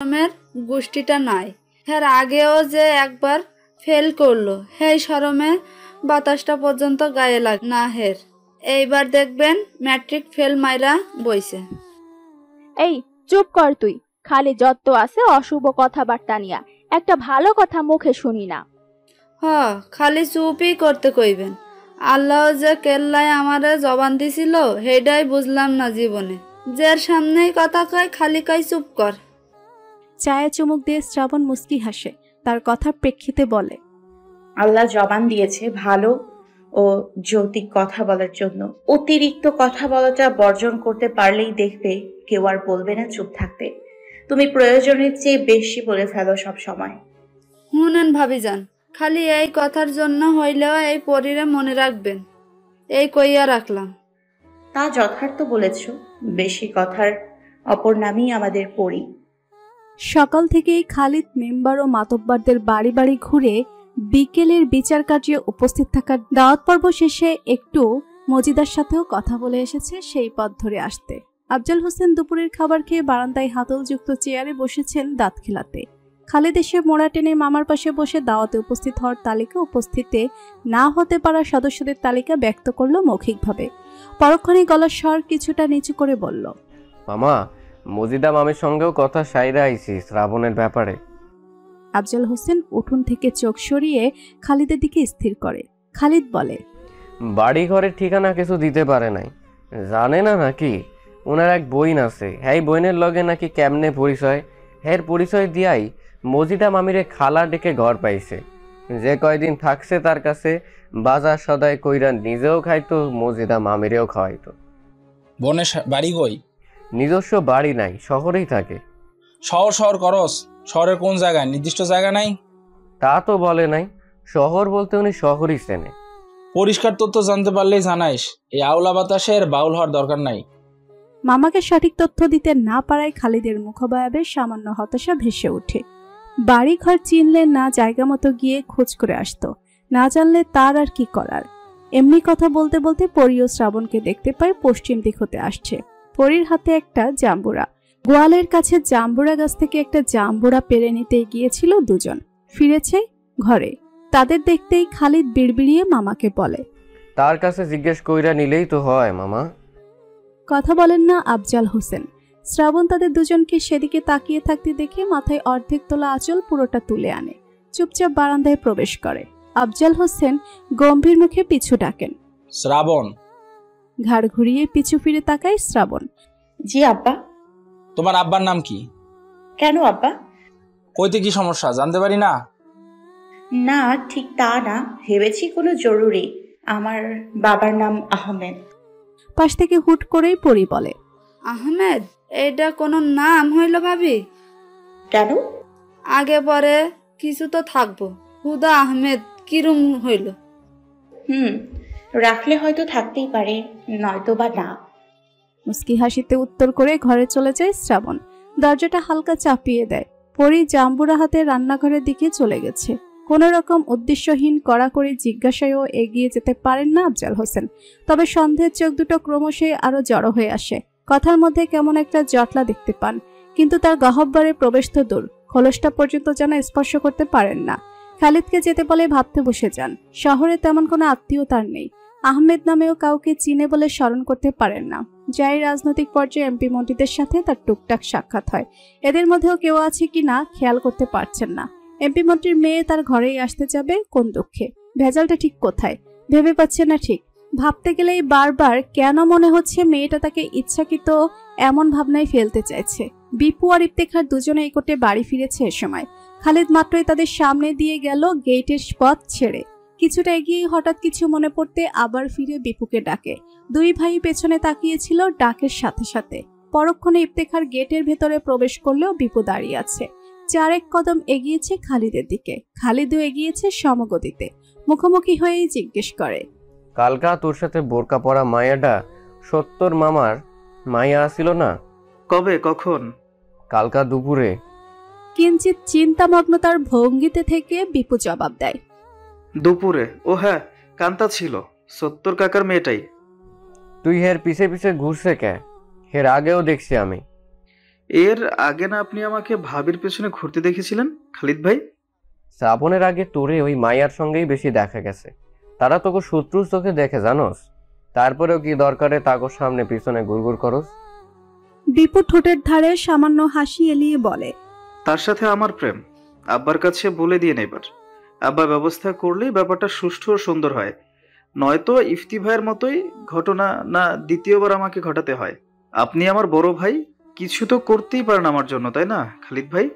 শরমের গোষ্ঠীটা নাই। এর আগেও যে একবার ফেল করলো, হেই শরমে বাতাসটা পর্যন্ত গায়ে লাগ না হের। এইবার দেখবেন ম্যাট্রিক ফেল মাইরা বইছে। এই চুপ কর তুই, খালি যত আছে অশুভ কথাবার্তা নিয়া, একটা ভালো কথা মুখে শুনি না। খালি চুপই করতে কইবেন। আল্লাহ যে কেল্লায় আমারে জবান দিছিল হেডাই বুঝলাম না জীবনে। যার সামনেই কথা কয় খালি কয় চুপ কর। চায়ে চুমুক দিয়ে শ্রাবণ মুস্কি হাসে, তার কথার প্রেক্ষিতে বলে, আল্লাহ জবান দিয়েছে ভালো ও যৌক্তিক কথা বলার জন্য। অতিরিক্ত কথা বলাটা বর্জন করতে পারলেই দেখবে কেউ আর বলবে না চুপ থাকতে। তুমি প্রয়োজনের চেয়ে বেশি বলে ফেলো সব সময়। শুনেন ভাবিজান, খালি এই কথার জন্য হইলেও এই পরীরে মনে রাখবেন, এই কইয়া রাখলাম। তা যথার্থ বলেছ, বেশি কথার অপর নামই আমাদের পরী। সকাল থেকেই খালিদ মেম্বার ও মাতব্বরদের বাড়ি বাড়ি ঘুরে বিকেলের বিচার কার্যে উপস্থিত থাকার দাওয়াত পর্ব শেষে একটু মজিদার সাথেও কথা বলে এসেছে সেই পথ ধরে আসতে। আফজাল হোসেন দুপুরের খাবার খেয়ে বারান্দায় হাতলযুক্ত চেয়ারে বসেছেন দাঁত খেলাতে। খালিদ এসে মোড়া টেনে মামার পাশে বসে দাওয়াতে উপস্থিত হওয়ার তালিকা, উপস্থিতে না হতে পারা সদস্যদের তালিকা ব্যক্ত করলো মৌখিকভাবে। পরক্ষণে গলার স্বর কিছুটা নিচু করে বলল, মামা, মজিদা মামির সঙ্গেও কথা সাইরা আইছি শ্রাবণের ব্যাপারে। আফজাল হোসেন উঠোন থেকে চোখ সরিয়ে খালিদের দিকে স্থির করে। খালিদ বলে, বাড়ি ঘরের ঠিকানা কিছু দিতে পারে নাই, জানে না নাকি? ওনার এক বইন আছে, হ্যাঁ বইনের লগে নাকি কেমনে পরিচয়, হ্যাঁ পরিচয় দিয়াই মজিদা মামিরে খালা ডেকে ঘর পাইছে। যে কয়দিন থাকছে তার কাছে বাজার সদাই কইরা নিজেও খাইতো, মজিদা মামিরেও খাওয়াইতো। বোনের বাড়ি কই? নিজস্ব বাড়ি নাই, শহরেই থাকে। শহর শহর করস, শহরের কোন জায়গায়? নির্দিষ্ট জায়গা নাই? তা তো বলে নাই, শহর বলতে উনি শহরই চেনে। পরিষ্কার তথ্য জানতে পারলেই জানাইস, এই আওলা বাতাসের বাউল হওয়ার দরকার নাই। মামাকে সঠিক তথ্য দিতে না পারায় খালিদের মুখবায়াবে সামান্য হতাশা ভেসে ওঠে। বাড়ি ঘর চিনলে না জায়গা মতো গিয়ে খোঁজ করে আসতো, না জানলে তার আর কি করার। এমনি কথা বলতে বলতে পরী ও শ্রাবণকে দেখতে পায় পশ্চিম দিক হতে আসছে। পরীর হাতে একটা জাম্বুরা। গোয়ালের কাছে জাম্বুরা গাছ থেকে একটা জাম্বুরা পেরে নিতে গিয়েছিল দুজন, ফিরেছে ঘরে। তাদের দেখতেই খালিদ বিড়বিড়িয়ে মামাকে বলে, তার কাছে জিজ্ঞেস কইরা নিলেই তো হয় মামা। কথা বলেন না আফজাল হোসেন। শ্রাবণ তাদের দুজনকে সেদিকে তাকিয়ে থাকতে দেখে মাথায় অর্ধেক তোলা আঁচল পুরোটা তুলে আনে, চুপচাপ বারান্দায় প্রবেশ করে। আফজাল হোসেন গম্ভীর মুখে পিছু ডাকেন, শ্রাবণ। ঘাড় ঘুরিয়ে পিছু ফিরে তাকায় শ্রাবণ। জি আব্বা। তোমার আব্বার নাম কি? কেন আব্বা? কইতে কি সমস্যা জানতে পারি না? না, ঠিক তা না, ভেবেছি কোনো জরুরি। আমার বাবার নাম আহমেদ। পাশ থেকে হুট করেই পরী বলে, আহমেদ? এইটা কোনো নাম হইল ভাবি? কেন? আগে পরে কিছু তো থাকবো, হুদা আহমেদ কিরম হইল? রাখলে হয়তো থাকতেই পারে, নয়তো বা না। মুস্কি হাসিতে উত্তর করে ঘরে চলে যায় শ্রাবণ। দরজাটা হালকা চাপিয়ে দেয়। পরী জাম্বুরা হাতে রান্নাঘরের দিকে চলে গেছে। কোন রকম উদ্দেশ্যহীন কড়াকড়ি জিজ্ঞাসায়ও এগিয়ে যেতে পারেন না আফজাল হোসেন। তবে সন্দেহের চোখ দুটো ক্রমশই আরো জড়ো হয়ে আসে। কথার মধ্যে কেমন একটা জটলা দেখতে পান, কিন্তু তার গহ্বরে প্রবেশ তো দূর, খোলসটা পর্যন্ত যেন স্পর্শ করতে পারেন না। খালিদকে যেতে বলে ভাবতে বসে যান। শহরে তেমন কোনো আত্মীয় তার নেই। আহমেদ নামেও কাউকে চিনে বলে স্মরণ করতে পারেন না। যাই রাজনৈতিক পর্যায়ে এমপি মন্ত্রীদের সাথে তার টুকটাক সাক্ষাৎ হয়, এদের মধ্যেও কেউ আছে কি না খেয়াল করতে পারছেন না। এমপি মন্ত্রীর মেয়ে তার ঘরেই আসতে যাবে কোন দুঃখে? ভেজালটা ঠিক কোথায় ভেবে পাচ্ছে না ঠিক। ভাবতে গেলেই বারবার কেন মনে হচ্ছে মেয়েটা তাকে ইচ্ছাকৃত এমন ভাবনায় ফেলতে চাইছে। বিপু আর ইফতেখার দুজনে এই কোটে বাড়ি ফিরেছে এ সময়। খালিদ মাত্রই তাদের সামনে দিয়ে গেল গেটের পথ ছেড়ে। কিছুটা এগিয়ে হঠাৎ কিছু মনে পড়তে আবার ফিরে বিপুকে ডাকে। দুই ভাই পেছনে তাকিয়েছিল ডাকের সাথে সাথে। পরক্ষণে ইফতেখার গেটের ভেতরে প্রবেশ করলেও বিপু দাঁড়িয়ে আছে। চারেক কদম এগিয়েছে খালিদের দিকে। খালিদও এগিয়েছে সমগতিতে। মুখোমুখি হয়েই জিজ্ঞেস করে, কালকা তোর সাথে বোরকা পরা মায়াটা সত্তর মামার মায়া আসিল না? কবে, কখন? কালকা দুপুরে। কিঞ্চিত চিন্তামগ্নতার ভঙ্গিতে থেকে বিপু জবাব দেয়, দুপুরে? ও হ্যাঁ, কান্তা ছিল, সত্তর কাকার মেয়েটাই। তুই হের পিছে পিছে ঘুরছে কে? হের আগেও দেখছি আমি। এর আগে না আপনি আমাকে ভাবির পেছনে ঘুরতে দেখেছিলেন খালিদ ভাই? শ্রাবণের আগে তোরে ওই মাইয়ার সঙ্গেই বেশি দেখা গেছে। তারা তোকে শত্রুর চোখে দেখে জানোস, তারপরেও কি দরকারে তাগোর সামনে পিছনে গুড়গুড় করস? দীপু ঠোঁটের ধারে সামান্য হাসি এলিয়ে বলে, তার সাথে আমার প্রেম আব্বার কাছে বলে দিয়ে নেবার। আব্বা ব্যবস্থা করলেই ব্যাপারটা সুষ্ঠু ও সুন্দর হয়, নয়তো ইফতি ভাইয়ের মতোই ঘটনা না দ্বিতীয়বার আমাকে ঘটাতে হয়। আপনি আমার বড় ভাই, কিছু তো করতেই পারেন আমার জন্য, তাই না খালিদ ভাই?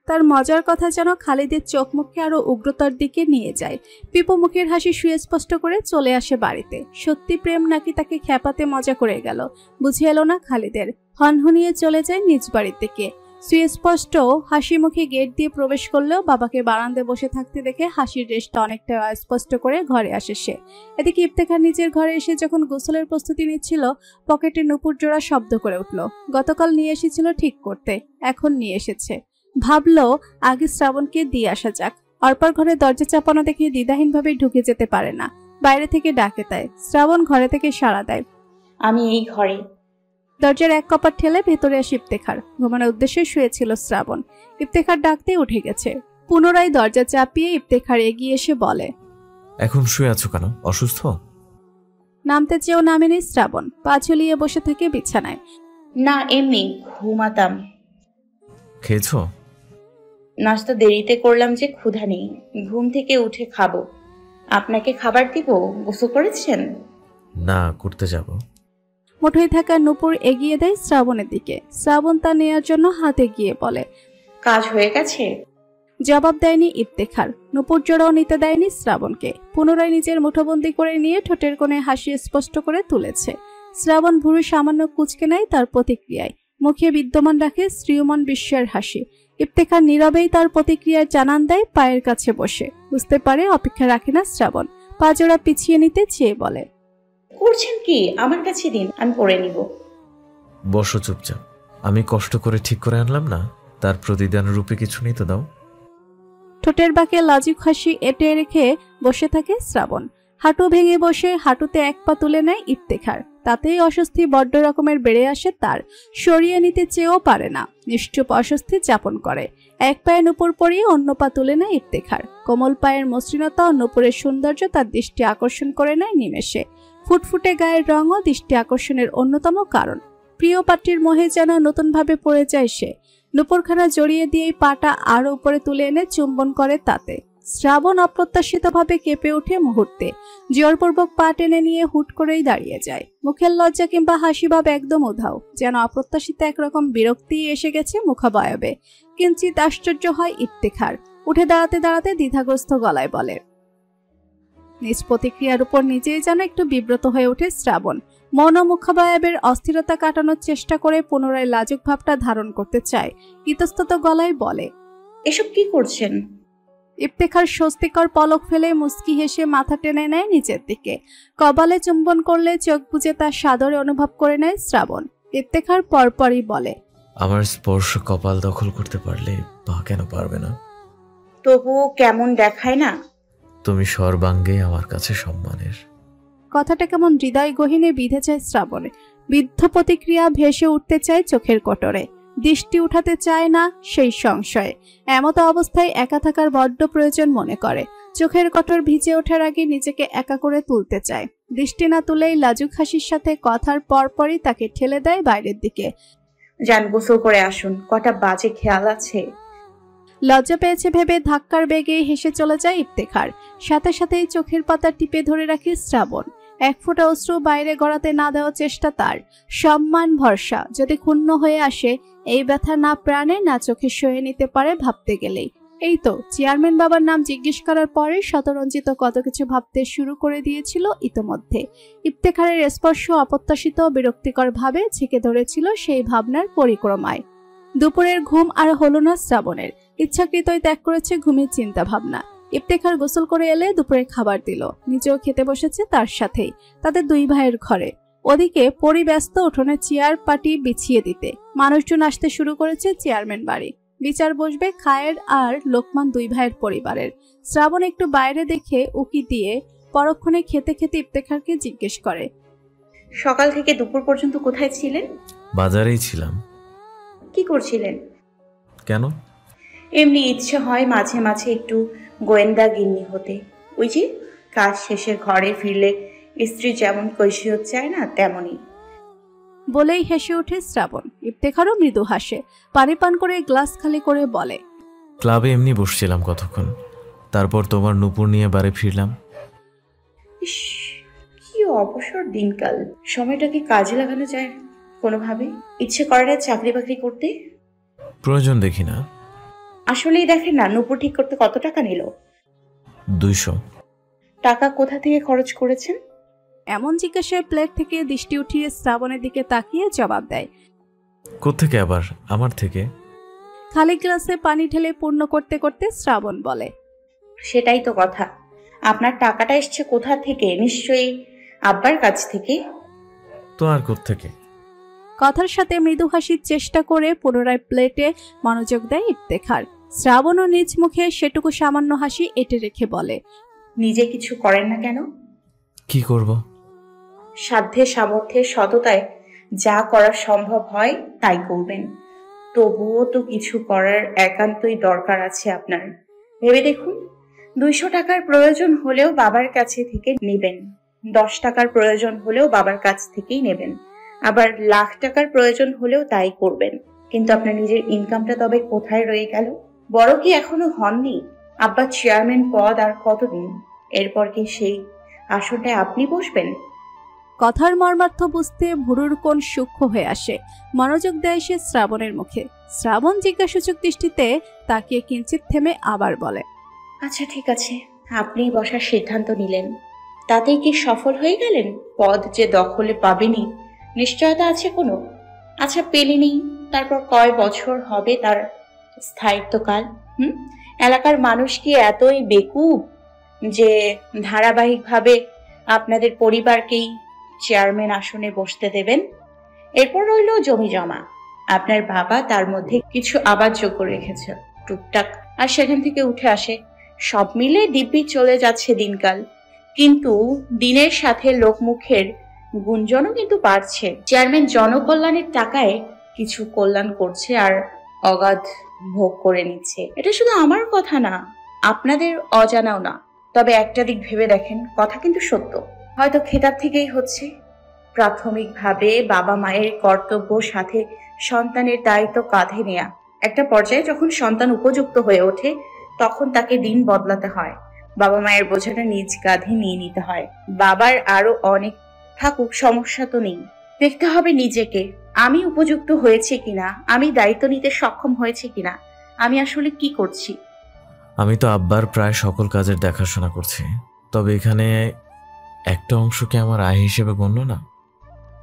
তার মজার কথা যেন খালিদের চোখ মুখে আরো উগ্রতার দিকে নিয়ে যায়। পিপু মুখের হাসি সুস্পষ্ট করে চলে আসে বাড়িতে। সত্যি প্রেম নাকি তাকে খ্যাপাতে মজা করে গেল বুঝে এলো না খালিদের। হনহনিয়ে চলে যায় নিজ বাড়ির দিকে। সুস্পষ্ট হাসি মুখে গেট দিয়ে প্রবেশ করলেও বাবাকে বারান্দায় বসে থাকতে দেখে হাসির রেশটা অনেকটা স্পষ্ট করে ঘরে আসে সে। এদিকে ইফতেখার নিজের ঘরে এসে যখন গোসলের প্রস্তুতি নিচ্ছিল, পকেটে নুপুর জোড়া শব্দ করে উঠল। গতকাল নিয়ে এসেছিল ঠিক করতে, এখন নিয়ে এসেছে। ভাবলো আগে শ্রাবণকে দিয়ে আসা যাক। অর্পার ঘরে দরজা চাপানো দেখে দ্বিধাহীনভাবে ঢুকে যেতে পারে না, বাইরে থেকে ডাকে দেয়। শ্রাবণ ঘরে থেকে সাড়া দেয়, আমি এই ঘরে। দরজার এক কপাট ঠেলে ভেতরে আসে ইফতেখার। ঘুমানোর উদ্দেশ্যে শুয়েছিল শ্রাবণ। ইফতেখার ডাকতে উঠে গেছে। পুনরায় দরজা চাপিয়ে ইফতেখার এগিয়ে এসে বলে, এখন শুয়ে আছো কেন? অসুস্থ? নামতে চেয়েও নামেনি শ্রাবণ। পা ঝুলিয়ে বসে থাকে বিছানায়। না, এমনি ঘুমাতাম। খেয়েছো? নাস্তা দেরিতে করলাম যে ক্ষুধা নেই, ঘুম থেকে উঠে খাবো। আপনাকে খাবার দিব? গোসল করেছেন? না, করতে যাব। মুঠোয় থাকা নুপুর এগিয়ে দেয় শ্রাবণের দিকে। শ্রাবণ তা নেয়ার জন্য হাতে গিয়ে বলে, কাজ হয়ে গেছে? জবাব দেয়নি ইফতেখার। নুপুর জোড়াও নিতে দেয়নি শ্রাবণকে। পুনরায় নিজের মুঠোবন্দি করে নিয়ে ঠোঁটের কোণে হাসি স্পষ্ট করে তুলেছে। শ্রাবণ ভুরু সামান্য কুঁচকে নেয় তার প্রতিক্রিয়ায়। মুখে বিদ্যমান রাখে শ্রীয়মান বিস্ময়ের হাসি। ইফতেখার নীরবেই তার প্রতিক্রিয়ার জানান দেয় পায়ের কাছে বসে। বুঝতে পারে অপেক্ষা রাখে না শ্রাবণ। পা জোড়া পিছিয়ে নিতে চেয়ে বলে, করছেন কি? আমার কাছে দিন, আমি পরে নিব। বসো চুপচাপ। আমি কষ্ট করে ঠিক করে আনলাম না, তার প্রতিদান রূপে কিছু নিতে দাও। ঠোঁটের বাঁকে লাজুক হাসি এঁটে রেখে বসে থাকে শ্রাবণ। হাঁটু ভেঙে বসে হাঁটুতে এক পা তুলে নেয় ইফতেখার। তাতেই অস্বস্তি বড্ড রকমের বেড়ে আসে তার। সরিয়ে নিতে চেয়েও পারে না, নিশ্চুপ অস্বস্তি যাপন করে। এক পায়ে নুপুর পরিয়ে অন্য পা তুলে নেয় ইফতেখার। কোমল পায়ের মসৃণতা ও নুপুরের সৌন্দর্য তার দৃষ্টি আকর্ষণ করে নেয় নিমেষে। ফুটফুটে গায়ের রঙও দৃষ্টি আকর্ষণের অন্যতম কারণ। প্রিয় পাটির মোহে যেন নতুনভাবে পড়ে যায় সে। নুপুরখানা জড়িয়ে দিয়েই পাটা আরো উপরে তুলে এনে চুম্বন করে তাতে। শ্রাবণ অপ্রত্যাশিতভাবে কেঁপে ওঠে মুহূর্তে। জোরপূর্বক পা টেনে নিয়ে হুট করেই দাঁড়িয়ে যায়। মুখের লজ্জা কিংবা হাসি ভাব একদম উধাও, যেন অপ্রত্যাশিত একরকম বিরক্তি এসে গেছে মুখাবয়বে। কিঞ্চিত আশ্চর্য হয় ইফতেখার। উঠে দাঁড়াতে দাঁড়াতে দ্বিধাগ্রস্ত গলায় বলে, নিজ প্রতিক্রিয়ার উপর নিজেই যেন একটু বিব্রত হয়ে ওঠে শ্রাবণ। মন ও মুখাবয়বের অস্থিরতা কাটানোর চেষ্টা করে পুনরায় লাজুক ভাবটা ধারণ করতে চায়। ইতস্তত গলায় বলে, এসব কি করছেন? ইফতেখার স্বস্তিকর পলক ফেলে মুচকি হেসে মাথা টেনে নেয় নিচের দিকে। কপালে চুম্বন করলে চোখ বুজে তার সাদরে অনুভব করে নেয় শ্রাবণ। ইফতেখার পরপরই বলে, আমার স্পর্শ কপাল দখল করতে পারলে পা কেন পারবে না? তবুও কেমন দেখায় না? তুমি সর্বাঙ্গে আমার কাছে সম্মানের। কথাটা কেমন হৃদয় গহীনে বিঁধে যায় শ্রাবণে। বিদ্ধ প্রতিক্রিয়া ভেসে উঠতে চায় চোখের কোটরে। দৃষ্টি উঠাতে চায় না সেই সংশয়ে। এমত অবস্থায় একা থাকার বড্ড প্রয়োজন মনে করে। চোখের কোটর ভিজে ওঠার আগে নিজেকে একা করে তুলতে চায়। দৃষ্টি না তুলেই লাজুক হাসির সাথে কথার পরপরই তাকে ঠেলে দেয় বাইরের দিকে। যান, গোসল করে আসুন। কটা বাজে খেয়াল আছে? লজ্জা পেয়েছে ভেবে ধাক্কার বেগে হেসে চলে যায় ইফতেখার। সাথে সাথেই চোখের পাতা টিপে ধরে রাখে শ্রাবণ। এক ফোঁটা অশ্রু বাইরে গড়াতে না দেওয়ার চেষ্টা তার। সম্মান ভরসা যদি ক্ষুণ্ণ হয়ে আসে, এই ব্যথা না প্রাণে না চোখে সয়ে নিতে পারে ভাবতে গেলেই। এই তো চেয়ারম্যান বাবার নাম জিজ্ঞেস করার পরে শতরঞ্জিত কত কিছু ভাবতে শুরু করে দিয়েছিল ইতোমধ্যে। ইফতেখারের স্পর্শ অপ্রত্যাশিত বিরক্তিকর ভাবে ঝেঁকে ধরেছিল সেই ভাবনার পরিক্রমায়। দুপুরের ঘুম আর হলো না শ্রাবণের। ইচ্ছাকৃতই ত্যাগ করেছে ঘুমের চিন্তা ভাবনা। ইফতেখার গোসল করে এলে দুপুরে খাবার দিল। নিজেও খেতে বসেছে তার সাথেই, তাদের দুই ভাইয়ের ঘরে। ওদিকে পরিব্যস্ত উঠোনে চেয়ার পাটি বিছিয়ে দিতে। মানুষজন আসতে শুরু করেছে চেয়ারম্যান বাড়ি। বিচার বসবে খায়ের আর লোকমান দুই ভাইয়ের পরিবারের। শ্রাবণ একটু বাইরে দেখে উকি দিয়ে পরক্ষণে খেতে খেতে ইফতেখারকে জিজ্ঞেস করে, সকাল থেকে দুপুর পর্যন্ত কোথায় ছিলেন? বাজারেই ছিলাম। কি করছিলেন? কেন? এমনি ইচ্ছে হয় মাঝে মাঝে একটু গোয়েন্দা গিন্নি হতে। ওই যে কাজ শেষে ঘরে ফিরলে স্ত্রী যেমন কৈফিয়ত চায় না, তেমনই। বলেই হেসে ওঠে শ্রাবণ। ইফতেখারও মৃদু হাসে, পানি পান করে গ্লাস খালি করে বলে, ক্লাবে এমনি বসছিলাম কতক্ষণ, তারপর তোমার নুপুর নিয়ে বাড়ি ফিরলাম। ইস, কি অবসর দিনকাল। সময়টাকে কাজে লাগানো যায় কোনোভাবে? ইচ্ছে করে না চাকরি বাকরি করতে? প্রয়োজন দেখি না। আসলেই দেখেন না, নুপুর ঠিক করতে কত টাকা নিল? 200। টাকা কোথা থেকে খরচ করেছেন? এমন জিজ্ঞাসায় প্লেট থেকে দৃষ্টি উঠিয়ে শ্রাবণের দিকে তাকিয়ে জবাব দেয়, কোত্থেকে আবার? আমার থেকে। খালি গ্লাসে পানি ঢেলে পূর্ণ করতে করতে শ্রাবণ বলে, সেটাই তো কথা। আপনার টাকাটা এসছে কোথা থেকে? নিশ্চয়ই আব্বার কাছ থেকে। তো আর কোত্থেকে? কথার সাথে মৃদু হাসির চেষ্টা করে পুনরায় প্লেটে মনোযোগ দেয় ইফতেখার। শ্রাবণও নিজ মুখে সেটুকু সামান্য হাসি এঁটে রেখে বলে, নিজে কিছু করেন না কেন? কি করব? সাধ্যে সামর্থ্যে সততায় যা করা সম্ভব হয় তাই করবেন। তবুও তো কিছু করার একান্তই দরকার আছে আপনার। ভেবে দেখুন, 200 টাকার প্রয়োজন হলেও বাবার কাছে থেকে নেবেন, 10 টাকার প্রয়োজন হলেও বাবার কাছ থেকেই নেবেন, আবার লাখ টাকার প্রয়োজন হলেও তাই করবেন। কিন্তু আপনার নিজের ইনকামটা তবে কোথায় রয়ে গেল? বড় কি এখনো হননি? আব্বা চেয়ারম্যান পদ আর কতদিন? এরপর কি সেই আসনটায় আপনি বসবেন? কথার মর্মার্থ বুঝতে ভুরুর কোণ সূক্ষ্ম হয়ে আসে। মনোযোগ দেয় সে শ্রাবণের মুখে। শ্রাবণ জিজ্ঞাসূচক দৃষ্টিতে তাকিয়ে কিঞ্চিত থেমে আবার বলে, আচ্ছা ঠিক আছে, আপনিই বসার সিদ্ধান্ত নিলেন, তাতেই কি সফল হয়ে গেলেন? পদ যে দখলে পাবেনি নিশ্চয়তা আছে কোনো? আচ্ছা পেলেনি, তারপর কয় বছর হবে তার স্থায়িত্বকাল? এলাকার মানুষ কি এতই বেকুব যে ধারাবাহিকভাবে আপনাদের পরিবারকেই চেয়ারম্যান আসনে বসতে দেবেন? এরপর রইল জমি জমা। আপনার বাবা তার মধ্যে কিছু আবাদ যোগ্য রেখেছে টুকটাক, আর সেখান থেকে উঠে আসে। সব মিলে দিব্যি চলে যাচ্ছে দিনকাল। কিন্তু দিনের সাথে লোকমুখের গুঞ্জনও কিন্তু বাড়ছে। চেয়ারম্যান জনকল্যাণের টাকায় কিছু কল্যাণ করছে আর অগাধ ভোগ করে নিচ্ছে। এটা শুধু আমার কথা না, আপনাদের অজানাও না। তবে একটা দিক ভেবে দেখেন, কথা কিন্তু সত্য। হয়তো খেতাব থেকেই হচ্ছে। প্রাথমিকভাবে বাবা মায়ের কর্তব্য, সাথে সন্তানের দায়িত্ব কাঁধে নেয়া। একটা পর্যায়ে যখন সন্তান উপযুক্ত হয়ে ওঠে তখন তাকে দিন বদলাতে হয়। বাবা মায়ের বোঝাটা নিজ কাঁধে নিয়ে নিতে হয়। বাবার আরো অনেক থাকুক, সমস্যা তো নেই। দেখতে হবে নিজেকে, আমি উপযুক্ত হয়েছে কিনা, আমি দায়িত্ব নিতে সক্ষম হয়েছে কিনা, আমি আসলে কি করছি। আমি তো আব্বার প্রায় সকল কাজের দেখাশোনা করছি, তবে এখানে একটা অংশকে আমার আয় হিসেবে গণ্য না।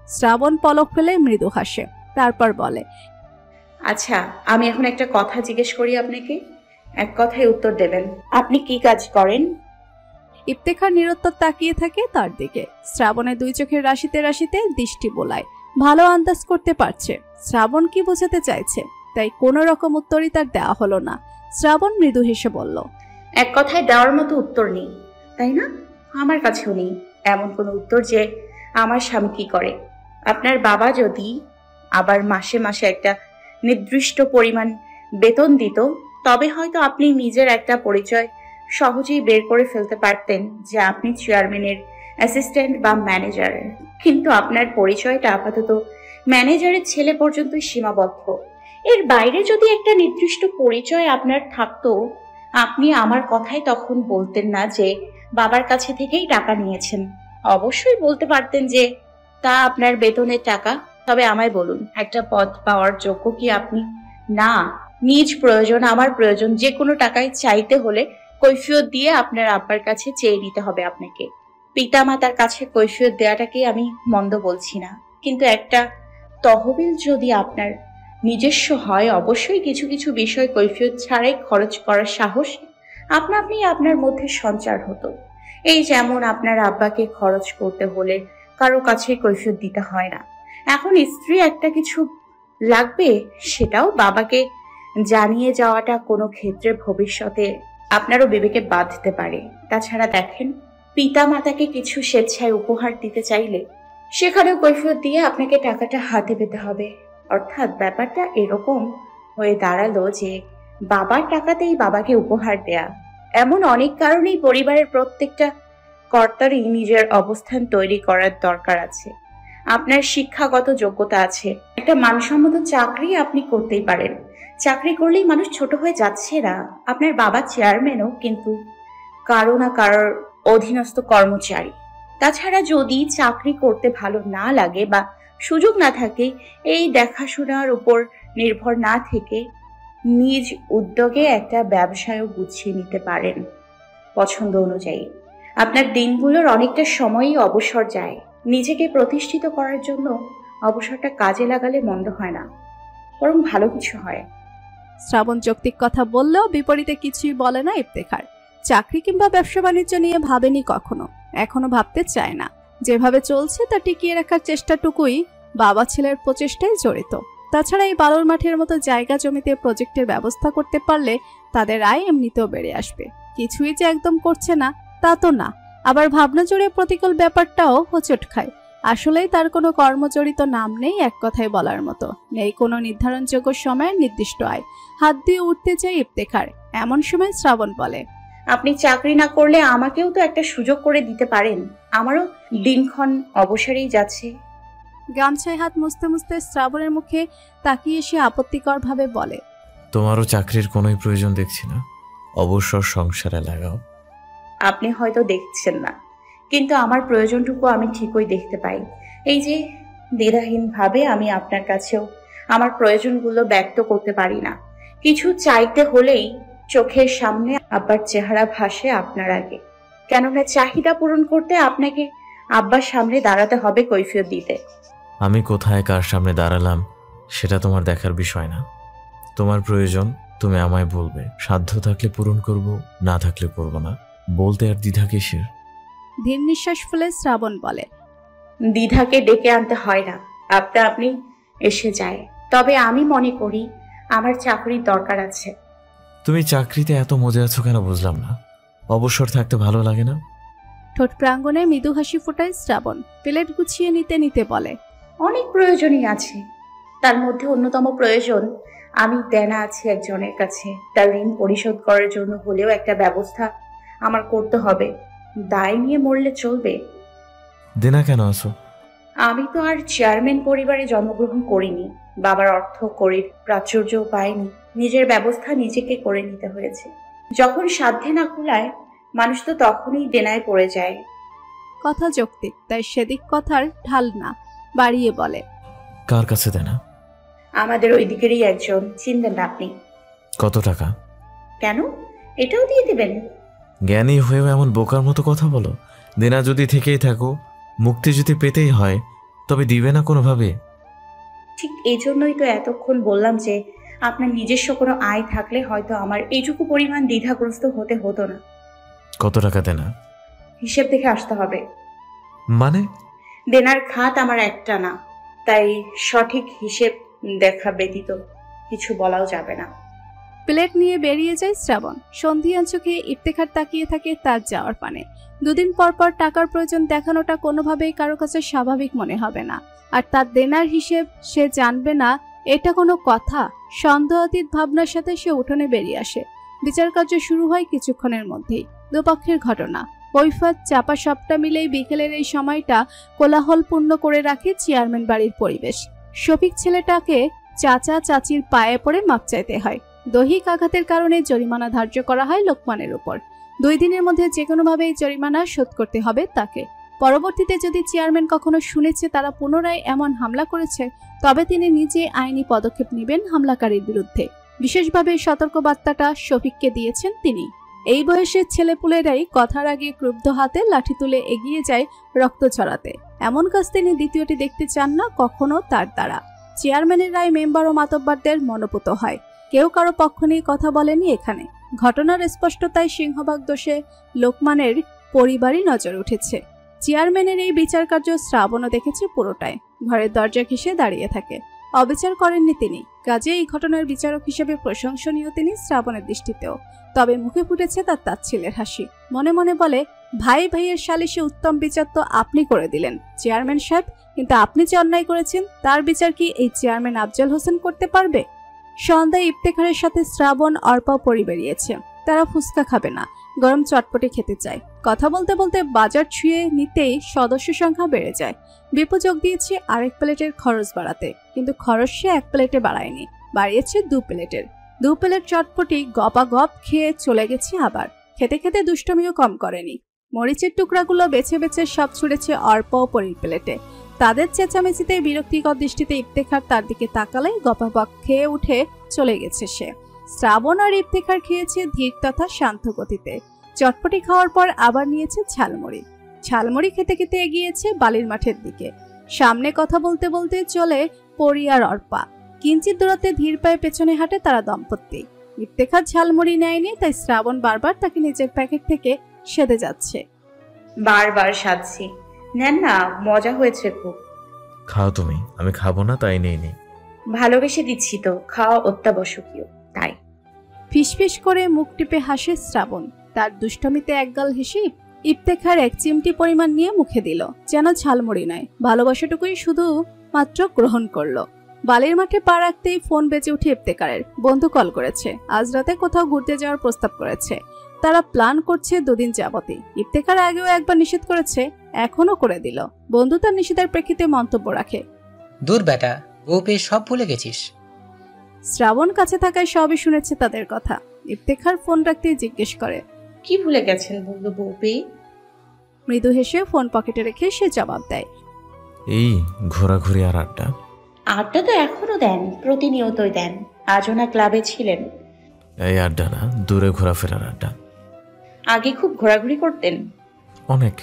শ্রাবণ পলক ফেলে মৃদু হাসে, তারপর বলে, আচ্ছা আমি এখন একটা কথা জিজ্ঞেস করি আপনাকে, এক কথায় উত্তর দেবেন। আপনি কি কাজ করেন? ইফতেখার নিরুত্তর তাকিয়ে থাকে তার দিকে। শ্রাবণের দুই চোখের রাশিতে রাশিতে দৃষ্টি বোলায়। ভালো আন্দাজ করতে পারছে শ্রাবণ কি বোঝাতে চাইছে, তাই কোনো রকম উত্তরই তার দেওয়া হলো না। শ্রাবণ মৃদু হেসে বলল, এক কথায় দেওয়ার মতো উত্তর নেই, তাই না? আমার কাছেও নেই এমন কোনো উত্তর যে আমার স্বামী কি করে। আপনার বাবা যদি আবার মাসে মাসে একটা নির্দিষ্ট পরিমাণ বেতন দিত, তবে হয়তো আপনি নিজের একটা পরিচয় সহজেই বের করে ফেলতে পারতেন যে আপনি চেয়ারম্যানের অ্যাসিস্ট্যান্ট বা ম্যানেজার। কিন্তু আপনার পরিচয়টা আপাতত ম্যানেজারের ছেলে পর্যন্তই সীমাবদ্ধ। এর বাইরে যদি একটা নির্দিষ্ট পরিচয় আপনার থাকতো, আপনি আমার কথাই তখন বলতেন না যে বাবার কাছে থেকেই টাকা নিয়েছেন। অবশ্যই বলতে পারতেন যে তা আপনার বেতনের টাকা। তবে আমায় বলুন, একটা পদ পাওয়ার যোগ্য কি আপনি? না। নিজ প্রয়োজন, আমার প্রয়োজন, যে কোনো টাকায় চাইতে হলে কৈফিয়ত দিয়ে আপনার আব্বার কাছে চেয়ে নিতে হবে আপনাকে। পিতা মাতার কাছে কৈফিয়ত দেওয়াটাকে আমি মন্দ বলছি না, কিন্তু একটা তহবিল যদি আপনার নিজস্ব হয়, অবশ্যই কিছু কিছু বিষয় কৈফিয়ত ছাড়াই খরচ করার সাহস আপনা আপনি আপনার মধ্যে সঞ্চার হতো। এই যেমন আপনার আব্বাকে খরচ করতে হলে কারো কাছে কৈফিয়ত দিতে হয় না। এখন স্ত্রী একটা কিছু লাগবে, সেটাও বাবাকে জানিয়ে যাওয়াটা কোনো ক্ষেত্রে ভবিষ্যতে আপনারও বিবেকে বাঁধতে পারে। তাছাড়া দেখেন, পিতা মাতাকে কিছু স্বেচ্ছায় উপহার দিতে চাইলে সেখানেও কৈফিয়ত দিয়ে আপনাকে টাকাটা হাতে পেতে হবে। অর্থাৎ ব্যাপারটা এরকম হয়ে দাঁড়ালো যে বাবার টাকাতেই বাবাকে উপহার দেয়া। এমন অনেক কারণেই পরিবারের প্রত্যেকটা কর্তারই নিজের অবস্থান তৈরি করার দরকার আছে। আপনার শিক্ষাগত যোগ্যতা আছে, একটা মানসম্মত চাকরি আপনি করতেই পারেন। চাকরি করলেই মানুষ ছোট হয়ে যাচ্ছে না। আপনার বাবা চেয়ারম্যানও কিন্তু কারো না কারোর অধীনস্থ কর্মচারী। তাছাড়া যদি চাকরি করতে ভালো না লাগে বা সুযোগ না থাকে, এই দেখাশোনার উপর নির্ভর না থেকে নিজ উদ্যোগে একটা ব্যবসায়ও গুছিয়ে নিতে পারেন পছন্দ অনুযায়ী। আপনার দিনগুলোর অনেকটা সময়ই অবসর যায়। নিজেকে প্রতিষ্ঠিত করার জন্য অবসরটা কাজে লাগালে মন্দ হয় না, বরং ভালো কিছু হয়। শ্রাবণ যৌক্তিক কথা বললেও বিপরীতে কিছুই বলে না ইফতেখার। চাকরি কিংবা ব্যবসা বাণিজ্য নিয়ে ভাবেনি কখনো, এখনো ভাবতে চায় না। যেভাবে চলছে তা টিকিয়ে রাখার চেষ্টাটুকুই বাবা ছেলের প্রচেষ্টায় জড়িত। তাছাড়া এই বালুর মাঠের মতো জায়গা জমিতে প্রজেক্টের ব্যবস্থা করতে পারলে তাদের আয় এমনিতেও বেড়ে আসবে। কিছুই যে একদম করছে না তা তো না, আবার ভাবনা জুড়ে প্রতিকূল ব্যাপারটাও হোঁচট খায়। আসলেই তার কোনো কর্মজড়িত নাম নেই, এক কথায় বলার মতো নেই কোনো নির্ধারণযোগ্য সময়ের নির্দিষ্ট আয়। হাত দিয়ে উঠতে চায় ইফতেখার। এমন সময় শ্রাবণ বলে, আপনি চাকরি না করলে আমাকেও তো একটা সুযোগ করে দিতে পারেন। আমারও দিনক্ষণ অবসরেই যাচ্ছে। গামছায় হাত মুছতে মুছতে শ্রাবণের মুখে তাকিয়ে সে আপত্তিকর ভাবে বলে, তোমারও চাকরির কোনোই প্রয়োজন দেখছি না, অবসর সংসারে লাগাও। আপনি হয়তো দেখছেন না, কিন্তু আমার প্রয়োজনটুকু আমি ঠিকই দেখতে পাই। এই যে দ্বিধাহীনভাবে আমি আপনার কাছেও আমার প্রয়োজনগুলো ব্যক্ত করতে পারি না। কিছু চাইতে হলেই চোখের সামনে আব্বার চেহারা ভাসে আপনার আগে। কেননা চাহিদা পূরণ করতে আপনাকে আব্বার সামনে দাঁড়াতে হবে কৈফিয়ত দিতে। আমি কোথায় কার সামনে দাঁড়ালাম সেটা তোমার দেখার বিষয় না। তোমার প্রয়োজন তুমি আমায় বলবে, সাধ্য থাকলে পূরণ করব, না থাকলে করব না। বলতে আর দ্বিধা কিসের? ধীর নিঃশ্বাস ফেলে শ্রাবণ বলে, দ্বিধাকে ডেকে আনতে হয় না, আপনি এসে যায়। তবে আমি মনে করি আমার চাকরির দরকার আছে। তুমি চাকরিতে এত মজা আছো কেন বুঝলাম না। অবসর থাকতে ভালো লাগে না? ঠোঁট প্রাঙ্গণে মৃদু হাসি ফোটায় শ্রাবণ। প্লেট গুছিয়ে নিতে নিতে বলে, অনেক প্রয়োজনই আছে। তার মধ্যে অন্যতম প্রয়োজন, আমি দেনা আছি একজনের কাছে। তার ঋণ পরিশোধ করার জন্য হলেও একটা ব্যবস্থা আমার করতে হবে। দায় নিয়ে মরলে চলবে? দেনা কেন আছো? আমি তো আর চেয়ারম্যান পরিবারে জন্মগ্রহণ করিনি। বাবার অর্থ করির প্রাচুর্যও পাইনি। নিজের ব্যবস্থা নিজেকে করে নিতে হয়েছে। যখন সাধ্যে না কুলায় মানুষ তো তখনই দেনায় পড়ে যায়। কথা যৌক্তিক, তাই সেদিক কথার ঢাল না বাড়িয়ে বলে, কার কাছে দেনা? আমাদের ওই দিকেরই একজন, চিনবেন না আপনি? কত টাকা? কেন, এটাও দিয়ে দেবেন? জ্ঞানী হয়েও এমন বোকার মতো কথা বলো। দেনা যদি থেকেই থাকো, মুক্তি যদি পেতেই হয়, তবে দিবে না কোনোভাবে? ঠিক এই জন্যই তো এতক্ষণ বললাম যে আপনার নিজস্ব কোনো আয় থাকলে হয়তো আমার এইটুকু পরিমাণ দ্বিধাগ্রস্ত হতে হতো না। কত টাকা দেনা? হিসেব দেখে আসতে হবে। মানে? দেনার খাত আমার একটা না, তাই সঠিক হিসেব দেখা ব্যতীত কিছু বলাও যাবে না। প্লেট নিয়ে বেরিয়ে যায় শ্রাবণ। সন্ধিয়ান চোখে ইফতেখার তাকিয়ে থাকে তার যাওয়ার পানে। দুদিন পর পর টাকার প্রয়োজন দেখানোটা কোনোভাবেই কারো কাছে স্বাভাবিক মনে হবে না। আর তার দেনার হিসেব সে জানবে না, এটা কোনো কথা? সন্দেহাতীত ভাবনার সাথে সে উঠোনে বেরিয়ে আসে। বিচার কার্য শুরু হয় কিছুক্ষণের মধ্যেই। দুপক্ষের ঘটনা, কৈফিয়ত, চাপা সবটা মিলেই বিকেলের এই সময়টা কোলাহলপূর্ণ করে রাখে চেয়ারম্যান বাড়ির পরিবেশ। শফিক ছেলেটাকে চাচা চাচির পায়ে পড়ে মাপ চাইতে হয়। দৈহিক আঘাতের কারণে জরিমানা ধার্য করা হয় লোকমানের উপর। 2 দিনের মধ্যে যে কোনোভাবে এই জরিমানা শোধ করতে হবে তাকে। পরবর্তীতে যদি চেয়ারম্যান কখনো শুনেছে তারা পুনরায় এমন হামলা করেছে, তবে তিনি নিজে আইনি পদক্ষেপ নেবেন হামলাকারীর বিরুদ্ধে। বিশেষভাবে সতর্ক বার্তাটা শফিককে দিয়েছেন তিনি। এই বয়সের ছেলেপুলেরাই কথার আগে ক্রুব্ধ হাতে লাঠি তুলে এগিয়ে যায় রক্ত ছড়াতে। এমন কাজ তিনি দ্বিতীয়টি দেখতে চান না কখনো তার দ্বারা। চেয়ারম্যানের রায় মেম্বার ও মাতব্বরদের মনোপুত হয়। কেউ কারো পক্ষ নিয়ে কথা বলেনি এখানে। ঘটনার স্পষ্টতায় সিংহভাগ দোষে লোকমানের পরিবারই নজর উঠেছে। চেয়ারম্যানের এই বিচার কার্য শ্রাবণও দেখেছে পুরোটাই। ঘরের দরজা ঘেঁষে দাঁড়িয়ে থাকে। অবিচার করেননি তিনি, কাজে এই ঘটনার বিচারক হিসেবে প্রশংসনীয় তিনি শ্রাবণের দৃষ্টিতেও। তবে মুখে ফুটেছে তার তাচ্ছিলের হাসি। মনে মনে বলে, ভাই ভাইয়ের সালিশে উত্তম বিচার তো আপনি করে দিলেন চেয়ারম্যান সাহেব, কিন্তু আপনি যে অন্যায় করেছেন তার বিচার কি এই চেয়ারম্যান আফজাল হোসেন করতে পারবে? সন্ধ্যায় ইফতেখারের সাথে শ্রাবণ, অর্পা পরি বেরিয়েছে। তারা ফুচকা খাবে না, গরম চটপটি খেতে চায়। কথা বলতে বলতে বাজার ছুঁয়ে নিতেই সদস্য সংখ্যা বেড়ে যায়। বিপু যোগ দিয়েছে আরেক প্লেটের খরচ বাড়াতে, কিন্তু খরচ সে এক প্লেটে বাড়ায়নি, বাড়িয়েছে 2 প্লেটের। 2 প্লেট চটপটি গপাগপ খেয়ে চলে গেছে। আবার খেতে খেতে দুষ্টমিও কম করেনি। মরিচের টুকরাগুলো বেছে বেছে সব ছুঁড়েছে অর্পা ও পরির প্লেটে। তাদের চেঁচামেচিতে বিরক্তিকর দৃষ্টিতে ইফতেখার তার দিকে তাকালে গপাগপ খেয়ে উঠে চলে গেছে সে। শ্রাবণ আর ইফতেখার খেয়েছে ধীর তথা শান্ত গতিতে। চটপটি খাওয়ার পর আবার নিয়েছে ঝালমুড়ি। ঝালমুড়ি খেতে খেতে এগিয়েছে বালির মাঠের দিকে। সামনে কথা বলতে বলতে চলে পরি আর অর্পা। কিঞ্চিত দূরত্বে ধীর পায়ে পেছনে হাঁটে তারা দম্পতি। ইফতেখার ঝালমুড়ি নেয়নি, তাই শ্রাবণ বারবার তাকে নিজের প্যাকেট থেকে সেদে যাচ্ছে। বারবার সাজছি, নেন না, মজা হয়েছে খুব। খাও তুমি, আমি খাবো না তাই নেই। ভালোবেসে দিচ্ছি তো, খাওয়া অত্যাবশ্যকীয় তাই। ফিসফিস করে মুখ টিপে হাসে শ্রাবণ। তার দুষ্টমিতে একগাল হেসে ইফতেখার 1 চিমটি পরিমাণ নিয়ে মুখে দিল, যেন ঝালমুড়ি নয়, ভালোবাসাটুকুই শুধু মাত্র গ্রহণ করলো। বালির মাঠে পা রাখতেই ফোন বেজে উঠে ইফতেখারের। বন্ধু কল করেছে, আজ রাতে কোথাও ঘুরতে যাওয়ার প্রস্তাব করেছে। তারা প্ল্যান করছে 2 দিন যাবতই। ইফতেখার আগেও একবার নিষেধ করেছে, এখনো করে দিল। বন্ধু তার নিষেধের প্রেক্ষিতে মন্তব্য রাখে, দূর বেটা, বউ পেয়ে সব ভুলে গেছিস। শ্রাবণ কাছে থাকায় সবই শুনেছে তাদের কথা। ইফতেখার ফোন রাখতেই জিজ্ঞেস করে, কি ভুলে গেছেন বললো বউ পেয়ে? মৃদু হেসে ফোন পকেটে রেখে সে জবাব দেয়, এই ঘোরাঘুরি আর আড্ডা। আড্ডা তো এখনো দেন, প্রতিনিয়তই দেন। আজও না ক্লাবে ছিলেন। এই আড্ডা না, দূরে ঘোরাফেরার আড্ডা। আগে খুব ঘোরাঘুরি করতেন? অনেক।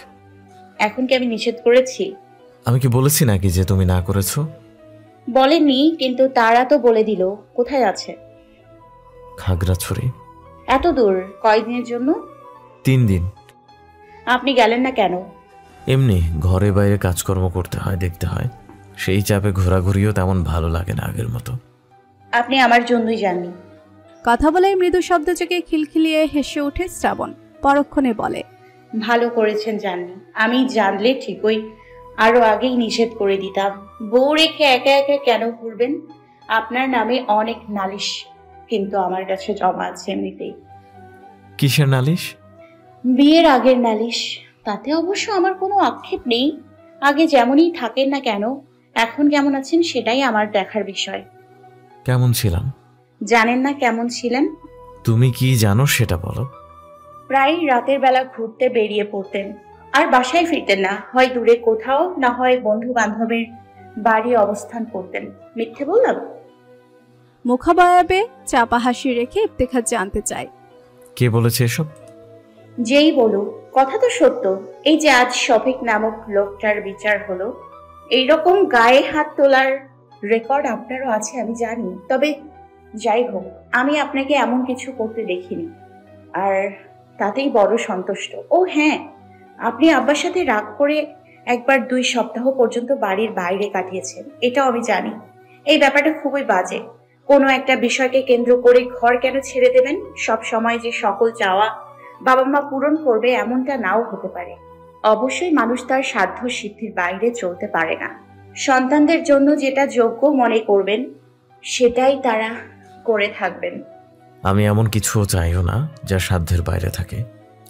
এখন কি আমি নিষেধ করেছি? আমি কি বলেছি নাকি যে তুমি না করেছো? বলেননি, কিন্তু তারা তো বলে দিল। কোথায় আছে? খাগড়াছড়ি। এত দূর? কয়দিনের জন্য? 3 দিন। আপনি গেলেন না কেন? এমনি ঘরে বাইরে কাজকর্ম করতে হয়, দেখতে হয়, সেই চাপে ঘোরাঘুরিও তেমন ভালো লাগে না আগের মতো। আপনি আমার জন্যই যাননি। কথা বলে মৃদু শব্দ থেকে খিলখিলিয়ে হেসে ওঠে শ্রাবণ। পরক্ষণে বলে, ভালো করেছেন যাননি। আমি জানলে ঠিকই আরো আগেই নিষেধ করে দিতাম। বউ রেখে একা একা কেন ঘুরবেন? আপনার নামে অনেক নালিশ কিন্তু আমার কাছে জমা আছে এমনিতেই। কিসের নালিশ? বিয়ের আগের নালিশ। তাতে অবশ্য আমার কোনো আক্ষেপ নেই। আগে যেমনই থাকেন না কেন, এখন কেমন আছেন সেটাই আমার দেখার বিষয়। কেমন ছিলাম? জানেন না কেমন ছিলেন? তুমি কি জানো সেটা বলো। প্রায় রাতের বেলা ঘুরতে বেরিয়ে পড়তেন, আর বাসায় ফিরতেন না। হয় দূরে কোথাও, না হয় বন্ধু বান্ধবের বাড়ি অবস্থান করতেন। মিথ্যে বললাম? মুখাবয়বে চাপা হাসি রেখে ইফতেখার জানতে চায়, কে বলেছে এসব? যেই বলুক, কথা তো সত্য। এই যে আজ শফিক নামক লোকটার বিচার হলো, এইরকম গায়ে হাত তোলার রেকর্ড আপনারও আছে আমি জানি। তবে যাই হোক, আমি আপনাকে এমন কিছু করতে দেখিনি, আর তাতেই বড় সন্তুষ্ট। ও হ্যাঁ, আপনি আব্বার সাথে রাগ করে একবার 2 সপ্তাহ পর্যন্ত বাড়ির বাইরে কাটিয়েছেন, এটাও আমি জানি। এই ব্যাপারটা খুবই বাজে। কোনো একটা বিষয়কে কেন্দ্র করে ঘর কেন ছেড়ে দেবেন? সব সময় যে সকল চাওয়া বাবা মা পূরণ করবে এমনটা নাও হতে পারে। অবশ্যই মানুষ তার সাধ্য সিদ্ধির বাইরে চলতে পারে না। সন্তানদের জন্য যেটা যোগ্য মনে করবেন সেটাই তারা করে থাকবেন। আমি এমন কিছুও চাইও না যা সাধ্যের বাইরে থাকে,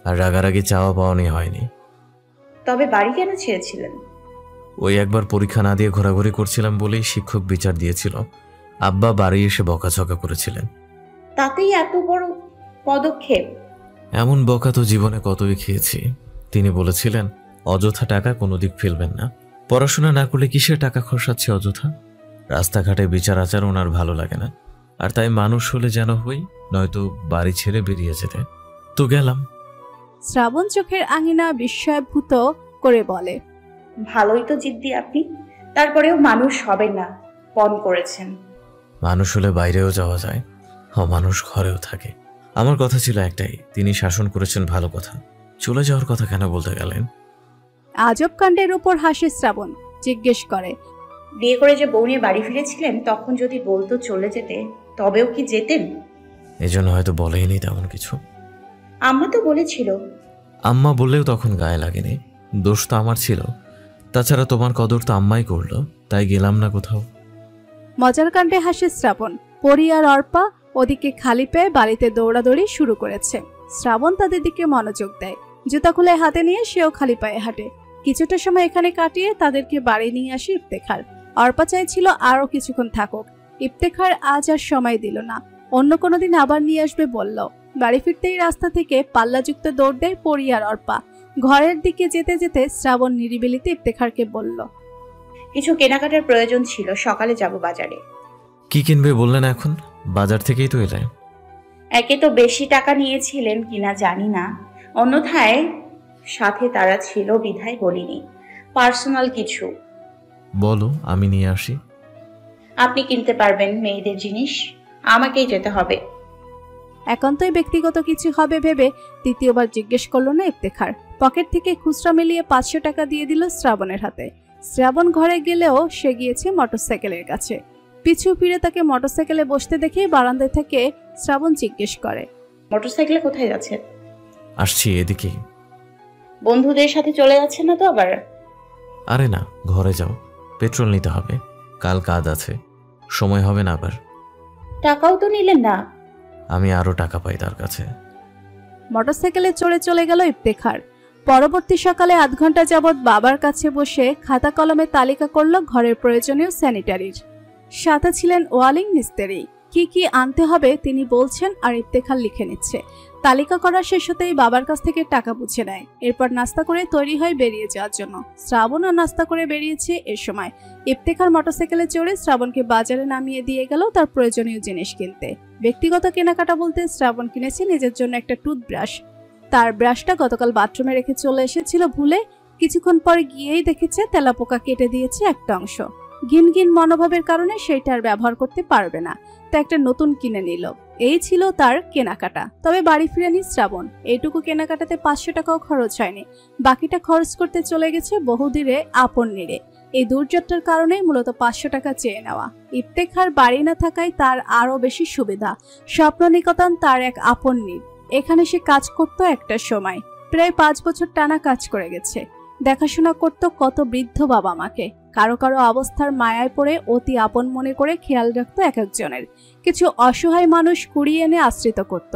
আর রাগারাগি চাওয়া পাওয়া নিয়ে হয়নি। তবে বাড়ি কেন ছেড়েছিলেন? ওই একবার পরীক্ষা না দিয়ে ঘোরাঘুরি করছিলাম বলেই শিক্ষক বিচার দিয়েছিল। আব্বা বাড়ি এসে বকাঝকা করেছিলেন। তাতেই এত বড় পদক্ষেপ? এমন বকা তো জীবনে কতই খেয়েছি। তিনি বলেছিলেন অযথা টাকা কোনো দিক ফেলবেন না, পড়াশোনা না করলে কিসের টাকা খরচাচ্ছে অযথা। রাস্তাঘাটে বিচার আচার ওনার ভালো লাগে না, আর তাই মানুষ হলে যেন হই, নয়তো বাড়ি ছেড়ে বেরিয়ে যেতে। তো গেলাম। শ্রাবণ চোখের আঙিনা বিস্ময়ভূত করে বলে, ভালোই তো জিদ্দি আপনি। তারপরেও মানুষ হবেন না, পণ করেছেন। মানুষ হলে বাইরেও যাওয়া যায়, অমানুষ ঘরেও থাকে। আমার কথা ছিল একটাই, তিনি শাসন করেছেন ভালো কথা, চলে যাওয়ার কথা কেন বলতে গেলেন? আজব কাণ্ডের উপর হাসে শ্রাবণ। জিজ্ঞেস করে, বিয়ে করে যে বউ নিয়ে বাড়ি ফিরেছিলেন, তখন যদি বলতো চলে যেতে, তবেও কি যেতেন? এজন্য হয়তো বলেইনি তেমন কিছু। আম্মা তো বলেছিল, আম্মা বললেও তখন গায়ে লাগেনি। দোষ তো আমার ছিল। তাছাড়া তোমার কদর তো আম্মাই করলো, তাই গেলাম না কোথাও। মজার কাণ্ডে হাসে শ্রাবণ। পরি আর অর্পা ওদিকে খালি পেয়ে বাড়িতে দৌড়াদৌড়ি শুরু করেছে। শ্রাবণ তাদের দিকে মনোযোগ দেয়। জুতা খুলে হাতে নিয়ে সেও খালি পায়ে হাঁটে। কিছুটা সময় এখানে কাটিয়ে তাদেরকে বাড়ি নিয়ে আসে ইফতেখার। অর্পা চাইছিল আরো কিছুক্ষণ থাকুক। ইফতেখার আজ আর সময় দিল না। অন্য কোনো দিন আবার নিয়ে আসবে বলল। বাড়ি ফিরতেই রাস্তা থেকে পাল্লাযুক্ত দৌড় দেয় পরি আর অর্পা। ঘরের দিকে যেতে যেতে শ্রাবণ নিরিবিলিতে ইফতেখারকে বলল, কিছু কেনাকাটার প্রয়োজন ছিল, সকালে যাব বাজারে। কি কিনবে বললেন এখন? বাজার থেকেই তো এলে। একে তো বেশি টাকা নিয়েছিলেন কিনা জানি না, অন্যথায় সাথে তারা ছিল বিধায় বলিনি। পার্সোনাল কিছু। বলো, আমি নিয়ে আসি। আপনি কিনতে পারবেন মেয়েদের জিনিস, আমাকেই যেতে হবে। একান্তই ব্যক্তিগত কিছু হবে ভেবে দ্বিতীয়বার জিজ্ঞেস করলো না ইফতেখার। পকেট থেকে খুচরা মিলিয়ে 500 টাকা দিয়ে দিল শ্রাবণের হাতে। শ্রাবণ ঘরে গেলেও সে গিয়েছে মোটরসাইকেলের কাছে। পিছু ফিরে তাকে মোটরসাইকেলে বসতে দেখে বারান্দায় থেকে শ্রাবণ জিজ্ঞেস করে, মোটরসাইকেলে কোথায় যাচ্ছেন? আসছি এদিকেই। বন্ধুদের সাথে চলে যাচ্ছেন না তো আবার? আরে না, ঘরে যাও, পেট্রোল নিতে হবে, কাল কাজ আছে, সময় হবে না আবার। টাকাও তো নিলেন না। আমি আরো টাকা পাই তার কাছে। মোটরসাইকেলে চলে গেল ইফতেখার। পরবর্তী সকালে 8 ঘন্টা যাবৎ বাবার কাছে বসে খাতা কলমে তালিকা করলো ঘরের প্রয়োজনীয় স্যানিটারির। সাথে ছিলেন ওয়ালিং মিস্ত্রি। কি কি আনতে হবে তিনি বলছেন আর ইফতেখার লিখে নিচ্ছে। তালিকা করা শেষ হতেই বাবার কাছ থেকে টাকা বুঝে নেয়। এরপর নাস্তা করে তৈরি হয় বেরিয়ে যাওয়ার জন্য। শ্রাবণও নাস্তা করে বেরিয়েছে। এর সময় ইফতেখার মোটরসাইকেলে চড়ে শ্রাবণকে বাজারে নামিয়ে দিয়ে গেল তার প্রয়োজনীয় জিনিস কিনতে। ব্যক্তিগত কেনাকাটা বলতে শ্রাবণ কিনেছে নিজের জন্য একটা টুথব্রাশ। তার ব্রাশটা গতকাল বাথরুমে রেখে চলে এসেছিল ভুলে। কিছুক্ষণ পরে গিয়েই দেখেছে তেলাপোকা কেটে দিয়েছে একটা অংশ। ঘিন মনোভাবের কারণে সেটা আর ব্যবহার করতে পারবে না, তা একটা নতুন কিনে নিল। এই ছিল তার কেনাকাটা। তবে বাড়ি ফিরেনি শ্রাবণ। এইটুকু কেনাকাটাতে 500 টাকাও খরচ হয়নি। বাকিটা খরচ করতে চলে গেছে বহুদূরে আপন নিরে। এই দূরযাত্রার কারণে মূলত 500 টাকা চেয়ে নেওয়া। ইফতেখার বাড়ি না থাকায় তার আরো বেশি সুবিধা। স্বপ্ন নিকেতন তার এক আপন নির। এখানে সে কাজ করত একটা সময়। প্রায় 5 বছর টানা কাজ করে গেছে। দেখাশোনা করত কত বৃদ্ধ বাবা মাকে। কারো অবস্থার মায়ায় পড়ে অতি আপন মনে করে খেয়াল রাখত এক একজনের। কিছু অসহায় মানুষ কুড়িয়ে এনে আশ্রিত করত।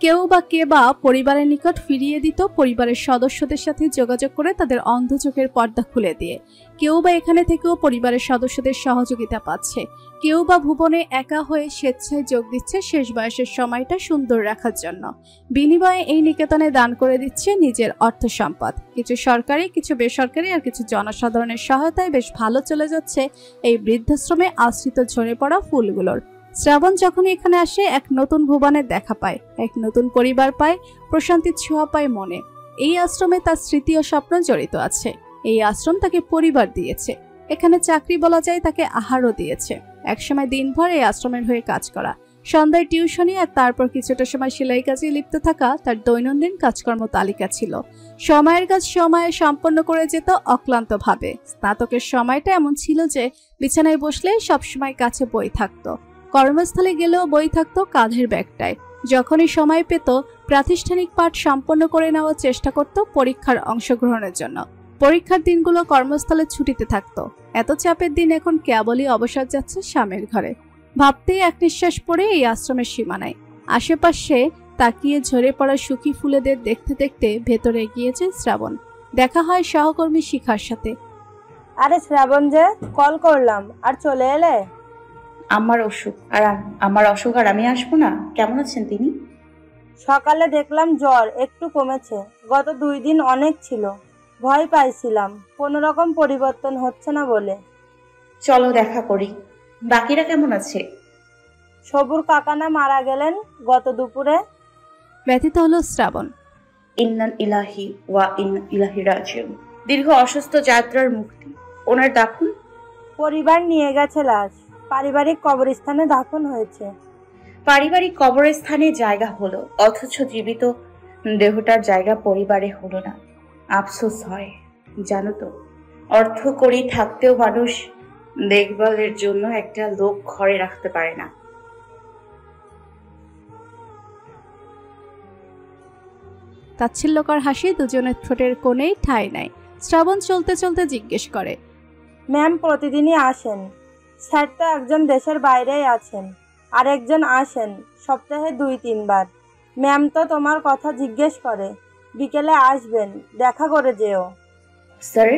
কেউ বা কে বা পরিবারের নিকট ফিরিয়ে দিত পরিবারের সদস্যদের সাথে যোগাযোগ করে তাদের অন্ধ চোখের পর্দা খুলে দিয়ে। কেউ বা এখানে থেকেও পরিবারের সদস্যদের সহযোগিতা পাচ্ছে। কেউ বা ভুবনে একা হয়ে স্বেচ্ছায় যোগ দিচ্ছে শেষ বয়সের সময়টা সুন্দর রাখার জন্য। বিনিময়ে এই নিকেতনে দান করে দিচ্ছে নিজের অর্থ সম্পদ। কিছু সরকারি, কিছু বেসরকারি আর কিছু জনসাধারণের সহায়তায় বেশ ভালো চলে যাচ্ছে এই বৃদ্ধাশ্রমে আশ্রিত ঝরে পড়া ফুলগুলোর। শ্রাবণ যখনই এখানে আসে এক নতুন ভুবনের দেখা পায়, এক নতুন পরিবার পায়, প্রশান্তির ছোঁয়া পায় মনে। এই আশ্রমে তার স্মৃতি ও স্বপ্ন জড়িত আছে। এই আশ্রম তাকে পরিবার দিয়েছে। এখানে চাকরি বলা যায়, তাকে আহারও দিয়েছে। একসময় দিনভর এই আশ্রমের হয়ে কাজ করা, সন্ধ্যায় টিউশনি আর তারপর কিছুটা সময় সেলাই কাজে লিপ্ত থাকা তার দৈনন্দিন কাজকর্ম তালিকা ছিল। সময়ের কাজ সময়ে সম্পন্ন করে যেত অক্লান্ত ভাবে। স্নাতকের সময়টা এমন ছিল যে বিছানায় বসলে সবসময় কাছে বই থাকতো। কর্মস্থলে গেলেও বই থাকতো কাঁধের ব্যাগটায়। যখনই সময় পেত প্রাতিষ্ঠানিক পাঠ সম্পন্ন করে নেওয়ার চেষ্টা করত পরীক্ষার অংশগ্রহণের জন্য। পরীক্ষার দিনগুলো কর্মস্থলে ছুটিতে থাকতো। এত চাপের দিন এখন কেবলই অবসর যাচ্ছে স্বামীর ঘরে। ভাবতেই এক নিঃশ্বাস পড়ে এই আশ্রমের সীমানায় আশেপাশে তাকিয়ে ঝরে পড়া সুখী ফুলেদের দেখতে দেখতে ভেতরে গিয়েছে শ্রাবণ। দেখা হয় সহকর্মী শিখার সাথে। আরে শ্রাবণ যে, কল করলাম আর চলে এলে? আমার অসুখ আর আমি আসবো না। কেমন আছেন তিনি? সকালে দেখলাম জ্বর একটু কমেছে। গত 2 দিন অনেক ছিল, ভয় পাইছিলাম কোনো রকম পরিবর্তন হচ্ছে না বলে। চলো দেখা করি। বাকিরা কেমন আছে? সবুর কাকানা মারা গেলেন গত দুপুরে। ব্যথিত হলো শ্রাবণ। ইন্নান ইলাহি ওয়া ইন্না ইলাহি রাজিউন। দীর্ঘ অসুস্থ যাত্রার মুক্তি। ওনার দাফন? পরিবার নিয়ে গেছে লাশ। পারিবারিক কবরস্থানে দাফন হয়েছে। পারিবারিক কবরস্থানে জায়গা হলো, অথচ জীবিত দেহটার জায়গা পরিবারে হলো না। আফসোস হয় জানো তো। অর্থ করি থাকতেও মানুষ দেখভালের জন্য একটা লোক ঘরে রাখতে পারে না। তাচ্ছিল্যকর হাসি দুজনের ঠোঁটের কোণেই ঠাঁই নেয়। শ্রাবণ চলতে চলতে জিজ্ঞেস করে, ম্যাম প্রতিদিনই আসেন? স্যার তো একজন দেশের বাইরেই আছেন, আর একজন আসেন সপ্তাহে 2-3 বার। ম্যাম তো তোমার কথা জিজ্ঞেস করে, বিকেলে আসবেন, দেখা করে যেও। স্যার,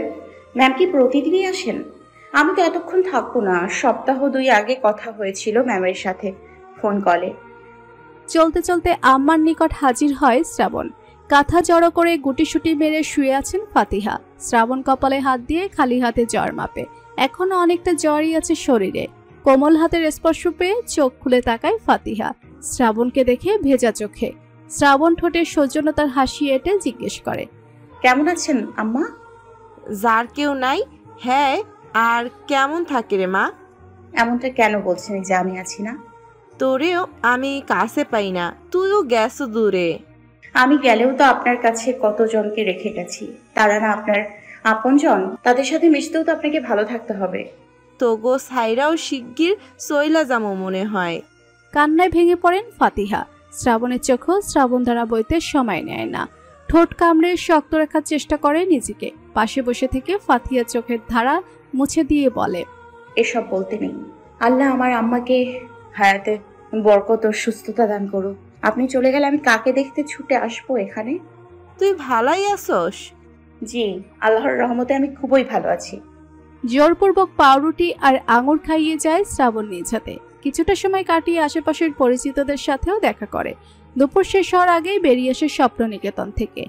ম্যাম কি প্রতিদিনই আসেন? আমি তো এতক্ষণ থাকবো না। সপ্তাহ 2 আগে কথা হয়েছিল ম্যামের সাথে ফোন কলে। চলতে চলতে আম্মার নিকট হাজির হয় শ্রাবণ। কাঁথা জড়ো করে গুটিসুটি মেরে শুয়ে আছেন ফাতিহা। শ্রাবণ কপালে হাত দিয়ে খালি হাতে জ্বর মাপে। এখনো অনেকটা জ্বরই আছে শরীরে। কোমল হাতের স্পর্শ পেয়ে চোখ খুলে তাকায় ফাতিহা শ্রাবণকে দেখে ভেজা চোখে। শ্রাবণ ঠোঁটে সৌজন্যতার হাসি এঁটে জিজ্ঞেস করে, কেমন আছেন আম্মা? যার কেউ নাই, হ্যাঁ, আর কেমন থাকে রে মা? এমনটা কেন বলছেন যে আমি আছি না? তোরেও আমি কাছে পাই না, তুইও গেছো দূরে। আমি গেলেও তো আপনার কাছে কতজনকে রেখে গেছি, তারা না আপনার আপনজন? তাদের সাথে মিশতেও তো আপনাকে ভালো থাকতে হবে। তোগো সাইরাও শিগগির সইলা যামো মনে হয়। কান্নায় ভেঙে পড়েন ফাতিহা। শ্রাবণের চোখও শ্রাবণ ধারা বইতে সময় নেয় না। ঠোঁট কামড়ে শক্ত রাখার চেষ্টা করে নিজেকে। পাশে বসে থেকে ফাতিহা চোখের ধারা মুছে দিয়ে বলে, এসব বলতে নেই। আল্লাহ আমার আম্মাকে হায়াতে বরকত ও সুস্থতা দান করুক। আপনি চলে গেলে আমি কাকে দেখতে ছুটে আসবো এখানে? তুই ভালোই আছোস? জি, আল্লাহর রহমতে আমি খুবই ভালো আছি। জোরপূর্বক পাউরুটি আর আঙুর খাইয়ে যায় শ্রাবণ নিজ হাতে। কিছুটা সময় কাটিয়ে আশেপাশের পরিচিতদের সাথেও দেখা করে। দুপুর শেষ হওয়ার আগেই বেরিয়ে আসে স্বপ্ননিকেতন থেকে।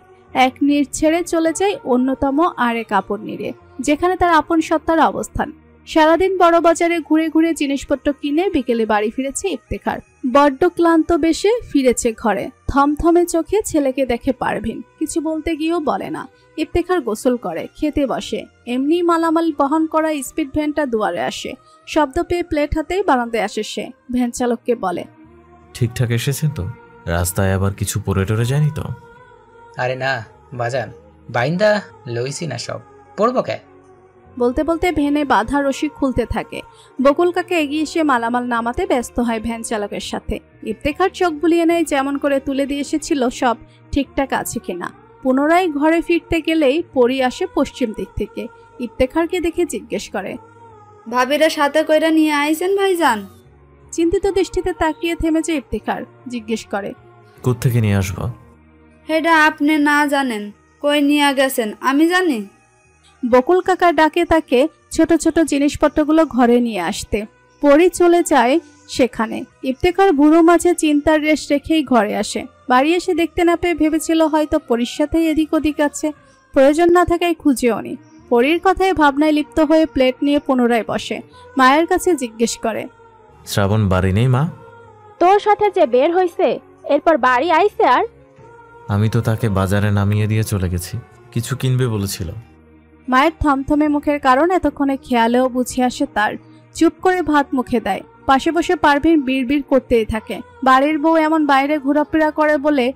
এক নীড় ছেড়ে চলে যায় অন্যতম আরেক আপন নীড়ে, যেখানে তার আপন সত্তার অবস্থান। সারাদিন বড় বাজারে ঘুরে ঘুরে জিনিসপত্র কিনে বিকেলে বাড়ি ফিরেছে ইফতেখার। বড্ড ক্লান্ত বেশে ফিরেছে ঘরে। থমথমে চোখে ছেলেকে দেখে পারভিন। কিছু বলতে গিয়েও বলে না। ইফতেখার গোসল করে, খেতে বসে। এমনি মালামাল বহন করা স্পিড ভ্যানটা দুয়ারে আসে। শব্দ পেয়ে প্লেট হাতেই বারান্দায় আসে সে। ভ্যান চালককে বলে, ঠিকঠাক এসেছেন তো? রাস্তায় আবার কিছু পড়ে টরে যায়নি তো? আরে না বাজান, বাইন্দা লইছি না, সব পড়বো কে? বলতে বলতে ভ্যানে বাধা রশি খুলতে থাকে। বকুল কাকা এগিয়ে এসে মালামাল নামাতে ব্যস্ত হয় ভ্যান চালকের সাথে। ইফতেখার চোখ বুলিয়ে নেয় যেমন করে তুলে দিয়ে এসেছিল সব ঠিকঠাক আছে কিনা। পুনরায় ঘরে ফিরতে গেলেই পরি আসে পশ্চিম দিক থেকে। ইফতেখারকে দেখে জিজ্ঞেস করে, ভাবিরা সাথে কইরা নিয়ে আইছেন ভাইজান? চিন্তিত দৃষ্টিতে তাকিয়ে থেমেছে ইফতেখার। জিজ্ঞেস করে, কোত্থেকে নিয়ে আসবো? হেডা আপনি না জানেন, কই নিয়ে গেছেন আমি জানি। বকুল কাকার ডাকে তাকে ছোট ছোট জিনিসপত্রগুলো ঘরে নিয়ে আসতে। পরি চলে যায় সেখানে। ইফতেখার বুড়ো মাঝে চিন্তার রেশ রেখেই ঘরে আসে। বাড়ি এসে দেখতে না পেয়ে ভেবেছিল হয়তো পরির সাথেই এদিক ওদিক আছে, প্রয়োজন না থাকায় খুঁজেও নি। পরির কথায় ভাবনায় লিপ্ত হয়ে প্লেট নিয়ে পুনরায় বসে। মায়ের কাছে জিজ্ঞেস করে, শ্রাবণ বাড়ি নেই মা? তোর সাথে যে বের হইছে এরপর বাড়ি আইছে? আর আমি তো তাকে বাজারে নামিয়ে দিয়ে চলে গেছি, কিছু কিনবে বলেছিল। মায়ের থমথমে মুখের কারণ এতক্ষণে খেয়ালেও বুঝে আসে তার। চুপ করে ভাত মুখে দেয়। পাশে বসে পারভিন বিড়বিড় করতেই থাকে। বাড়ির বউ এমন বাইরে ঘোরাফেরা করে বলে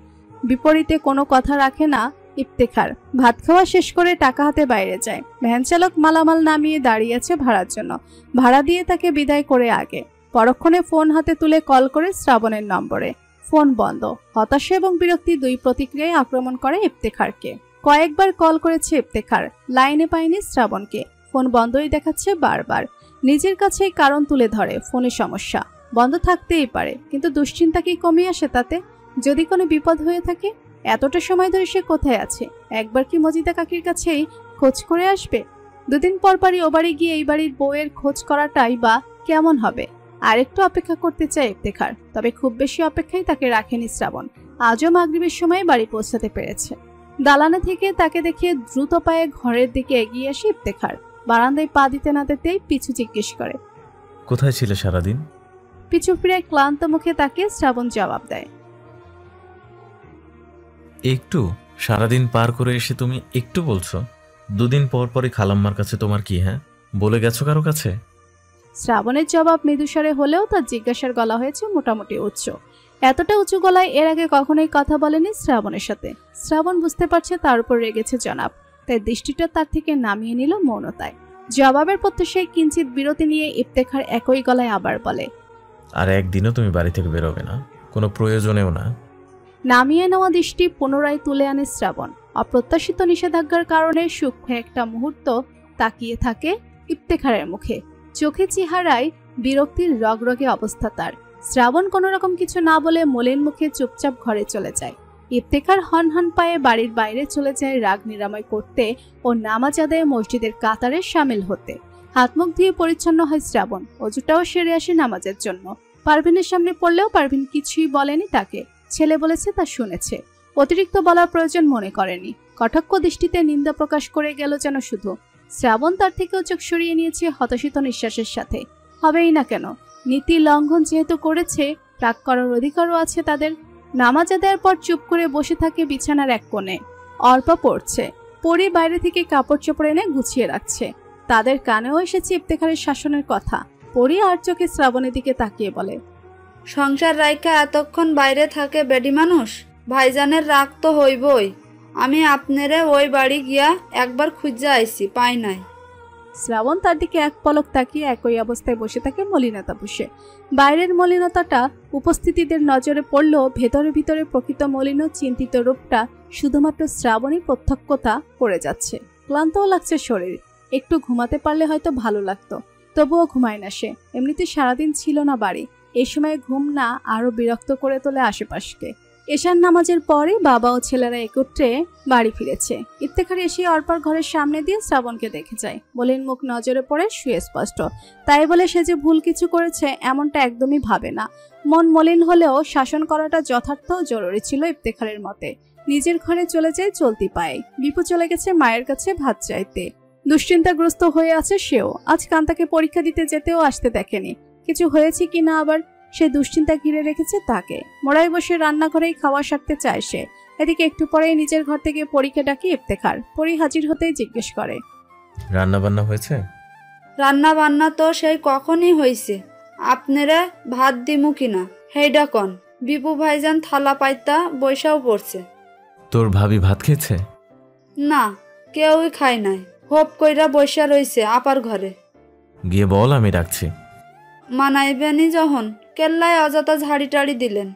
বিপরীতে কোনো কথা রাখে না ইফতেখার। ভাত খাওয়া শেষ করে টাকা হাতে বাইরে যায়। ভ্যান চালক মালামাল নামিয়ে দাঁড়িয়ে আছে ভাড়ার জন্য। ভাড়া দিয়ে তাকে বিদায় করে আগে। পরক্ষণে ফোন হাতে তুলে কল করে শ্রাবণের নম্বরে। ফোন বন্ধ। হতাশা এবং বিরক্তি দুই প্রতিক্রিয়ায় আক্রমণ করে ইফতেখারকে। কয়েকবার কল করেছে ইফতেখার, লাইনে পায়নি শ্রাবণকে। ফোন বন্ধই দেখাচ্ছে বারবার। নিজের কাছেই কারণ তুলে ধরে, ফোনে সমস্যা। বন্ধ থাকতেই পারে, কিন্তু দুশ্চিন্তা কি কমে আসে তাতে? যদি কোনো বিপদ হয়ে থাকে? এতটা সময় ধরে সে কোথায় আছে? একবার কি মজিদা কাকির কাছেই খোঁজ করে আসবে? দুদিন পর পরই ও বাড়ি গিয়ে এই বাড়ির বউয়ের খোঁজ করাটাই বা কেমন হবে? আরেকটু অপেক্ষা করতে চায় ইফতেখার, তবে খুব বেশি অপেক্ষাই তাকে রাখেনি শ্রাবণ। আজও মাগরিবের সময় বাড়ি পৌঁছাতে পেরেছে। দালানে থেকে তাকে দেখে দ্রুত পায়ে ঘরের দিকে এগিয়ে আসে ইফতেখার। বারান্দায় পা দিতে না দিতেই পিছু জিজ্ঞেস করে, কোথায় ছিলে সারাদিন? পিছু ফিরে ক্লান্ত মুখে তাকে শ্রাবণ জবাব দেয়, একটু। সারাদিন পার করে এসে তুমি একটু বলছো? দুদিন পর পরই খালাম্মার কাছে তোমার কি? হ্যাঁ, বলে গেছো কারো কাছে? শ্রাবণের জবাব মৃদুস্বরে হলেও তার জিজ্ঞাসার গলা হয়েছে মোটামুটি উচ্চ। এতটা উঁচু গলায় এর আগে কখনোই কথা বলেনি শ্রাবণের সাথে। শ্রাবণ বুঝতে পারছে তার উপর রেগেছে জনাব, তাই দৃষ্টিটা তার থেকে নামিয়ে নিল মৌনতায়। জবাবের প্রত্যাশায় কিঞ্চিত বিরতি নিয়ে ইফতেখার একই গলায় আবার বলে, আর একদিনও তুমি বাড়ি থেকে বেরোবে না, কোনো প্রয়োজনেও না। নামিয়ে নেওয়া দৃষ্টি পুনরায় তুলে আনে শ্রাবণ। অপ্রত্যাশিত নিষেধাজ্ঞার কারণে সূক্ষ্ম একটা মুহূর্ত তাকিয়ে থাকে ইফতেখারের মুখে। চোখে চেহারায় বিরক্তির রগরগে অবস্থা তার। শ্রাবণ কোনো রকম কিছু না বলে মলিন মুখে চুপচাপ ঘরে চলে যায়। ইফতেখার হনহন পায়ে বাড়ির বাইরে চলে যায় রাগ নিরাময় করতে ও নামাজ আদায়ে মসজিদের কাতারে সামিল হতে। হাত মুখ ধুয়ে পরিচ্ছন্ন হয় শ্রাবণ। অজুটাও সেরে আসে নামাজের জন্য। পারভিনের সামনে পড়লেও পারভিন কিছুই বলেনি তাকে। ছেলে বলেছে তা শুনেছে, অতিরিক্ত বলার প্রয়োজন মনে করেনি। কটাক্ষ দৃষ্টিতে নিন্দা প্রকাশ করে গেল যেন শুধু। শ্রাবণ তার থেকেও চোখ সরিয়ে নিয়েছে হতাশিত নিঃশ্বাসের সাথে। হবেই না কেন, নীতি লঙ্ঘন যেহেতু করেছে, রাগ করার অধিকারও আছে তাদের। নামাজ আদায়ের পর চুপ করে বসে থাকে বিছানার এক কোণে। অর্পা পড়ছে। পরি বাইরে থেকে কাপড় চোপড় এনে গুছিয়ে রাখছে। তাদের কানেও এসেছে ইফতেখারের শাসনের কথা। পরি আর চোখে শ্রাবণের দিকে তাকিয়ে বলে, সংসার রাইকা এতক্ষণ বাইরে থাকে বেডি মানুষ, ভাইজানের রাগ তো হইবই। আমি আপনারে ওই বাড়ি গিয়া একবার খুঁজে আইছি, পাই নাই। শ্রাবণ তার দিকে এক পলক তাকিয়ে একই অবস্থায় বসে থাকে মলিনতা বসে। বাইরের মলিনতাটা উপস্থিতিদের নজরে পড়লেও ভেতরে ভিতরে প্রকৃত মলিন চিন্তিত রূপটা শুধুমাত্র শ্রাবণী প্রত্যক্ষতা করে যাচ্ছে। ক্লান্তও লাগছে শরীর। একটু ঘুমাতে পারলে হয়তো ভালো লাগতো, তবুও ঘুমায় না সে। এমনিতে সারাদিন ছিল না বাড়ি। এই সময় ঘুম না আরো বিরক্ত করে তোলে আশেপাশকে। এশার নামাজের পরে বাবা ও ছেলেরা একত্রে বাড়ি ফিরেছে। ইফতেখার এসে অর্পার ঘরের সামনে দিয়ে শ্রাবণকে দেখে যায়। মলিন মুখ নজরে পড়ে সুস্পষ্ট। তাই বলে সে যে ভুল কিছু করেছে এমনটা একদমই ভাবে না। মন মলিন হলেও শাসন করাটা যথার্থ জরুরি ছিল ইফতেখারের মতে। নিজের ঘরে চলে যায় চলতি পায়ে। বিপু চলে গেছে মায়ের কাছে ভাত চাইতে। দুশ্চিন্তাগ্রস্ত হয়ে আছে সেও। আজ কান্তাকে পরীক্ষা দিতে যেতেও আসতে দেখেনি। কিছু হয়েছে কিনা আবার সে দুশ্চিন্তা ঘিরে রেখেছে তাকে। মোড়ায় বসে রান্নাঘরেই খাওয়া সারতে চায় সে। এদিকে একটু পরেই নিজের ঘর থেকে পরীকে ডাকি ইফতেখার। পরি হাজির হতেই জিজ্ঞেস করে, রান্না বান্না হয়েছে? রান্না বান্না তো সেই কখনই হইছে, আপনারা ভাত দিমু কিনা হেইডা কন। বিপু ভাইজান থালা পাইতা বৈশাও পড়ছে। তোর ভাবি ভাত খেয়েছে? না, কেউই খায় নাই। হোপ কইরা বৈশা রইছে আপার ঘরে। গিয়ে বল আমি ডাকছি। মানাইবেনি যখন কেল্লায় অযথা ঝাড়ি টাড়ি দিলেন।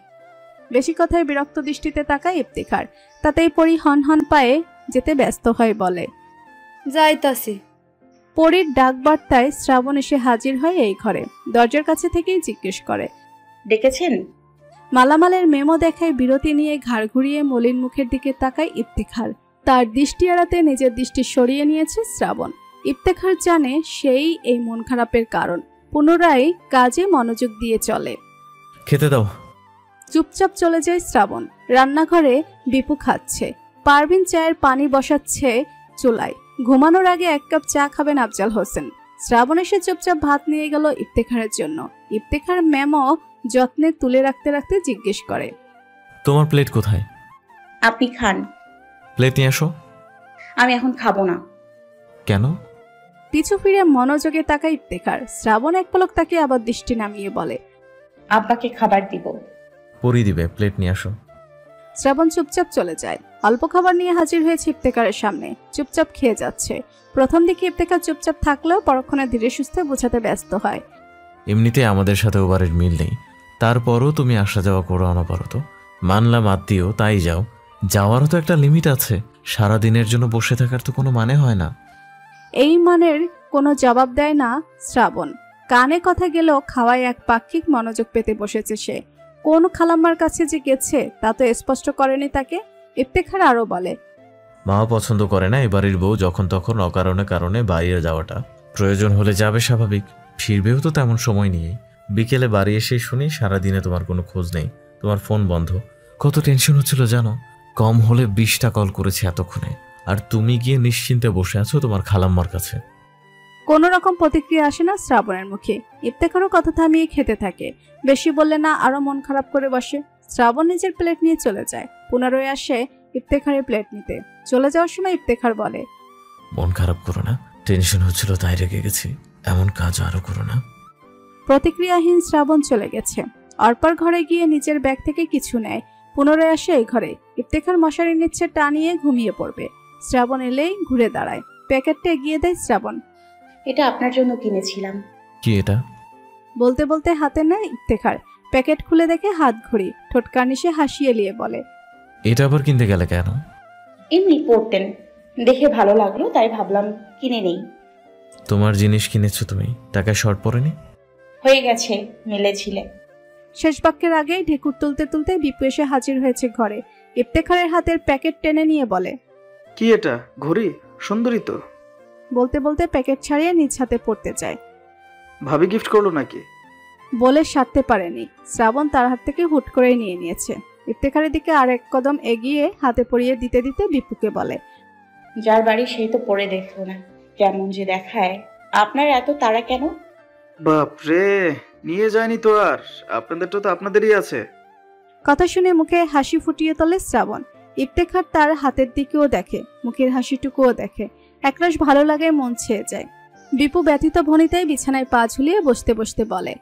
বেশি কথায় বিরক্ত দৃষ্টিতে তাকায় ইফতেখার। তাতেই পরি হনহন পায়ে যেতে ব্যস্ত হয় বলে, যাইতাছি। পরির ডাক বার্তায় শ্রাবণ এসে হাজির হয় এই ঘরে। দরজার কাছে থেকেই জিজ্ঞেস করে, ডেকেছেন? মালামালের মেমো দেখায় বিরতি নিয়ে ঘাড় ঘুরিয়ে মলিন মুখের দিকে তাকায় ইফতেখার। তার দৃষ্টি এড়াতে নিজের দৃষ্টি সরিয়ে নিয়েছে শ্রাবণ। ইফতেখার জানে সেই এই মন খারাপের কারণ। পুনরায় কাজে মনোযোগ দিয়ে চলে। খেতে দাও। চুপচাপ চলে যায় শ্রাবণ। রান্নাঘরে বিপু খাচ্ছে। পারভিন চায়ের পানি বসাচ্ছে চুলায়। ঘুমানোর আগে এক কাপ চা খাবেন আফজাল হোসেন। শ্রাবণ এসে চুপচাপ ভাত নিয়ে গেল ইফতেখারের জন্য। ইফতেখার মেমো যত্নে তুলে রাখতে রাখতে জিজ্ঞেস করে, তোমার প্লেট কোথায়? আপনি খান। প্লেট নিয়ে আসো। আমি এখন খাবো না। কেন? পিছু ফিরে মনোযোগে তাকায় ইফতেখার। শ্রাবণ এক পলক তাকে আবার দৃষ্টি নামিয়ে বলে, আব্বাকে খাবার দিব। পরি দিবে, প্লেট নিয়ে আসো। শ্রাবণ চুপচাপ চলে যায়। অল্প খাবার নিয়ে হাজির হয়েছে ইফতেখারের সামনে। চুপচাপ খেয়ে যাচ্ছে। প্রথম দিকে ইফতেখার চুপচাপ থাকলেও পরক্ষণে ধীরে সুস্থে বোঝাতে ব্যস্ত হয়, এমনিতে আমাদের সাথে ওবারের মিল নেই, তারপরও তুমি আসা যাওয়া করো অনবরত। মানলাম আত্মীয়, তাই যাও। যাওয়ারও তো একটা লিমিট আছে। সারা দিনের জন্য বসে থাকার তো কোনো মানে হয় না। এই মানের কোনো জবাব দেয় না শ্রাবণ। কানে কথা গেলেও খাওয়ায় এক পাক্ষিক মনোযোগ পেতে বসেছে সে। কোন খালাম্মার কাছে যে গেছে তা তো স্পষ্ট করেনি তাকে। ইফতেখার আরো বলে, মাও পছন্দ করে না এবারের বউ যখন তখন অকারণে কারণে বাইরে যাওয়াটা। প্রয়োজন হলে যাবে স্বাভাবিক, ফিরবেও তো তেমন সময় নিয়ে। বিকেলে বাড়ি এসেই শুনি সারাদিনে তোমার কোনো খোঁজ নেই, তোমার ফোন বন্ধ। কত টেনশন হচ্ছিল জানো? কম হলে 20টা কল করেছে এতক্ষণে, আর তুমি গিয়ে নিশ্চিন্তে বসে আছো তোমার খালাম্মার কাছে। কোনো রকম প্রতিক্রিয়া আসে না শ্রাবণের মুখে। ইফতেখারও কথা থামিয়ে খেতে থাকে। বেশি বললে না আরো মন খারাপ করে বসে। শ্রাবণ নিজের প্লেট নিয়ে চলে যায়। পুনরায় আসে ইফতেখারের প্লেট নিতে। চলে যাওয়ার সময় ইফতেখার বলে, মন খারাপ করো না, টেনশন হচ্ছিল তাই রেগে গেছি, এমন কাজ আরো করো না। প্রতিক্রিয়াহীন শ্রাবণ চলে গেছে। অর্পার ঘরে গিয়ে নিজের ব্যাগ থেকে কিছু নেয়। পুনরায় আসে এই ঘরে। ইফতেখার মশারি নিচ্ছে টানিয়ে ঘুমিয়ে পড়বে। শ্রাবণ এলেই ঘুরে দাঁড়ায়। প্যাকেটটা এগিয়ে দেয় শ্রাবণ। এটা আপনার জন্য কিনেছিলাম। কি এটা? বলতে বলতে হাতে নেয় ইফতেখার। প্যাকেট খুলে দেখে হাত ঘড়ি। ঠোঁট কার্নিশে হাসি এলিয়ে বলে, এটা আবার কিনতে গেলে কেন? এমনি পড়তেন, দেখে ভালো লাগলো তাই ভাবলাম কিনে নেই। তোমার জিনিস কিনেছো তুমি, টাকা শর্ট পড়েনি? হয়ে গেছে, মিলেছিলে। শেষ বাক্যের আগেই ঢেকুর তুলতে তুলতে বিপু এসে হাজির হয়েছে ঘরে। ইফতেখারের হাতের প্যাকেট টেনে নিয়ে বলে, কি এটা? ঘড়ি? সুন্দরী তো। বলতে বলতে প্যাকেট ছাড়িয়ে নিজ হাতে পড়তে চায়। ভাবি গিফট করলো নাকি? বলে সারতে পারেনি, শ্রাবণ তার হাত থেকে হুট করে নিয়ে নিয়েছে। ইফতেখারের দিকে আর এক কদম এগিয়ে হাতে পরিয়ে দিতে দিতে বিপুকে বলে, যার বাড়ি সেই তো পড়ে দেখলো না, কেমন যে দেখায়। আপনার এত তাড়া কেন? বাপ রে, নিয়ে যায়নি তো আর, আপনাদেরটা তো আপনাদেরই আছে। কথা শুনে মুখে হাসি ফুটিয়ে তোলে শ্রাবণ। ইফতেখার তার হাতের দিকেও দেখে, মুখের হাসিটুকুও দেখে, একরাশ ভালো লাগে, মন ছেয়ে যায়। বিপু ব্যথিত ভনিতায় বিছানায় পা ঝুলিয়ে বসতে বসতে বলে,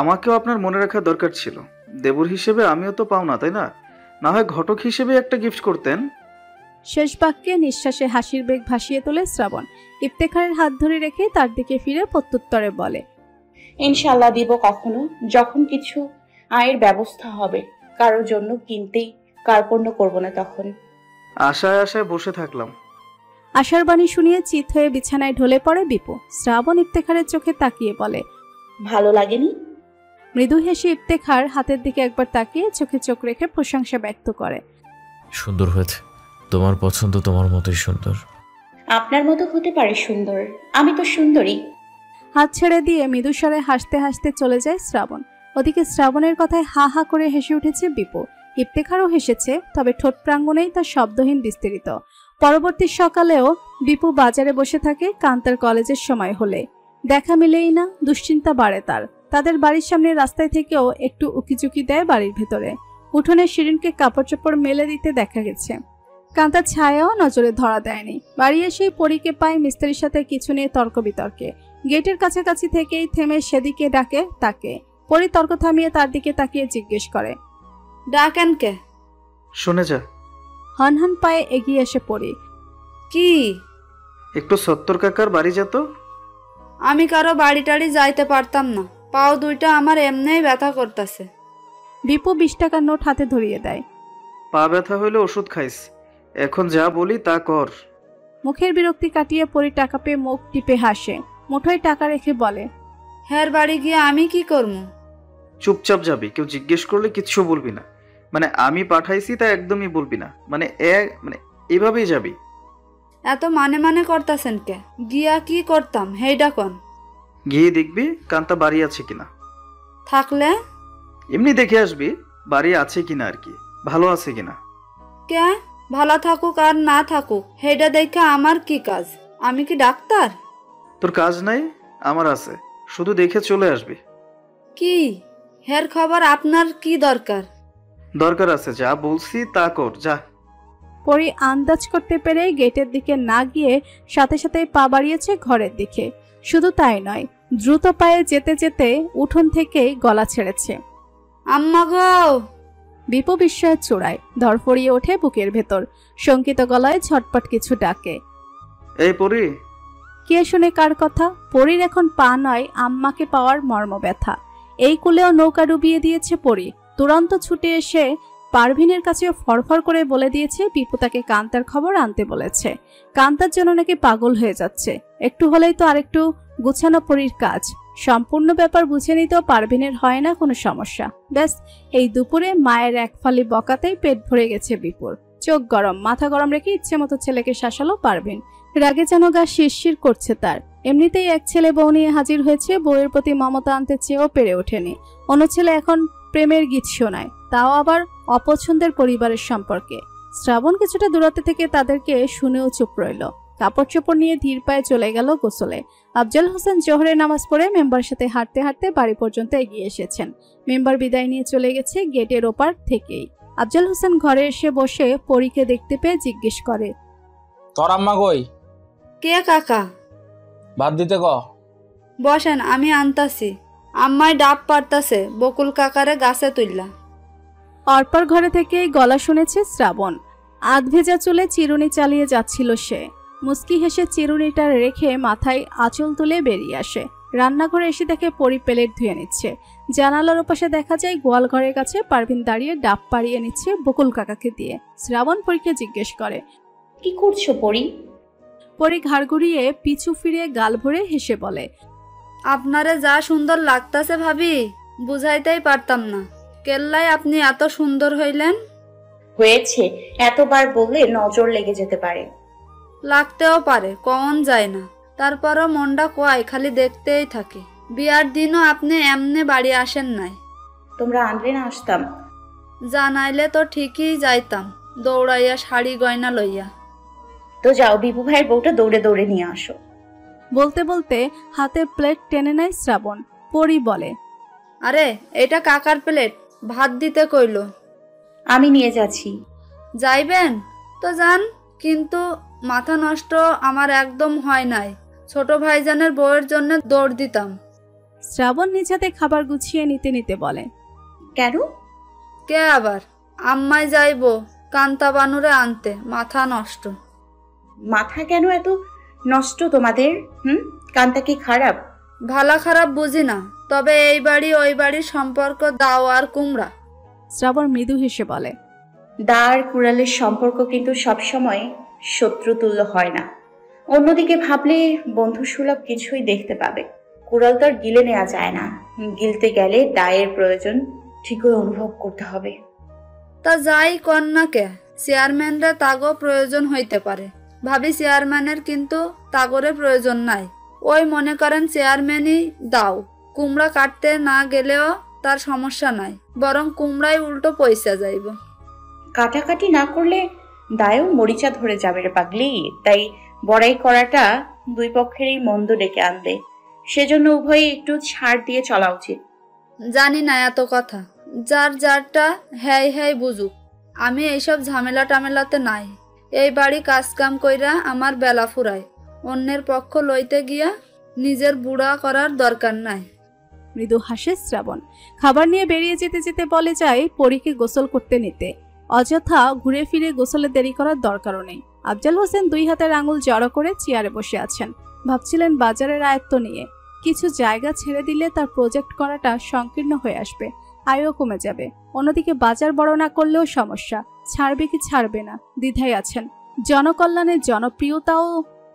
আমাকেও আপনার মনে রাখা দরকার ছিল। দেবর হিসেবে আমিও তো পাও না, তাই না? না হয় ঘটক হিসেবে একটা গিফট করতেন। শেষ বাক্যে নিঃশ্বাসে হাসির বেগ ভাসিয়ে তোলে শ্রাবণ। ইফতেখারের হাত ধরে রেখে তার দিকে ফিরে প্রত্যুত্তরে বলে, ইনশাল্লাহ দিব কখনো, যখন কিছু আয়ের ব্যবস্থা হবে। কারোর জন্য কিনতেই কার্পণ্য করব না তখন। আশায় আশায় বসে থাকলাম। আশার বাণী শুনিয়ে চিত হয়ে বিছানায় ঢলে পড়ে বিপু। শ্রাবণ ইফতেখারের চোখে তাকিয়ে বলে, ভালো লাগেনি? মৃদু হেসে ইফতেখার হাতের দিকে একবার তাকিয়ে চোখে চোখ রেখে প্রশংসা ব্যক্ত করে, সুন্দর হয়েছে, তোমার পছন্দ তোমার মতোই সুন্দর। আপনার মতো হতে পারে সুন্দর, আমি তো সুন্দরী। হাত ছেড়ে দিয়ে মৃদুস্বরে হাসতে হাসতে চলে যায় শ্রাবণ। ওদিকে শ্রাবণের কথায় হা হা করে হেসে উঠেছে বিপু। ইফতেখারও হেসেছে, তবে ঠোঁট প্রাঙ্গণেই তার শব্দহীন বিস্তৃত। পরবর্তী সকালেও বিপু বাজারে বসে থাকে কান্তার কলেজের সময় হলে। দেখা মিলেই না, দুশ্চিন্তা বাড়ে তার। তাদের বাড়ির সামনে রাস্তায় থেকেও একটু উকিঝুঁকি দেয় বাড়ির ভেতরে। উঠোনে শিরিনকে কাপড় চোপড় মেলে দিতে দেখা গেছে। কান্তার ছায়াও নজরে ধরা দেয়নি। বাড়ি এসেই পরীকে পায় মিস্ত্রির সাথে কিছু নিয়ে তর্ক বিতর্কে। গেটের কাছাকাছি থেকেই থেমে সেদিকে ডাকে তাকে। পরী তর্ক থামিয়ে তার দিকে তাকিয়ে জিজ্ঞেস করে, ডাকেন কে? শুনে যা। হনহন পায়ে এগিয়ে এসে পড়ি। কি? একটু সত্তর কাকার বাড়ি যেত। আমি কারো বাড়ি টাড়ি যাইতে পারতাম না, পাও দুইটা আমার এমনিই ব্যথা করতেছে। বিপু 20 টাকার নোট হাতে ধরিয়ে দেয়। পা ব্যথা হইলে ওষুধ খাইস, এখন যা বলি তা কর। মুখের বিরক্তি কাটিয়ে পরী টাকা পেয়ে মুখ টিপে হাসে। মুঠোয় টাকা রেখে বলে, হের বাড়ি গিয়ে আমি কি করব? চুপচাপ যাবি, কেউ জিজ্ঞেস করলে কিচ্ছু বলবি না। মানে আমি পাঠাইছি তা একদমই বলবি না, মানে এভাবেই যাবি। এত মানে করতেছেন কে? গিয়া কি করতাম হেইডা কোন? গিয়ে দেখবি কান্তা বাড়ি আছে কিনা। থাকলে? এমনি দেখে আসবি বাড়ি আছে কিনা, আর কি ভালো আছে কিনা। কে? ভালো থাকুক আর না থাকুক হেইডা দেখে আমার কি কাজ? আমি কি ডাক্তার? তোর কাজ নাই, আমার আছে, শুধু দেখে চলে আসবি। কি হের খবর আপনার কি দরকার? দরকার আছে, যা বলছি তা কর, যা। পরী আন্দাজ করতে পেরে গেটের দিকে না গিয়ে সাথে সাথে পা বাড়িয়েছে ঘরের দিকে। শুধু তাই নয়, দ্রুত পায়ে যেতে যেতে উঠোন থেকে গলা ছেড়েছে, আম্মা গো! বিপু বিস্ময়ের চূড়ায়, ধরফড়িয়ে ওঠে বুকের ভেতর। শঙ্কিত গলায় ঝটপট কিছু ডাকে, এই পরি। কে শুনে কার কথা? পরীর এখন পা নয়, আম্মাকে পাওয়ার মর্ম ব্যথা। এই কুলেও নৌকা ডুবিয়ে দিয়েছে পরী। তুরন্ত ছুটে এসে পারভিনের কাছে ফরফর করে বলে দিয়েছে বিপু তাকে কান্তার খবর আনতে বলেছে। কান্তার জন্য নাকি পাগল হয়ে যাচ্ছে। একটু হলেই তো আরেকটু গুছানো পরীর কাজ। সম্পূর্ণ ব্যাপার বুঝে নিতেও পারভিনের হয় না কোনো সমস্যা। ব্যাস, এই দুপুরে মায়ের এক ফালি বকাতেই পেট ভরে গেছে বিপুর। চোখ গরম, মাথা গরম রেখে ইচ্ছে মতো ছেলেকে শাসালো পারভিন। রাগে যেন গা শিরশির করছে তার। এমনিতেই এক ছেলে বউ নিয়ে হাজির হয়েছে, বউয়ের প্রতি মমতা আনতে চেয়েও পেরে ওঠেনি। অন্য ছেলে এখন প্রেমের গীত শোনায়, তাও আবার অপছন্দের পরিবারের সম্পর্কে। শ্রাবণ কিছুটা দূরত্ব থেকে তাদেরকে শুনেও চুপ রইল। কাপড় চোপড় নিয়ে ধীর পায়ে চলে গেল গোসলে। আফজাল হোসেন জোহরের নামাজ পড়ে মেম্বার সাথে হাঁটতে হাঁটতে বাড়ি পর্যন্ত এগিয়ে এসেছেন। মেম্বার বিদায় নিয়ে চলে গেছে গেটের ওপার থেকেই। আফজাল হোসেন ঘরে এসে বসে পরীকে দেখতে পেয়ে জিজ্ঞেস করে, তোর আম্মা কই? কে কাকা? ভাত দিতে ক। বসেন, আমি আনতাছি। আম্মাই ডাব পারতাছে, বকুল কাকারে গাছে তুললা। অর্পার ঘরে থেকেই গলা শুনেছে শ্রাবণ। আধ ভেজা চুলে চিরুনি চালিয়ে যাচ্ছিল সে। মুস্কি হেসে চিরুনিটা রেখে মাথায় আঁচল তুলে বেরিয়ে আসে। রান্নাঘরে এসে দেখে পরি প্লেট ধুয়ে নিচ্ছে। জানালার ওপাশে দেখা যায় গোয়াল ঘরের কাছে পারভিন দাঁড়িয়ে ডাব পাড়িয়ে নিচ্ছে বকুল কাকাকে দিয়ে। শ্রাবণ পরীকে জিজ্ঞেস করে, কি করছো পরি? পরি ঘাড় ঘুরিয়ে পিছু ফিরে গাল ভরে হেসে বলে, আপনারে যা সুন্দর লাগতাছে ভাবি, বুঝাইতেই পারতাম না। কেল্লায় আপনি এত সুন্দর হইলেন। হয়েছে, এতবার বললে নজর লেগে যেতে পারে। লাগতেও পারে, কখন যায় না। তারপরও মনটা কয় খালি দেখতেই থাকে। বিয়ার দিনও আপনি এমনে বাড়ি আসেন নাই। তোমরা আনলে না আসতাম? জানাইলে তো ঠিকই যাইতাম, দৌড়াইয়া শাড়ি গয়না লইয়া। তো যাও, বিভু ভাইয়ের বউটা দৌড়ে দৌড়ে নিয়ে আসো। বলতে বলতে হাতে প্লেট টেনে নেয় শ্রাবণ। পরি বলে, আরে এটা কাকার প্লেট, ভাত দিতে কইল। আমি নিয়ে যাচ্ছি। যাইবেন তো যান, কিন্তু মাথা নষ্ট আমার একদম হয় নাই। ছোট ভাইজানের বউয়ের জন্য দৌড় দিতাম। শ্রাবণ নিজ হাতে খাবার গুছিয়ে নিতে নিতে বলে, কেন? কে আবার? আম্মাই যাইব কান্তা বানুরে আনতে। মাথা নষ্ট। মাথা কেন এত নষ্ট তোমাদের? কান্তা কি খারাপ? ভালা খারাপ বুঝি না, তবে এই বাড়ি ওই বাড়ির সম্পর্ক দাও আর কুমড়া। শ্রাবণ মৃদু হেসে বলে, দা আর কুড়ালের সম্পর্ক কিন্তু সবসময় শত্রুতুল্য হয় না। অন্যদিকে ভাবলে বন্ধুসুলভ কিছুই দেখতে পাবে। কুড়াল তো আর গিলে নেওয়া যায় না, গিলতে গেলে দায়ের প্রয়োজন ঠিকই অনুভব করতে হবে। তা যাই কন্যাকে, চেয়ারম্যানরা তাগো প্রয়োজন হইতে পারে। ভাবি চেয়ারম্যানের কিন্তু তাগরে প্রয়োজন নাই। ওই মনে করেন চেয়ারম্যানই দাও। কুমড়া কাটতে না গেলেও তার সমস্যা নাই, বরং কুমড়াই উল্টো পয়সা যাইব। কাটাকাটি না করলে দায়ও মরিচা ধরে যাবে রে পাগলি। তাই বড়াই করাটা দুই পক্ষেরই মন্দ ডেকে আনবে। সেজন্য উভয়ে একটু ছাড় দিয়ে চলা উচিত। জানি না এত কথা, যার যারটা হ্যাই হ্যাই বুঝুক। আমি এইসব ঝামেলা টামেলাতে নাই। এই বাড়ি কাজকাম কইরা আমার বেলা ফুরায়। অন্যের পক্ষ লইতে গিয়া নিজের বুড়া করার দরকার নাই। মৃদু হাসে শ্রাবণ। খাবার নিয়ে বেরিয়ে যেতে যেতে বলে যায় পরীকে গোসল করতে নিতে। অযথা ঘুরে ফিরে গোসলে দেরি করার দরকারও নেই। আফজাল হোসেন দুই হাতের আঙুল জড়ো করে চেয়ারে বসে আছেন। ভাবছিলেন বাজারের আয়ত্ত নিয়ে। কিছু জায়গা ছেড়ে দিলে তার প্রজেক্ট করাটা সংকীর্ণ হয়ে আসবে, আয়ও কমে যাবে। অন্যদিকে বাজার বড় না করলেও সমস্যা, ছাড়বে কি ছাড়বে না দ্বিধায় আছেন। জনকল্যাণের জনপ্রিয়তাও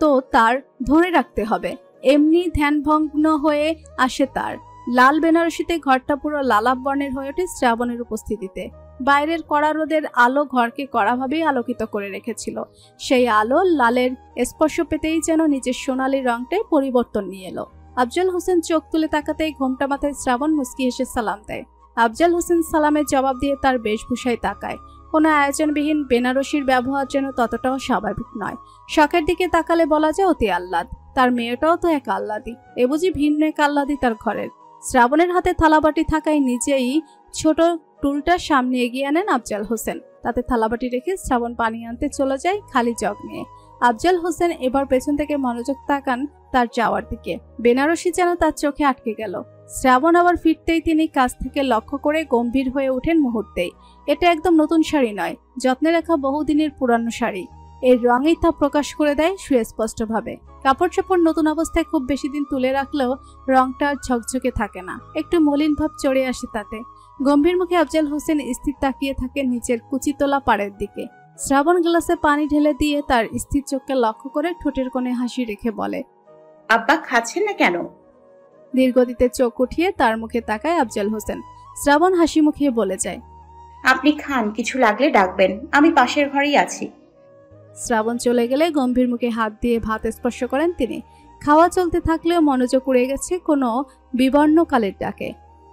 তো তার ধরে রাখতে হবে। এমনি ধ্যানভগ্ন হয়ে আসে তার। লাল বেনারসিতে ঘরটা পুরো লালাভ বর্ণের হয়ে ওঠে শ্রাবণের উপস্থিতিতে। বাইরের কড়া রোদের আলো ঘরকে কড়াভাবেই আলোকিত করে রেখেছিল। সেই আলো লালের স্পর্শ পেতেই যেন নিজের সোনালি রংটাই পরিবর্তন নিয়ে এলো। আফজাল হোসেন চোখ তুলে তাকাতেই ঘোমটা মাথায় শ্রাবণ মুচকি হেসে সালাম দেয়। আফজাল হোসেন সালামের জবাব দিয়ে তার বেশভূষায় তাকায়। কোনো আয়োজনবিহীন বেনারসির ব্যবহার যেন ততটাও স্বাভাবিক নয়। শখের দিকে তাকালে বলা যায় অতি আহ্লাদ। তার মেয়েটাও তো এক আহ্লাদি, এ বুঝি ভিন্ন এক আহ্লাদি তার ঘরের। শ্রাবণের হাতে থালাবাটি থাকায় নিজেই ছোট টুলটা সামনে এগিয়ে আনেন আফজাল হোসেন। তাতে থালাবাটি রেখে শ্রাবণ পানি আনতে চলে যায় খালি জগ নিয়ে। আফজাল হোসেন এবার পেছন থেকে মনোযোগ তাকান তার যাওয়ার দিকে। বেনারসি যেন তার চোখে আটকে গেল। শ্রাবণ আবার ফিরতেই তিনি কাছ থেকে লক্ষ্য করে গম্ভীর হয়ে ওঠেন মুহূর্তেই। এটা একদম নতুন শাড়ি নয়, যত্নে রাখা বহুদিনের পুরানো শাড়ি। এর রঙেই তা প্রকাশ করে দেয় সুস্পষ্টভাবে। কাপড় চোপড় নতুন অবস্থায় খুব বেশি দিন তুলে রাখলেও রংটা ঝকঝকে থাকে না, একটু মলিন ভাব চড়ে আসে তাতে। গম্ভীর মুখে আফজাল হোসেন স্থির তাকিয়ে থাকে নিচের কুচিতলা পাড়ের দিকে। শ্রাবণ গ্লাসে পানি ঢেলে দিয়ে তার স্থির চোখকে লক্ষ্য করে ঠোঁটের কোণে হাসি রেখে বলে, আব্বা খাচ্ছেন না কেন? দীর্ঘদিতে চোখ উঠিয়ে তার মুখে তাকায় আফজাল হোসেন। শ্রাবণ হাসি মুখিয়ে বলে যায়, আপনি খান, কিছু লাগলে ডাকবেন, আমি পাশের ঘরেই আছি। শ্রাবণ চলে গেলে গম্ভীর মুখে হাত দিয়ে ভাত স্পর্শ করেন তিনি। খাওয়া চলতে থাকলেও মনোযোগ উড়ে গেছে কোনো বিবর্ণ কালের ডাকে।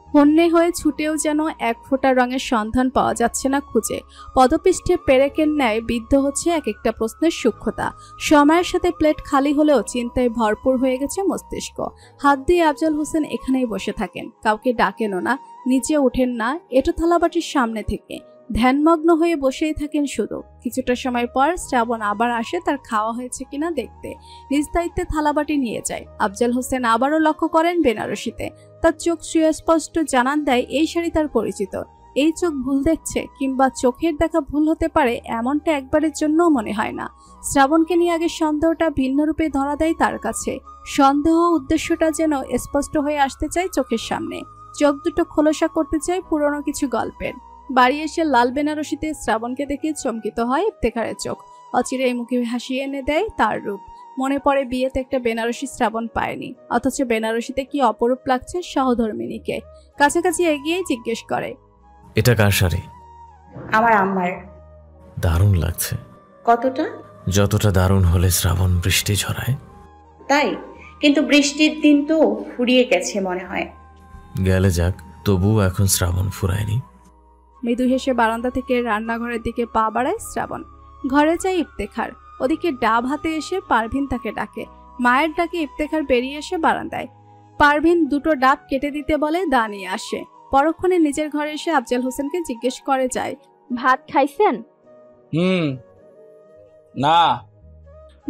হন্যে হয়ে ছুটেও যেন এক ফোঁটা রঙের সন্ধান পাওয়া যাচ্ছে না খুঁজে। পদপৃষ্ঠে পেরেকের ন্যায় বিদ্ধ হচ্ছে এক একটা প্রশ্নের সূক্ষ্মতা। সময়ের সাথে প্লেট খালি হলেও চিন্তায় ভরপুর হয়ে গেছে মস্তিষ্ক। হাত দিয়ে আফজাল হোসেন এখানেই বসে থাকেন, কাউকে ডাকেনও না, নিচে ওঠেন না, এটো থালাবাটির সামনে থেকে ধ্যানমগ্ন হয়ে বসেই থাকেন শুধু। কিছুটা সময় পর শ্রাবণ আবার আসে তার খাওয়া হয়েছে কিনা দেখতে। নিজ দায়িত্বে থালাবাটি নিয়ে যায়। আফজাল হোসেন আবারও লক্ষ্য করেন বেনারসিতে। তার চোখ সুস্পষ্ট জানান দেয় এই শাড়ি তার পরিচিত। এই চোখ ভুল দেখছে কিংবা চোখের দেখা ভুল হতে পারে এমনটা একবারের জন্যও মনে হয় না। শ্রাবণকে নিয়ে আগে সন্দেহটা ভিন্ন রূপে ধরা দেয় তার কাছে। সন্দেহ উদ্দেশ্যটা যেন স্পষ্ট হয়ে আসতে চায় চোখের সামনে। চোখ দুটো খোলসা করতে চায় পুরনো কিছু গল্পের। বাড়ি এসে লাল বেনারসিতে শ্রাবণকে দেখে চমকিত হয় ইফতেখারের চোখ। অচিরেই মুখে হাসি এনে দেয় তার রূপ। মনে পড়ে বিয়েতে একটা বেনারসি শ্রাবণ পায়নি, অথচ বেনারসিতে কি অপরূপ লাগছে সহধর্মিনীকে। কাছাকাছি এগিয়ে জিজ্ঞেস করে, এটা কার শাড়ি? আমার আম্মার। দারুণ লাগছে। কতটা? যতটা দারুণ হলে শ্রাবণ বৃষ্টি ঝরায়। তাই? কিন্তু বৃষ্টির দিন তো ফুরিয়ে গেছে মনে হয়। গেলে যাক, তবুও এখন শ্রাবণ ফুরায়নি। মৃদু হেসে বারান্দা থেকে রান্নাঘরের দিকে পা বাড়ায় শ্রাবণ। ঘরে যায় ইফতেখার। ওদিকে ডাব হাতে এসে পারভিন তাকে ডাকে। মায়ের ডাকে ইফতেখার বেরিয়ে এসে বারান্দায়। পারভিন দুটো ডাব কেটে দিতে বলে দা নিয়ে আসে। পরক্ষণে নিজের ঘরে এসে আফজাল হোসেনকে জিজ্ঞেস করে যায়, ভাত খাইছেন? না।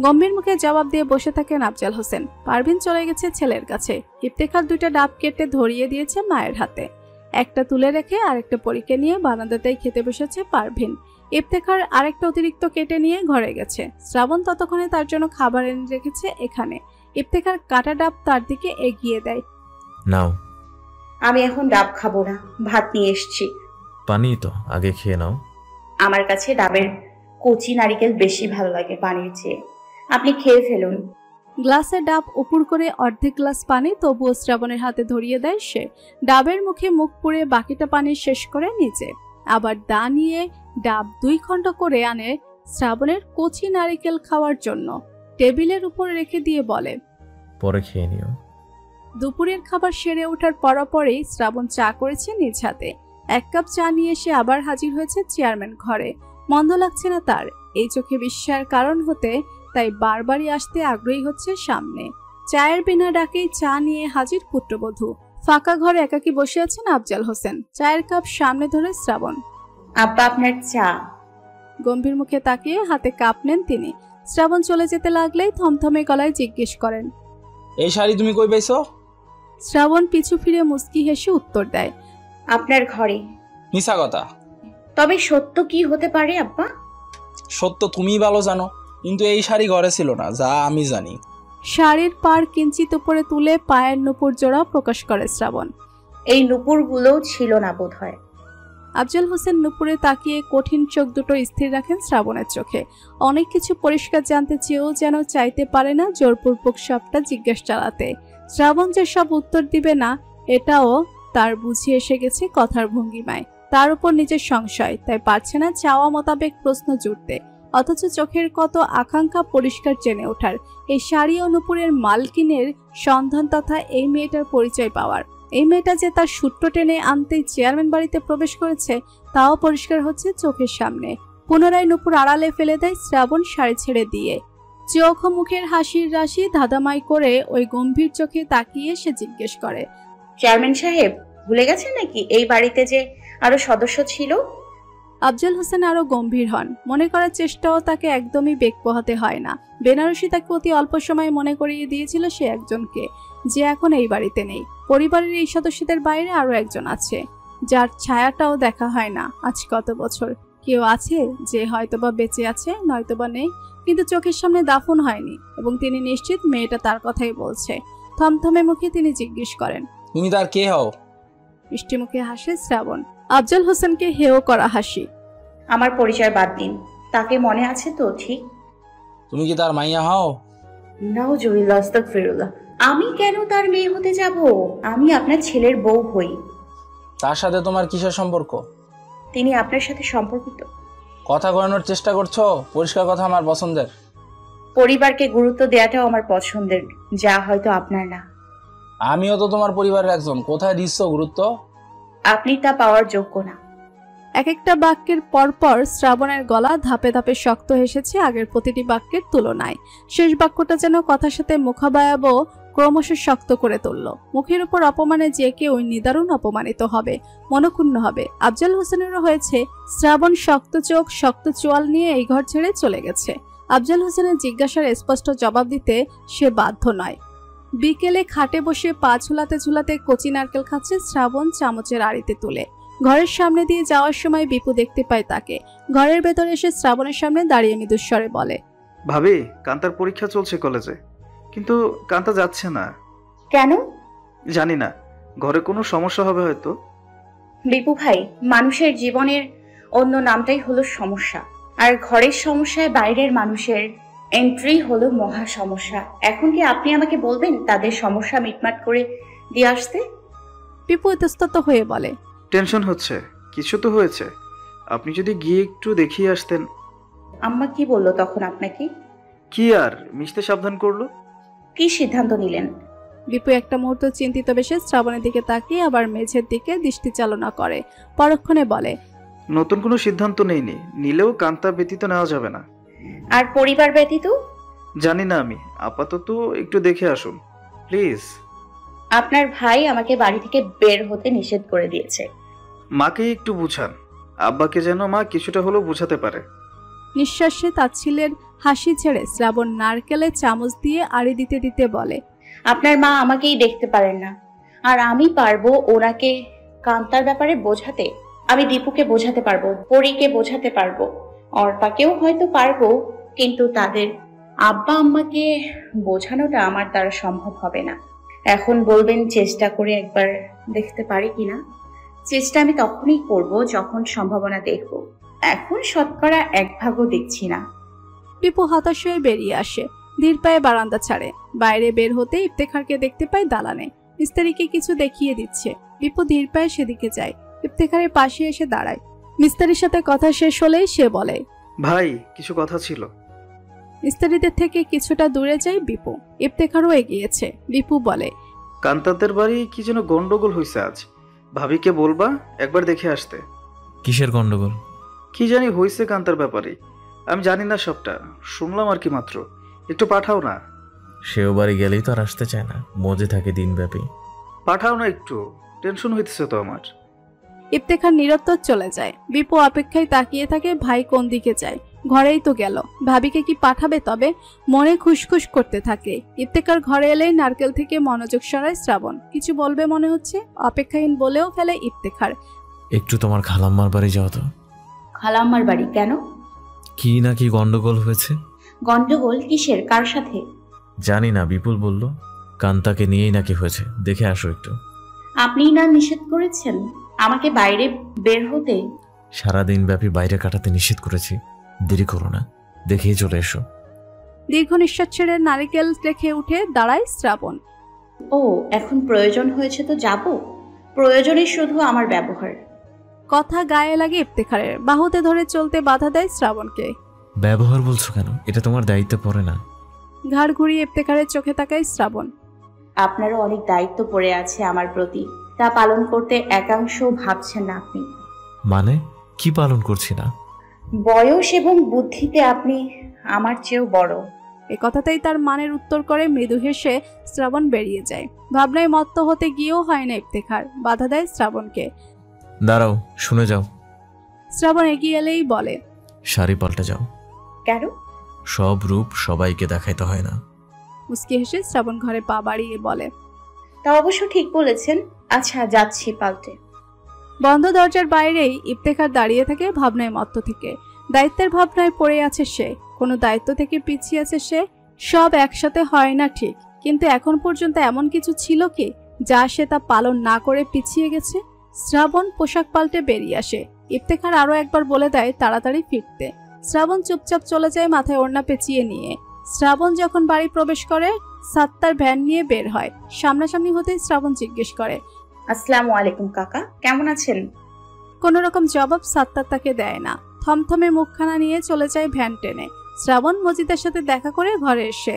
গম্ভীর মুখে জবাব দিয়ে বসে থাকেন আফজাল হোসেন। পারভিন চলে গেছে ছেলের কাছে। ইফতেখার দুইটা ডাব কেটে ধরিয়ে দিয়েছে মায়ের হাতে। একটা তুলে রেখে আরেকটা পরীকে নিয়ে বারান্দাতেই খেতে বসেছে পারভিন। ইফতেখার আরেকটা অতিরিক্ত কেটে নিয়ে ঘরে গেছে। শ্রাবণ ততক্ষণে তার জন্য খাবার এনে রেখেছে এখানে। ইফতেখার কাটা ডাব তার দিকে এগিয়ে দেয়। নাও। আমি এখন ডাব খাবো না, ভাত নিয়ে এসছি। পানি তো আগে খেয়ে নাও। আমার কাছে ডাবের কচি নারিকেল বেশি ভালো লাগে পানির চেয়ে। আপনি খেয়ে ফেলুন। গ্লাসে ডাব উপর করে অর্ধেক গ্লাস পানি তবুও শ্রাবণের হাতে ধরিয়ে দেয় সে। ডাবের মুখে মুখ পুড়ে বাকিটা পানি শেষ করে নিজে আবার দা নিয়ে ডাব 2 খণ্ড করে আনে শ্রাবণের কচি নারিকেল খাওয়ার জন্য। টেবিলের উপর রেখে দিয়ে বলে, পরে খেয়ে নিও। দুপুরের খাবার সেরে ওঠার পরপরই শ্রাবণ চা করেছে নিজ হাতে। 1 কাপ চা নিয়ে সে আবার হাজির হয়েছে চেয়ারম্যান ঘরে। মন্দ লাগছে না তার। এই চোখে বিস্ময়ের কারণ হতে তাই বারবারই আসতে আগ্রহী হচ্ছে সামনে। চায়ের বিনা ডাকেই চা নিয়ে হাজির পুত্রবধূ। ফাঁকা ঘরে একাকী বসে আছেন আফজাল হোসেন। চায়ের কাপ সামনে ধরে শ্রাবণ, আব্বা আপনার চা। গম্ভীর মুখে তাকিয়ে হাতে কাপ নেন তিনি। শ্রাবণ চলে যেতে লাগলেই থমথমে গলায় জিজ্ঞেস করেন, এই শাড়ি তুমি কই পাইছো? শ্রাবণ পিছু ফিরে মুস্কি হেসে উত্তর দেয়, আপনার ঘরে। মিছা কথা। তবে সত্য কি হতে পারে আব্বা? সত্য তুমিই ভালো জানো, কিন্তু এই শাড়ি ঘরে ছিল না, যা আমি জানি। শাড়ির পাড় কিঞ্চিত উপরে তুলে পায়ের নুপুর জোড়া প্রকাশ করে শ্রাবণ। এই নুপুরগুলোও ছিল না বোধ হয়। আফজাল হোসেন নুপুরে তাকিয়ে কঠিন চোখ দুটো স্থির রাখেন শ্রাবণের চোখে। অনেক কিছু পরিষ্কার জানতে চেয়েও যেন চাইতে পারে না জোরপূর্বক সবটা জিজ্ঞেস চালাতে। শ্রাবণ যে সব উত্তর দিবে না এটাও তার বুঝে এসে গেছে কথার ভঙ্গিমায়। তার উপর নিজের সংশয়, তাই পারছে না চাওয়া মোতাবেক প্রশ্ন জুড়তে। অথচ চোখের কত আকাঙ্ক্ষা পরিষ্কার জেনে ওঠার, এই শাড়ি ও নুপুরের মালকিনের সন্ধান তথা এই মেয়েটার পরিচয় পাওয়ার। এই মেয়েটা যে তার সূত্র টেনে আনতেই চেয়ারম্যান বাড়িতে প্রবেশ করেছে তাও পরিষ্কার হচ্ছে চোখের সামনে। পুনরায় নুপুর আড়ালে ফেলে দেয় শ্রাবণ শাড়ি ছেড়ে দিয়ে। চোখ ও মুখের হাসির রাশি ধাঁধামাই করে ওই গম্ভীর চোখে তাকিয়ে সে জিজ্ঞেস করে, চেয়ারম্যান সাহেব ভুলে গেছেন নাকি এই বাড়িতে যে আরো সদস্য ছিল? আফজাল হোসেন আরো গম্ভীর হন। মনে করার চেষ্টাও তাকে একদমই বেগ পোহাতে হয় না। বেনারসি তাকে অতি অল্প সময়ে মনে করিয়ে দিয়েছিল সে একজনকে, যে এখন এই বাড়িতে নেই। পরিবারের এই সদস্যদের বাইরে আরো একজন আছে, যার ছায়াটাও দেখা হয় না আজ কত বছর। কেউ আছে যে হয়তোবা বেঁচে আছে, নয়তোবা নেই, কিন্তু চোখের সামনে দাফন হয়নি এবং তিনি নিশ্চিত মেয়েটা তার কথাই বলছে। থমথমে মুখে তিনি জিজ্ঞেস করেন, তুমি তার কে হও? মিষ্টি মুখে হাসে শ্রাবণ। আফজাল হোসেনকে হেয় করা হাসি। আমার পরিচয় বাদ দিন, তাকে মনে আছে তো? ঠিক। তুমি কি তার মাইয়া হও? নাউজুবিল্লাহ, আস্তাগফিরুল্লাহ। আমি কেন তার মেয়ে হতে যাব? আমি আপনার ছেলের বউ হই। তার সাথে তোমার কিসের সম্পর্ক? তিনি আপনার সাথে সম্পর্কিত। কথা ঘোরানোর চেষ্টা করছো? পরিষ্কার কথা আমার পছন্দের। পরিবারকে গুরুত্ব দেওয়াটাও আমার পছন্দের, যা হয়তো আপনার না। আমিও তো তোমার পরিবারের একজন, কোথায় দিচ্ছ গুরুত্ব? আপনি তা পাওয়ার যোগ্য না। এক একটা বাক্যের পরপর শ্রাবণের গলা ধাপে ধাপে শক্ত হেসেছে আগের প্রতিটি বাক্যের তুলনায়। শেষ বাক্যটা যেন কথার সাথে মুখাবয়ব ক্রমশ শক্ত করে তুলল। মুখের উপর অপমানে যে কেউ নিদারুণ অপমানিত হবে, মনক্ষুণ্ণ হবে। আফজাল হোসেনেরও হয়েছে। শ্রাবণ শক্ত চোখ শক্ত চোয়াল নিয়ে এই ঘর ছেড়ে চলে গেছে। আফজাল হোসেনের জিজ্ঞাসার স্পষ্ট জবাব দিতে সে বাধ্য নয়। বিকেলে খাটে বসে পা ঝুলাতে ঝুলাতে কচি নারকেল খাচ্ছে শ্রাবণ চামচের আড়িতে তুলে। ঘরের সামনে দিয়ে যাওয়ার সময় বিপু দেখতে পায় তাকে। ঘরের ভেতরে এসে শ্রাবণের সামনে দাঁড়িয়ে মৃদুস্বরে বলে, ভাবি, কান্তার পরীক্ষা চলছে কলেজে, কিন্তু কান্তা যাচ্ছে না। কেন? জানি না, ঘরে কোনো সমস্যা হবে হয়তো। বিপু ভাই, মানুষের জীবনের অন্য নামটাই হলো সমস্যা, আর ঘরের সমস্যায় বাইরের মানুষের এন্ট্রি হলো মহা সমস্যা। এখন কি আপনি আমাকে বলবেন তাদের সমস্যা মিটমাট করে দিয়ে আসতে? বিপু ইতস্তত হয়ে বলে, টেনশন হচ্ছে? কিছু তো হয়েছে, আপনি যদি গিয়ে একটু দেখিয়ে আসতেন। আম্মা কি বললো তখন আপনাকে? কি আর মিশতে সাবধান করলো। কি সিদ্ধান্ত নিলেন? বিপু একটা মুহূর্ত চিন্তিত বেশে শ্রাবণের দিকে তাকিয়ে আবার মেঝের দিকে দৃষ্টি চালনা করে। পরক্ষণে বলে, নতুন কোনো সিদ্ধান্ত নেইনি, নিলেও কান্তা ব্যতীত নেওয়া যাবে না। আর পরিবার ব্যতীত? জানি না, আমি আপাতত একটু দেখে আসুন প্লিজ। আপনার ভাই আমাকে বাড়ি থেকে বের হতে নিষেধ করে দিয়েছে। মাকে একটু বুঝান, আব্বাকে যেন মা কিছুটা হলেও বুঝাতে পারে। নিঃশ্বাসে তাচ্ছিলের হাসি ছেড়ে শ্রাবণ নারকেলে চামচ দিয়ে আড়ি দিতে দিতে বলে, আপনার মা আমাকেই দেখতে পারেন না, আর আমি পারবো ওনাকে কান্তার ব্যাপারে বোঝাতে। আমি দীপুকে বোঝাতে পারবো, পরীকে বোঝাতে পারবো, অর্পাকেও হয়তো পারবো, কিন্তু তাদের আব্বা আম্মাকে বোঝানোটা আমার দ্বারা সম্ভব হবে না। এখন বলবেন চেষ্টা করে একবার দেখতে পারি কিনা? চেষ্টা আমি তখনই করব যখন সম্ভাবনা দেখব, এখন শতকরা 1 ভাগও দেখছি না। বিপু হতাশ হয়ে বেরিয়ে আসে, ধীর পায়ে বারান্দা ছাড়ে। বাইরে বের হতে ইফতেখারকে দেখতে পায় দালানে, মিস্ত্রিকে কিছু দেখিয়ে দিচ্ছে। বিপু ধীর পায়ে সেদিকে যায়, ইফতেখারের পাশে এসে দাঁড়ায়। মিস্ত্রির সাথে কথা শেষ হলেই সে বলে, ভাই কিছু কথা ছিল। মিস্ত্রিদের থেকে কিছুটা দূরে যায় বিপু, ইফতেখারও এগিয়েছে। বিপু বলে, কান্তাদের বাড়ি কি যেন গন্ডগোল হয়েছে আজ, ভাবিকে বলবা একবার দেখে আসতে। কিসের গন্ডগোল? কি জানি হয়েছে কান্তার ব্যাপারে, আমি জানি না সবটা, শুনলাম আর কি মাত্র। একটু পাঠাও না। সেও বাড়ি গেলেই তো আর আসতে চায় না, মজে থাকে দিনব্যাপী। পাঠাও না একটু, টেনশন হইতেছে তো আমার। ইফতেখার নিরত্তর চলে যায়। বিপু অপেক্ষায় তাকিয়ে থাকে ভাই কোন দিকে যায়। ঘরেই তো গেল, ভাবিকে কি পাঠাবে? তবে মনে খুশখুশ করতে থাকে। ইফতেখার ঘরে এলেই নারকেল থেকে মনোযোগ সরায় শ্রাবণ। কিছু বলবে মনে হচ্ছে, অপেক্ষাহীন বলেও ফেলে ইফতেখার, একটু তোমার খালাম্মার বাড়ি যাও তো। খালাম্মার বাড়ি কেন? কি নাকি গন্ডগোল হয়েছে। গন্ডগোল কিসের, কার সাথে? জানি না, বিপুল বলল কান্তাকে নিয়েই নাকি হয়েছে, দেখে আসো একটু। আপনিই না নিষেধ করেছেন আমাকে বাইরে বের হতে? সারাদিন ব্যাপী বাইরে কাটাতে নিষেধ করেছি, দেরি করো না, দেখেই চলে এসো। দীর্ঘ নিঃশ্বাস ছেড়ে নারকেল রেখে উঠে দাঁড়ায় শ্রাবণ। ও, এখন প্রয়োজন হয়েছে তো যাব, প্রয়োজনে শুধু আমার ব্যবহার। কথা গায়ে লাগে ইফতেখারের, বাহুতে ধরে চলতে বাধা দেয় শ্রাবণকে। ব্যবহার বলছো কেন? এটা তোমার দায়িত্বে পড়ে না। ঘাড় ঘুরিয়ে ইফতেখারের চোখে তাকায় শ্রাবণ। আপনারও অনেক দায়িত্ব পড়ে আছে আমার প্রতি, তা পালন করতে একাংশ ভাবছেন না আপনি। মানে কি পালন করছি না? বয়স এবং বুদ্ধিতে আপনি আমার চেয়েও বড়। এ কথাতেই তার মানের উত্তর করে মৃদু হেসে শ্রাবণ বেরিয়ে যায়। ভাবনায় মত্ত হতে গিয়েও হয় না ইফতেখার, বাধা দেয় শ্রাবণকে। দাঁড়াও, শুনে যাও। শ্রাবণ এগিয়ে এলেই বলে, শাড়ি পাল্টে যাও। কেন? সব রূপ সবাইকে দেখাইতে হয় না। মুস্কি হেসে শ্রাবণ ঘরে পা বাড়িয়ে বলে, তা অবশ্য ঠিক বলেছেন, আচ্ছা যাচ্ছি পাল্টে। বন্ধ দরজার বাইরেই ইফতেখার দাঁড়িয়ে থাকে ভাবনায় মত্ত থেকে। দায়িত্বের ভাবনায় পড়ে আছে সে, কোনো দায়িত্ব থেকে পিছিয়ে আছে সে। সব একসাথে হয় না ঠিক, কিন্তু এখন পর্যন্ত এমন কিছু ছিল কি যা সে তা পালন না করে পিছিয়ে গেছে? শ্রাবণ পোশাক পাল্টে বেরিয়ে আসে। ইফতেখার আরো একবার বলে দেয় তাড়াতাড়ি ফিরতে। শ্রাবণ চুপচাপ চলে যায় মাথায় ওড়না পেঁচিয়ে নিয়ে। শ্রাবণ যখন বাড়ি প্রবেশ করে, সাত্তার ভ্যান নিয়ে বের হয়। সামনাসামনি হতেই শ্রাবণ জিজ্ঞেস করে, আসসালামু আলাইকুম কাকা, কেমন আছেন? কোনো রকম জবাব সাত্তার তাকে দেয় না। থমথমে মুখখানা নিয়ে চলে যায় ভ্যান টেনে। শ্রাবণ মজিদের সাথে দেখা করে ঘরে এসে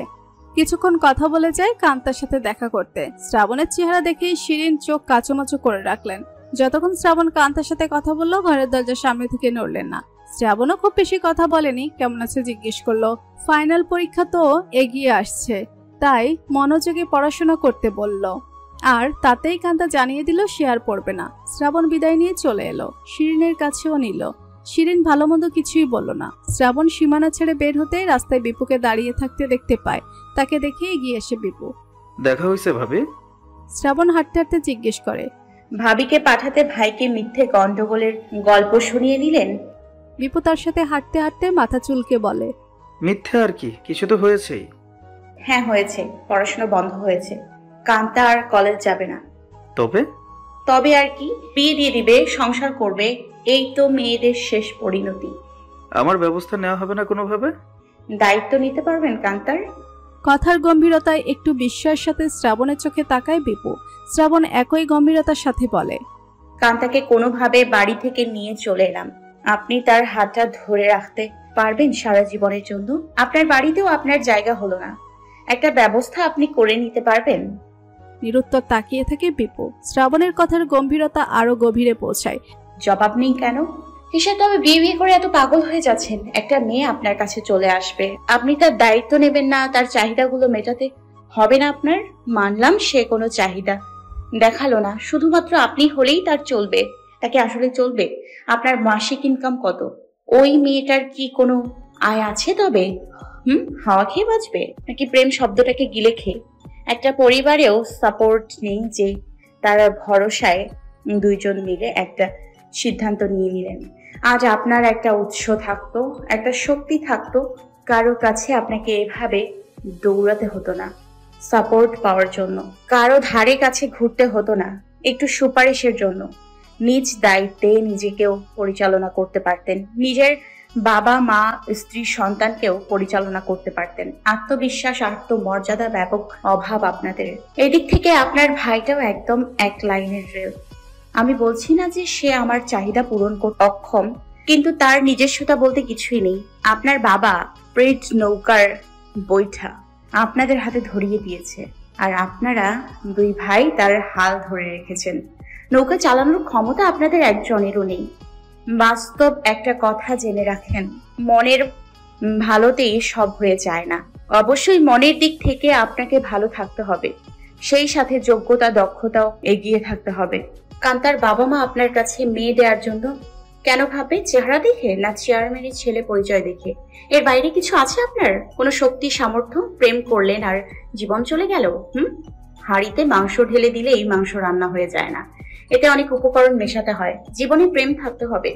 কিছুক্ষণ কথা বলে যায় কান্তার সাথে দেখা করতে। শ্রাবণের চেহারা দেখেই শিরিন চোখ কাচুমাচু করে রাখলেন। যতক্ষণ শ্রাবণ কান্তার সাথে কথা বললো, ঘরের দরজার সামনে থেকে নড়লেন না। শ্রাবণও খুব বেশি কথা বলেনি, কেমন আছে জিজ্ঞেস করলো। ফাইনাল পরীক্ষা তো এগিয়ে আসছে, তাই মনোযোগে পড়াশোনা করতে বলল। আর তাতেই কান্তা জানিয়ে দিল সে আর পড়বে না। শ্রাবণ বিদায় নিয়ে চলে এলো, শিরিনের কাছেও নিল। শিরিন ভালো মন্দ কিছুই বলল না। শ্রাবণ সীমানা ছেড়ে বের হতে রাস্তায় বিপুকে দাঁড়িয়ে থাকতে দেখতে পায়। তাকে দেখে এগিয়ে এসে বিপু। দেখা হয়েছে ভাবি? শ্রাবণ হাঁটতে হাঁটতে জিজ্ঞেস করে, ভাবিকে পাঠাতে ভাইকে মিথ্যে গন্ডগোলের গল্প শুনিয়ে দিলেন? বিপু তার সাথে হাঁটতে হাঁটতে মাথা চুলকে বলে, মিথ্যে আর কি, কিছু তো হয়েছেই। হ্যাঁ হয়েছে, পড়াশোনা বন্ধ হয়েছে, কান্তা আর কলেজ যাবে না। তবে তবে আর কি, বিয়ে দিয়ে দিবে, সংসার করবে, এই তো মেয়েদের শেষ পরিণতি। আমার ব্যবস্থা নেওয়া হবে না কোনোভাবে? দায়িত্ব নিতে পারবেন কান্তার? কথার গম্ভীরতায় একটু বিস্ময়ের সাথে শ্রাবণের চোখে তাকায় বিপু। শ্রাবণ একই গম্ভীরতার সাথে বলে, কান্তাকে কোনোভাবে বাড়ি থেকে নিয়ে চলে এলাম, আপনি তার হাতটা ধরে রাখতে পারবেন সারা জীবনের জন্য? আপনার বাড়িতেও আপনার জায়গা হলো না, একটা ব্যবস্থা আপনি করে নিতে পারবেন? নিরুত্তর তাকিয়ে থাকে বিপু। শ্রাবণের কথার গম্ভীরতা আরো গভীরে পৌঁছায়। জবাব নেই কেন? হিসেবে তবে বিয়ে করে এত পাগল হয়ে যাচ্ছেন? একটা মেয়ে আপনার কাছে চলে আসবে, আপনি তার দায়িত্ব নেবেন না, তার চাহিদাগুলো মেটাতে হবে না আপনার? মানলাম সে কোনো চাহিদা দেখালো না, শুধুমাত্র আপনি হলেই তার চলবে। তাকে আসলে চলবে? আপনার মাসিক ইনকাম কত? ওই মেয়েটার কি কোনো আয় আছে তবে? হাওয়া খেয়ে বাঁচবে নাকি প্রেম শব্দটাকে গিলে খেয়ে? একটা পরিবারেও সাপোর্ট নেই যে তার ভরসায় দুইজন মিলে একটা সিদ্ধান্ত নিয়ে নিলেন। আজ আপনার একটা উৎস থাকতো, একটা শক্তি থাকতো, কারো কাছে আপনাকে এভাবে দৌড়াতে হতো না সাপোর্ট পাওয়ার জন্য, কারো ধারে কাছে ঘুরতে হতো না একটু সুপারিশের জন্য। নিজ দায়িত্বে নিজেকেও পরিচালনা করতে পারতেন, নিজের বাবা মা স্ত্রী সন্তানকেও পরিচালনা করতে পারতেন। আত্মবিশ্বাস আত্মমর্যাদা ব্যাপক অভাব আপনাদের। এদিক থেকে আপনার ভাইটাও একদম এক লাইনের রেল। আমি বলছি না যে সে আমার চাহিদা পূরণ করতে অক্ষম, কিন্তু তার নিজস্বতা বলতে কিছুই নেই। আপনার বাবা প্রেট নৌকার বৈঠা আপনাদের হাতে ধরিয়ে দিয়েছে, আর আপনারা দুই ভাই তার হাল ধরে রেখেছেন। নৌকা চালানোর ক্ষমতা আপনাদের একজনেরও নেই। বাস্তব একটা কথা জেনে রাখেন, মনের ভালোতেই সব হয়ে যায় না। অবশ্যই মনের দিক থেকে আপনাকে ভালো থাকতে হবে, সেই সাথে যোগ্যতা দক্ষতাও এগিয়ে থাকতে হবে। কান্তার বাবা মা আপনার কাছে মেয়ে দেওয়ার জন্য কেন ভাবে? চেহারা দেখে না চেয়ারম্যানের ছেলে পরিচয় দেখে? এর বাইরে কিছু আছে আপনার? কোনো শক্তি সামর্থ্য? প্রেম করলেন আর জীবন চলে গেল? হাঁড়িতে মাংস ঢেলে দিলেই মাংস রান্না হয়ে যায় না, এতে অনেক উপকরণ মেশাতে হয়। জীবনে প্রেম থাকতে হবে,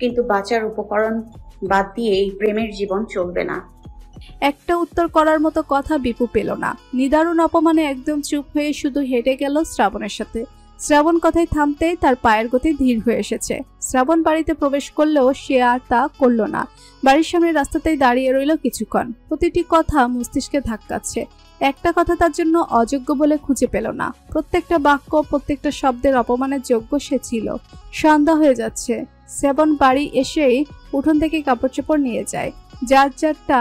কিন্তু বাঁচার উপকরণ বাদ দিয়ে এই প্রেমের জীবন চলবে না। একটা উত্তর করার মতো কথা বিপু পেল না। নিদারুণ অপমানে একদম চুপ হয়ে শুধু হেঁটে গেল শ্রাবণের সাথে। শ্রাবণ কথায় থামতেই তার পায়ের গতি ধীর হয়ে এসেছে। শ্রাবণ বাড়িতে প্রবেশ করলেও সে আর তা করল না। বাড়ির সামনে রাস্তাতেই দাঁড়িয়ে রইল কিছুক্ষণ। প্রতিটি কথা মস্তিষ্কে ধাক্কাচ্ছে। একটা কথা তার জন্য অযোগ্য বলে খুঁজে পেল না। প্রত্যেকটা বাক্য, প্রত্যেকটা শব্দের অপমানের যোগ্য সে ছিল। সন্ধ্যা হয়ে যাচ্ছে। শ্রাবণ বাড়ি এসেই উঠোন থেকে কাপড় চোপড় নিয়ে যায়, যার যারটা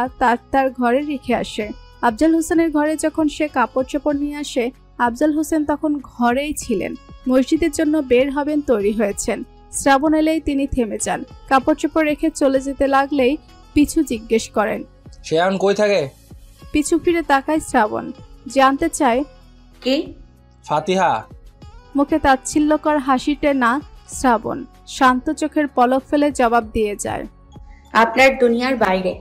তার ঘরে রেখে আসে। আফজাল হোসেনের ঘরে যখন সে কাপড় চোপড় নিয়ে আসে, আফজাল হোসেন তখন ঘরেই ছিলেন। মসজিদের জন্য বের হবেন, তৈরি হয়েছেন। শ্রাবণ এলেই তিনি থেমে যান। কাপড় চোপড় রেখে চলে যেতে লাগলেই পিছু জিজ্ঞেস করেন, সে এখন কই থাকে? পিছু ফিরে তাকায় শ্রাবণ, জানতে চায় কে? ফাতিহা। মুখে তাচ্ছিল্যকর হাসিটে না শ্রাবণ শান্ত চোখের পলক ফেলে জবাব দিয়ে যায়, আপনার দুনিয়ার বাইরে।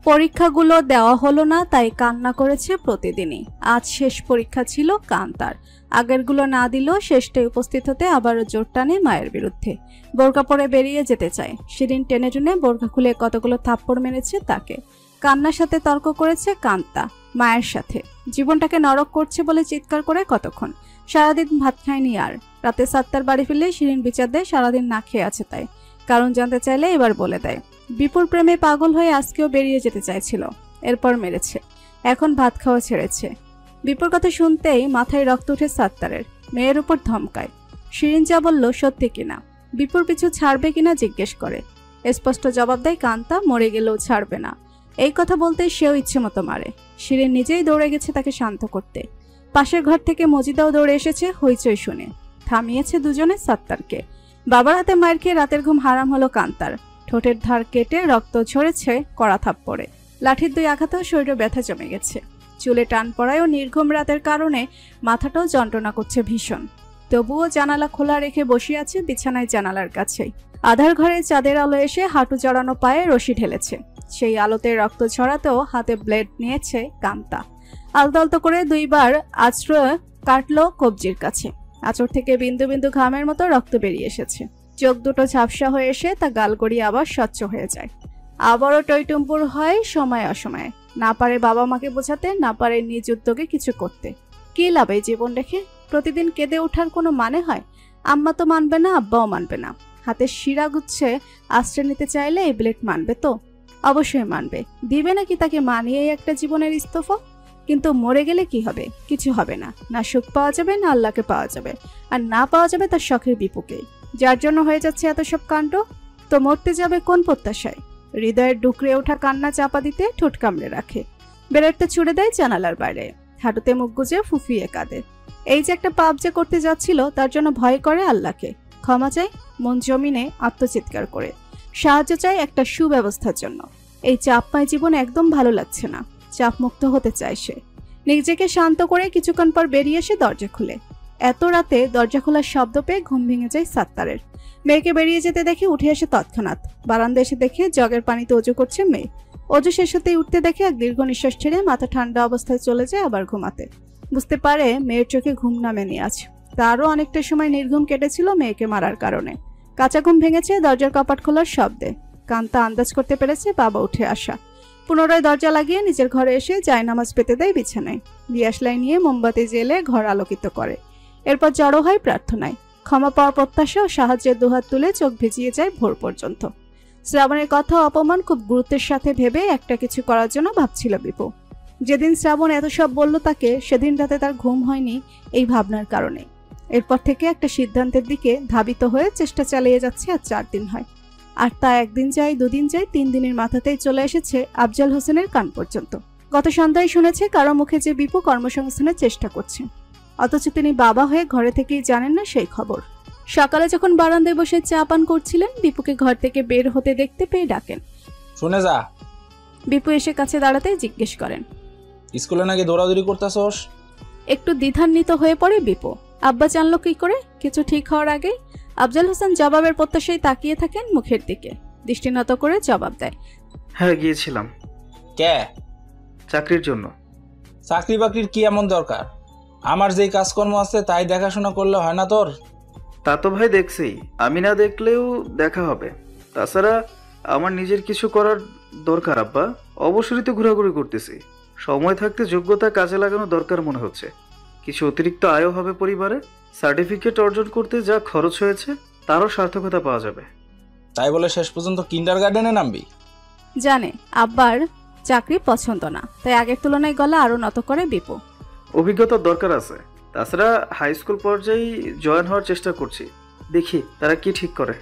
পরীক্ষাগুলো দেওয়া হলো না, তাই কান্না করেছে প্রতিদিনই। আজ শেষ পরীক্ষা ছিল কান্তার। আগেরগুলো না দিলেও শেষটায় উপস্থিত হতে আবারও জোর টানে মায়ের বিরুদ্ধে। বোরকা পরে বেরিয়ে যেতে চায়। শিরিন টেনে টুনে বোরকা খুলে কতগুলো থাপ্পড় মেরেছে তাকে। কান্নার সাথে তর্ক করেছে কান্তা মায়ের সাথে। জীবনটাকে নরক করছে বলে চিৎকার করে কতক্ষণ। সারাদিন ভাত খায়নি আর। রাতে 7টার বাড়ি ফিরলে শিরিন বিচার দেয় সারাদিন না খেয়ে আছে তাই। কারণ জানতে চাইলে এবার বলে দেয়। বিপুর প্রেমে পাগল হয়ে আজকেও বেরিয়ে যেতে চাইছিল, এরপর মেরেছে। এখন ভাত খাওয়া ছেড়েছে। বিপুর কথা শুনতেই মাথায় রক্ত উঠে সাত্তারের। মেয়ের উপর ধমকায়। শিরিন যা বলল সত্যি কিনা, বিপুর পিছু ছাড়বে কিনা জিজ্ঞেস করে। স্পষ্ট জবাব দেয় কান্তা মরে গেলেও ছাড়বে না। এই কথা বলতে সেও ইচ্ছে মতো মারে। শিরিন নিজেই দৌড়ে গেছে তাকে শান্ত করতে। পাশের ঘর থেকে মজিদাও দৌড়ে এসেছে হইচই শুনে। থামিয়েছে দুজনে সাত্তারকে। বাবার হাতে মায়ের খেয়ে রাতের ঘুম হারাম হলো কান্তার। ঠোঁটের ধার কেটে রক্ত ঝরেছে কড়া থাপ্পড়ে। লাঠির 2 আঘাতেও শরীরে ব্যথা জমে গেছে। চুলে টান পড়ায় ও নির্ঘুম রাতের কারণে মাথাটাও যন্ত্রণা করছে ভীষণ। তবুও জানালা খোলা রেখে বসে আছে বিছানায় জানালার কাছেই। আধার ঘরে চাঁদের আলো এসে হাঁটু জড়ানো পায়ে রশি ঢেলেছে। সেই আলোতে রক্ত ছড়াতেও হাতে ব্লেড নিয়েছে কান্তা। আলতো করে 2 বার আঁচড়ে কাটলো কবজির কাছে। আঁচড় থেকে বিন্দু বিন্দু ঘামের মতো রক্ত বেরিয়ে এসেছে। চোখ দুটো ঝাপসা হয়ে এসে তা গাল গড়িয়ে আবার স্বচ্ছ হয়ে যায়। আবারও টইটুম্পুর হয় সময় অসময়ে। না পারে বাবা মাকে বোঝাতে, না পারে নিজ উদ্যোগে কিছু করতে। কি লাভ এই জীবন রেখে? প্রতিদিন কেঁদে ওঠার কোনো মানে হয়? আম্মা তো মানবে না, আব্বাও মানবে না। হাতের শিরা গুচ্ছে আশ্রয় নিতে চাইলে এই ব্লেড মানবে তো? অবশ্যই মানবে। দিবে নাকি তাকে মানিয়ে একটা জীবনের ইস্তফা? কিন্তু মরে গেলে কি হবে? কিছু হবে না। না সুখ পাওয়া যাবে, না আল্লাহকে পাওয়া যাবে, আর না পাওয়া যাবে তার শখের বিপুকে, যার জন্য হয়ে যাচ্ছে এত সব কাণ্ড। তো মরতে যাবে কোন প্রত্যাশায়? হৃদয়ের ডুকরে ওঠা কান্না চাপা দিতে ঠোঁট কামড়ে রাখে, বেরেটটা ছুড়ে দেয় জানালার বাইরে, হাঁটুতে মুখ গুজে ফুফিয়ে কাঁদে। এই যে একটা পাপ যে করতে যাচ্ছিল, তার জন্য ভয় করে আল্লাহকে, ক্ষমা চাই মন জমিনে আত্মচিৎকার করে, সাহায্য চাই একটা সুব্যবস্থার জন্য। এই চাপময় জীবন একদম ভালো লাগছে না, চাপ মুক্ত হতে চায় সে। নিজেকে শান্ত করে কিছুক্ষণ পর বেরিয়ে এসে দরজা খুলে। এত রাতে দরজা খোলার শব্দ পেয়ে ঘুম ভেঙে যায় সাত্তারের। মেয়েকে বেরিয়ে যেতে দেখে উঠে আসে তৎক্ষণাৎ। বারান্দা এসে দেখে জগের পানিতে অজু করছে মেয়ে। অজু শেষ হতেই উঠতে দেখে এক দীর্ঘ নিঃশ্বাস ছেড়ে মাথা ঠান্ডা অবস্থায় চলে যায় আবার ঘুমাতে। বুঝতে পারে মেয়ের চোখে ঘুম নামেনি আজ। তারও অনেকটা সময় নির্ঘুম কেটেছিল মেয়েকে মারার কারণে। কাঁচা ঘুম ভেঙেছে দরজার কপাট খোলার শব্দে। কান্তা আন্দাজ করতে পেরেছে বাবা উঠে আসা। পুনরায় দরজা লাগিয়ে নিজের ঘরে এসে জায়নামাজ পেতে দেয় বিছানায়। দিয়াশলাই নিয়ে মোমবাতি জ্বেলে ঘর আলোকিত করে। এরপর জড়ো হয় প্রার্থনায়। ক্ষমা পাওয়ার প্রত্যাশা ও সাহায্যের দুহাত তুলে চোখ ভিজিয়ে যায় ভোর পর্যন্ত। শ্রাবণের কথা অপমান খুব গুরুত্বের সাথে ভেবে একটা কিছু করার জন্য ভাবছিল বিপু। যেদিন শ্রাবণ এত সব বলল তাকে, সেদিন রাতে তার ঘুম হয়নি এই ভাবনার কারণে। এরপর থেকে একটা সিদ্ধান্তের দিকে ধাবিত হয়ে চেষ্টা চালিয়ে যাচ্ছে। আর 4 দিন হয়, আর তা একদিন যায়, 2 দিন যায়, 3 দিনের মাথাতেই চলে এসেছে আফজাল হোসেনের কান পর্যন্ত। গত সন্ধ্যায় শুনেছে কারো মুখে যে বিপু কর্মসংস্থানের চেষ্টা করছে, অথচ তিনি বাবা হয়ে ঘরে থেকেই জানেন না সেই খবর। সকালে যখন বারান্দায় বসে চা পান করছিলেন, বিপুকে ঘর থেকে বের হতে দেখতে পেয়ে ডাকেন, শুনে যা। বিপু এসে কাছে দাঁড়াতেই জিজ্ঞেস করেন, স্কুলে নাকি দৌড়াদৌড়ি করতেছস? একটু দ্বিধান্বিত হয়ে পড়ে বিপু। আব্বা জানলো কি করে? কিছু ঠিক হওয়ার আগেই আফজাল হোসেন জবাবের প্রত্যাশায় তাকিয়ে থাকেন মুখের দিকে। দৃষ্টি নত করে জবাব দেয়, হ্যাঁ গিয়েছিলাম। কে? চাকরির জন্য। চাকরি বাকরির কি এমন দরকার? আমার যেই কাজকর্ম আছে তাই দেখাশোনা করলে হয় না তোর? তা তো ভাই দেখছি, আমি না দেখলেও দেখা হবে। তাছাড়া আমার নিজের কিছু করার দরকার আব্বা। অবসরই তো ঘোরাঘুরি করতেছি। সময় থাকতে যোগ্যতা কাজে লাগানো দরকার মনে হচ্ছে। কিছু অতিরিক্ত আয়ও হবে পরিবারে। সার্টিফিকেট অর্জন করতে যা খরচ হয়েছে তারও সার্থকতা পাওয়া যাবে। তাই বলে শেষ পর্যন্ত কিন্ডারগার্টেনে নামবি? জানে আব্বার চাকরি পছন্দ না, তাই আগের তুলনায় গলা আরো নত করে বিপু। অভিজ্ঞতার দরকার আছে। তাছাড়া হাই স্কুল পর্যায়ে জয়েন হওয়ার চেষ্টা করছি, দেখি তারা কি ঠিক করে।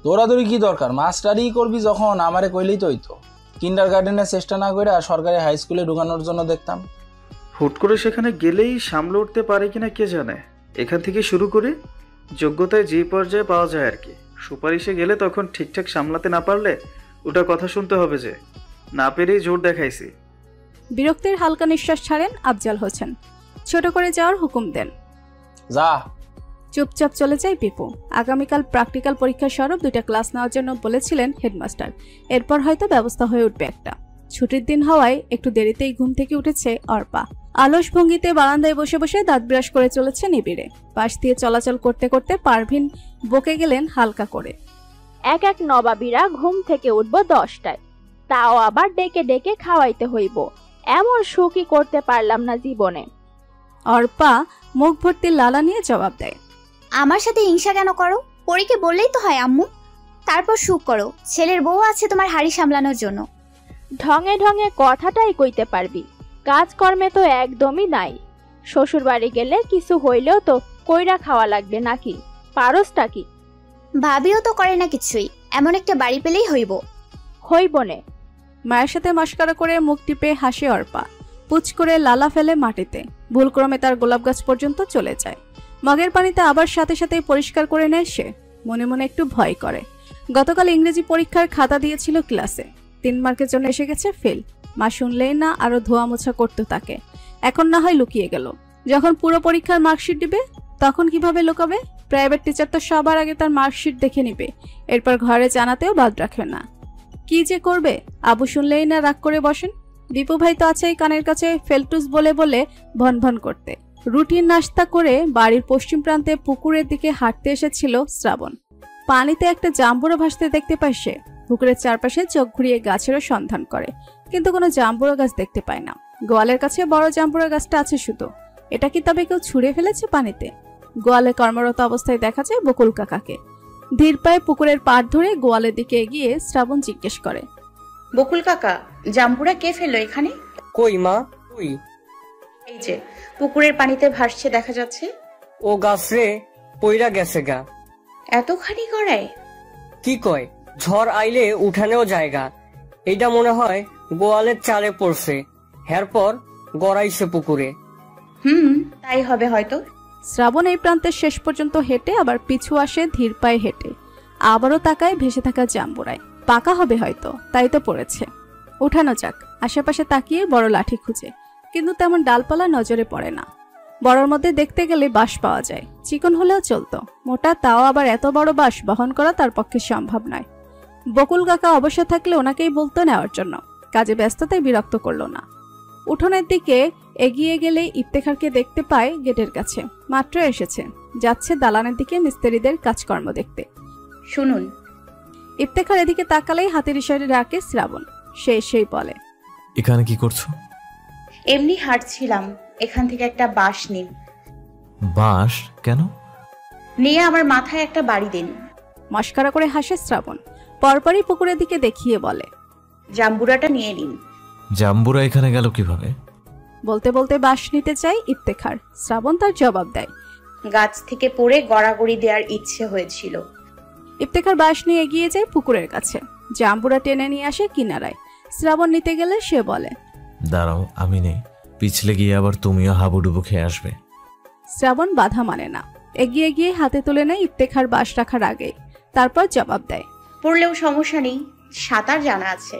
দৌড়াদৌড়ি কি দরকার? মাস্টারই করবি যখন আমারে কইলেই তো হইতো। কিন্ডারগার্টেনে চেষ্টা না করে সরকারি হাই স্কুলে ঢুকানোর জন্য দেখতাম। হুট করে সেখানে গেলেই সামলে উঠতে পারে কিনা কে জানে। এখান থেকে শুরু করি, যোগ্যতায় যে পর্যায়ে পাওয়া যায় আর কি। সুপারিশে গেলে তখন ঠিকঠাক সামলাতে না পারলে ওটা কথা শুনতে হবে যে না পেরেই জোর দেখাইছি। বিরক্তির হালকা নিঃশ্বাস ছাড়েন আফজাল হোসেন। ছোট করে যাওয়ার হুকুম দেন। যা। চুপচাপ চলে যায় বিপু। আগামীকাল প্র্যাকটিক্যাল পরীক্ষার স্বরূপ 2টা ক্লাস নেওয়ার জন্য বলেছিলেন হেডমাস্টার। এরপর হয়তো ব্যবস্থা হয়ে উঠবে একটা। ছুটির দিন হওয়ায় একটু দেরিতেই ঘুম থেকে উঠেছে অর্পা। আলস ভঙ্গিতে বারান্দায় বসে বসে দাঁত ব্রাশ করে চলেছে নিবিড়ে। পাশ দিয়ে চলাচল করতে করতে পারভিন বকে গেলেন হালকা করে, এক এক নবাবীরা ঘুম থেকে উঠবো 10টায়, তাও আবার ডেকে ডেকে খাওয়াইতে হইব। এমন সুখী করতে পারলাম না জীবনে। অর্পা মুখ ভর্তি লালা নিয়ে জবাব দেয়, আমার সাথে হিংসা কেন করো? পরীকে বললেই তো হয় আম্মু। তারপর সুখ করো, ছেলের বউ আছে তোমার হাড়ি সামলানোর জন্য। ঢঙে ঢঙে কথাটাই কইতে পারবি, কাজকর্মে তো একদমই নাই। শ্বশুর বাড়ি গেলে কিছু হইলেও তো কইরা খাওয়া লাগবে নাকি? পারসটা কি? ভাবিও তো করে না কিছুই, এমন একটা বাড়ি পেলেই হইব নে। মায়ের সাথে মস্করা করে মুখ টিপে হাসে অর্পা। পুচ করে লালা ফেলে মাটিতে। ভুলক্রমে তার গোলাপ গাছ পর্যন্ত চলে যায়। মগের পানিতে আবার সাথে সাথে পরিষ্কার করে নেয় সে। মনে মনে একটু ভয় করে। গতকাল ইংরেজি পরীক্ষার খাতা দিয়েছিল ক্লাসে, 3 মার্কের জন্য এসে গেছে ফেল। মা শুনলেই না আরো ধোয়া মোছা করতো তাকে। এখন না হয় লুকিয়ে গেল, যখন পুরো পরীক্ষার মার্কশিট দিবে তখন কিভাবে লুকাবে? প্রাইভেট টিচার তো সবার আগে তার মার্কশিট দেখে নিবে, এরপর ঘরে জানাতেও বাদ রাখে না। কি যে করবে? আবু শুনলেই না রাগ করে বসেন। দীপু ভাই তো আছেই কানের কাছে ফেলটুস বলে বলে ভন ভন করতে। রুটিন নাস্তা করে বাড়ির পশ্চিম প্রান্তে পুকুরের দিকে হাঁটতে এসেছিল শ্রাবণ। পানিতে একটা জাম্বুরা ভাসতে দেখতে পায় সে। পুকুরের চারপাশে চোখ ঘুরিয়ে গাছেরও সন্ধান করে, কিন্তু কোনো জাম্বুরা গাছ দেখতে পায় না। গোয়ালের কাছে বড় জাম্বুরা গাছটা আছে শুধু। এটা কি তবে কেউ ছুঁড়ে ফেলেছে পানিতে? গোয়ালে কর্মরত অবস্থায় দেখা যায় বকুল কাকাকে। ধীর পায়ে পুকুরের পাড় ধরে গোয়ালের দিকে এগিয়ে শ্রাবণ জিজ্ঞেস করে, বকুল কাকা, জাম্বুরা কে ফেললো এখানে? কই মা, কই? এই যে পুকুরের পানিতে ভাসছে দেখা যাচ্ছে। ও গাছরে পইরা গেছে গা। এতখানি গড়ায়? কি কয়, ঝড় আইলে উঠানেও জায়গা। এইটা মনে হয় গোয়ালের চালে পড়ছে, এরপর গড়াইছে পুকুরে। তাই হবে হয়তো। শ্রাবণ এই প্রান্তের শেষ পর্যন্ত হেঁটে আবার পিছু আসে ধীর পায়ে হেঁটে, আবারও তাকায় ভেসে থাকা জাম্বুরায়। পাকা হবে হয়তো, তাই তো পড়েছে। উঠানো যাক। আশেপাশে তাকিয়ে বড় লাঠি খুঁজে, কিন্তু তেমন ডালপালা নজরে পড়ে না। বড়র মধ্যে দেখতে গেলে বাঁশ পাওয়া যায়, চিকন হলেও চলতো। মোটা, তাও আবার এত বড় বাঁশ বহন করা তার পক্ষে সম্ভব নয়। বকুল কাকা অবশ্য থাকলে ওনাকেই বলতো নেওয়ার জন্য, কাজে ব্যস্ততায় বিরক্ত করলো না। উঠোনের দিকে এগিয়ে গেলে ইফতেখারকে দেখতে পায় গেটের কাছে। মাত্র এসেছে, যাচ্ছে দালানের দিকে মিস্ত্রিদের কাজকর্ম দেখতে। শুনুন। ইফতেখার এদিকে তাকালেই হাতের ইশারায় ডাকে শ্রাবণ। সেই বলে, এখানে কি করছো? এমনি হাঁটছিলাম, এখান থেকে একটা বাঁশ নিন। বাঁশ কেন? নিয়ে আমার মাথায় একটা বাড়ি দিন। মস্করা করে হাসে শ্রাবণ। পরপরই পুকুরের দিকে দেখিয়ে বলে, জাম্বুরাটা নিয়ে নিন। জাম্বুরা এখানে গেল কিভাবে? বলতে বলতে বাঁশ নিতে চাই ইফতেখার। শ্রাবণ তার জবাব দেয়, গাছ থেকে পড়ে গড়াগড়ি দেওয়ার ইচ্ছে হয়েছিল। ইফতেখার বাঁশ নিয়ে এগিয়ে যায় পুকুরের কাছে। জাম্বুরা টেনে নিয়ে আসে কিনারায়। শ্রাবণ নিতে গেলে সে বলে, দাঁড়াও, আমি নেই। পিছলে গিয়ে আবার তুমিও হাবুডুবু খেয়ে আসবে। শ্রাবণ বাধা মানে না, এগিয়ে গিয়ে হাতে তুলে নেয় ইফতেখার বাঁশ রাখার আগে। তারপর জবাব দেয়, পড়লেও সমস্যা নেই, সাঁতার জানা আছে।